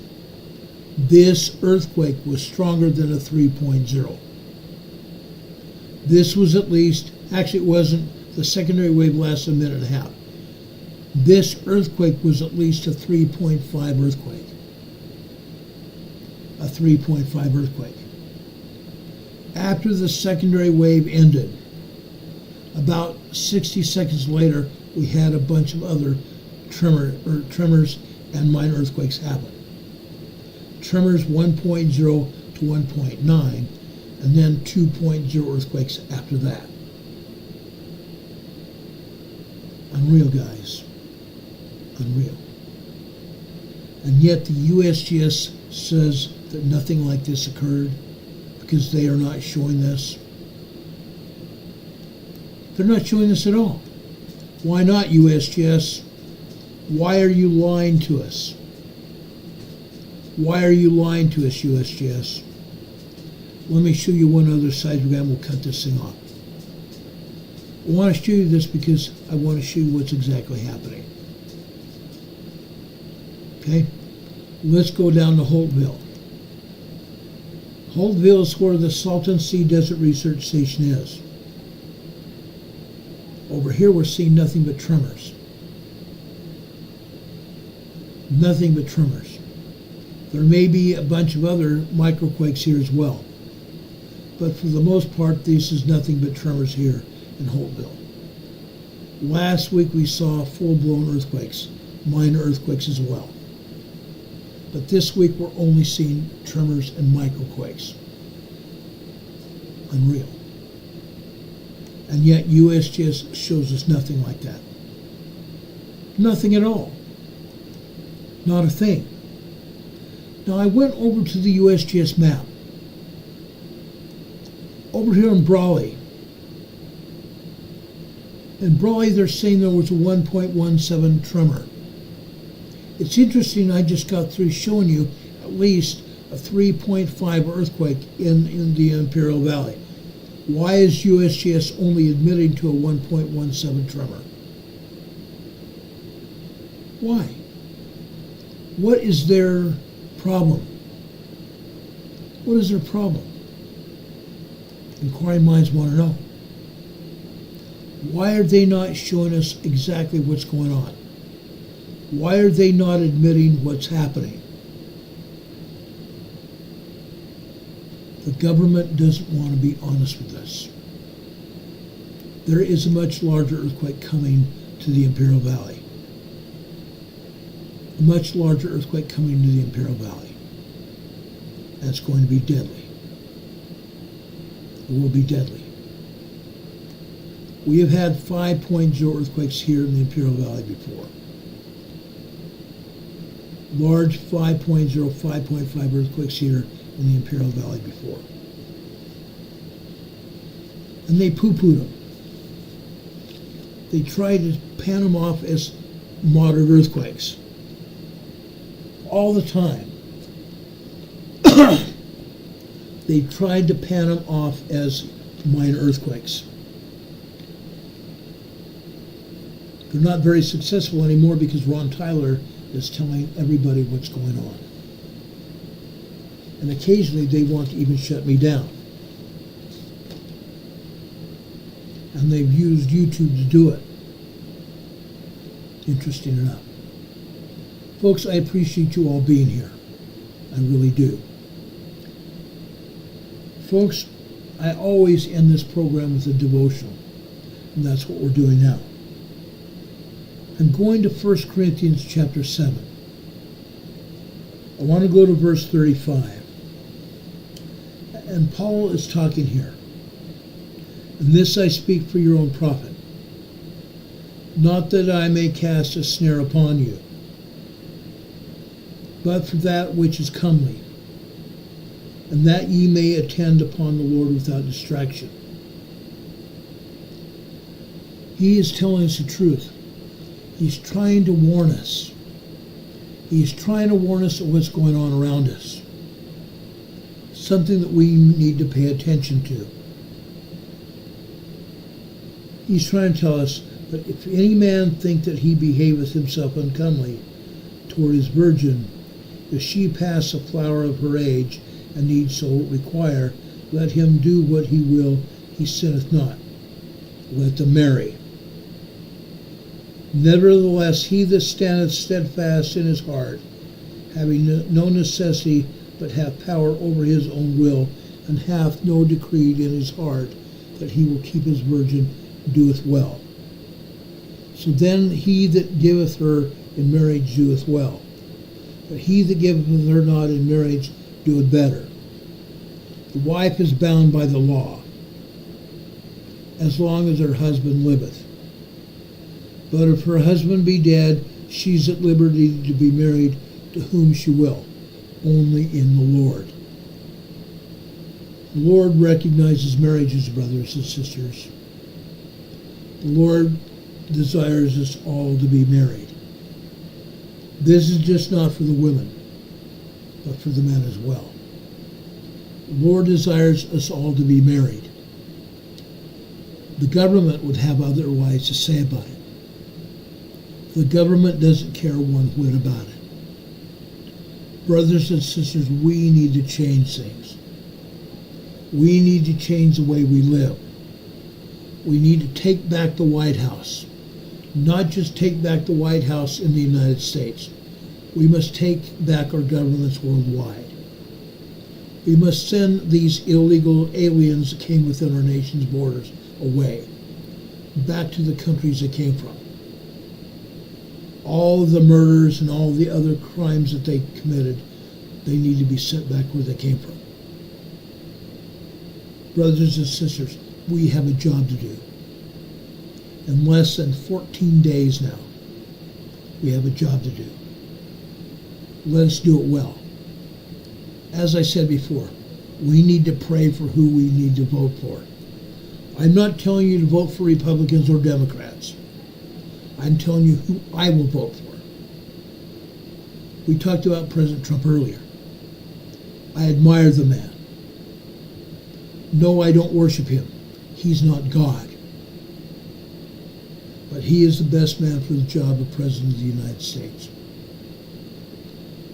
this earthquake was stronger than a 3.0. This was at least, actually it wasn't, the secondary wave lasted a minute and a half. This earthquake was at least a 3.5 earthquake. A 3.5 earthquake. After the secondary wave ended, about 60 seconds later, we had a bunch of other tremors and minor earthquakes happen. Tremors 1.0 to 1.9, and then 2.0 earthquakes after that. Unreal, guys. Unreal. And yet the USGS says that nothing like this occurred because they are not showing this. They're not showing this at all. Why not, USGS? Why are you lying to us? Why are you lying to us, USGS? Let me show you one other seismogram. We'll cut this thing off. I want to show you this because I want to show you what's exactly happening. Okay? Let's go down to Holtville. Holtville is where the Salton Sea Desert Research Station is. Over here we're seeing nothing but tremors. Nothing but tremors. There may be a bunch of other microquakes here as well. But for the most part, this is nothing but tremors here in Holtville. Last week we saw full-blown earthquakes, minor earthquakes as well. But this week we're only seeing tremors and microquakes. Unreal. And yet USGS shows us nothing like that. Nothing at all. Not a thing. Now I went over to the USGS map. Over here in Brawley. In Brawley they're saying there was a 1.17 tremor. It's interesting, I just got through showing you at least a 3.5 earthquake in the Imperial Valley. Why is USGS only admitting to a 1.17 tremor? Why? What is their problem? What is their problem? Inquiring minds want to know. Why are they not showing us exactly what's going on? Why are they not admitting what's happening? The government doesn't want to be honest with us. There is a much larger earthquake coming to the Imperial Valley. A much larger earthquake coming to the Imperial Valley. And it's going to be deadly. It will be deadly. We have had 5.0 earthquakes here in the Imperial Valley before. Large 5.0, 5.5 earthquakes here in the Imperial Valley before. And they poo-pooed them. They tried to pan them off as moderate earthquakes. All the time. They tried to pan them off as minor earthquakes. They're not very successful anymore because Ron Tyler is telling everybody what's going on. And occasionally they want to even shut me down. And they've used YouTube to do it. Interesting enough. Folks, I appreciate you all being here. I really do. Folks, I always end this program with a devotional. And that's what we're doing now. I'm going to 1 Corinthians chapter 7. I want to go to verse 35. And Paul is talking here. And this I speak for your own profit, not that I may cast a snare upon you, but for that which is comely, and that ye may attend upon the Lord without distraction. He is telling us the truth. He's trying to warn us. He's trying to warn us of what's going on around us. Something that we need to pay attention to. He's trying to tell us that if any man think that he behaveth himself uncomely toward his virgin, if she pass the flower of her age, and need so require, let him do what he will, he sinneth not. Let them marry. Nevertheless, he that standeth steadfast in his heart, having no necessity, but hath power over his own will, and hath no decreed in his heart that he will keep his virgin, doeth well. So then he that giveth her in marriage doeth well, but he that giveth her not in marriage doeth better. The wife is bound by the law, as long as her husband liveth. But if her husband be dead, she's at liberty to be married to whom she will, only in the Lord. The Lord recognizes marriages, brothers and sisters. The Lord desires us all to be married. This is just not for the women, but for the men as well. The Lord desires us all to be married. The government would have otherwise to say about it. The government doesn't care one whit about it. Brothers and sisters, we need to change things. We need to change the way we live. We need to take back the White House. Not just take back the White House in the United States. We must take back our governments worldwide. We must send these illegal aliens that came within our nation's borders away, back to the countries they came from. All of the murders and all the other crimes that they committed, they need to be sent back where they came from. Brothers and sisters, we have a job to do. In less than 14 days now, we have a job to do. Let us do it well. As I said before, we need to pray for who we need to vote for. I'm not telling you to vote for Republicans or Democrats. I'm telling you who I will vote for. We talked about President Trump earlier. I admire the man. No, I don't worship him. He's not God. But he is the best man for the job of President of the United States.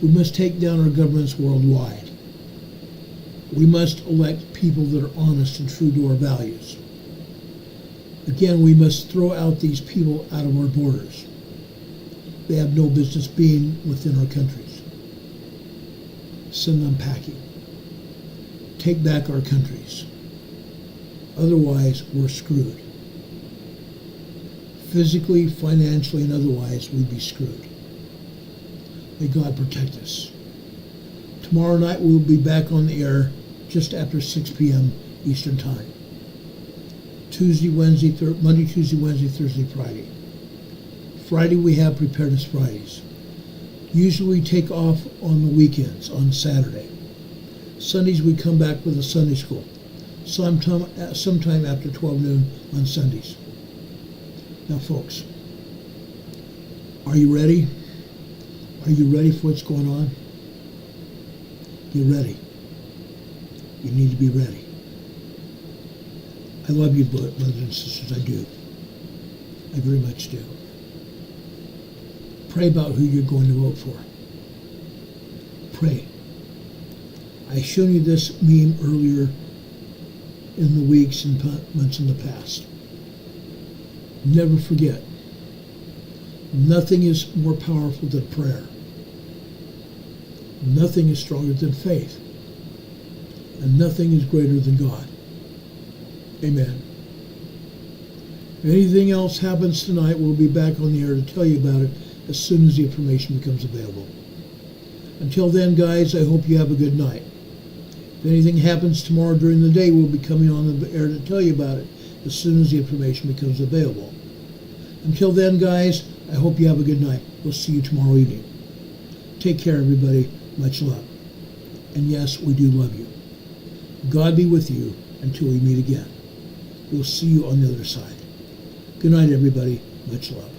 We must take down our governments worldwide. We must elect people that are honest and true to our values. Again, we must throw out these people out of our borders. They have no business being within our countries. Send them packing. Take back our countries. Otherwise, we're screwed. Physically, financially, and otherwise, we'd be screwed. May God protect us. Tomorrow night, we'll be back on the air just after 6 p.m. Eastern Time. Monday, Tuesday, Wednesday, Thursday, Friday. Friday, we have Preparedness Fridays. Usually we take off on the weekends, on Saturday. Sundays, we come back with a Sunday school. Sometime after 12 noon on Sundays. Now, folks, are you ready? Are you ready for what's going on? You're ready. You need to be ready. I love you, brothers and sisters. I do. I very much do. Pray about who you're going to vote for. Pray. I showed you this meme earlier in the weeks and months in the past. Never forget, nothing is more powerful than prayer. Nothing is stronger than faith. And nothing is greater than God. Amen. If anything else happens tonight, we'll be back on the air to tell you about it as soon as the information becomes available. Until then, guys, I hope you have a good night. If anything happens tomorrow during the day, we'll be coming on the air to tell you about it as soon as the information becomes available. Until then, guys, I hope you have a good night. We'll see you tomorrow evening. Take care, everybody. Much love. And yes, we do love you. God be with you until we meet again. We'll see you on the other side. Good night, everybody. Much love.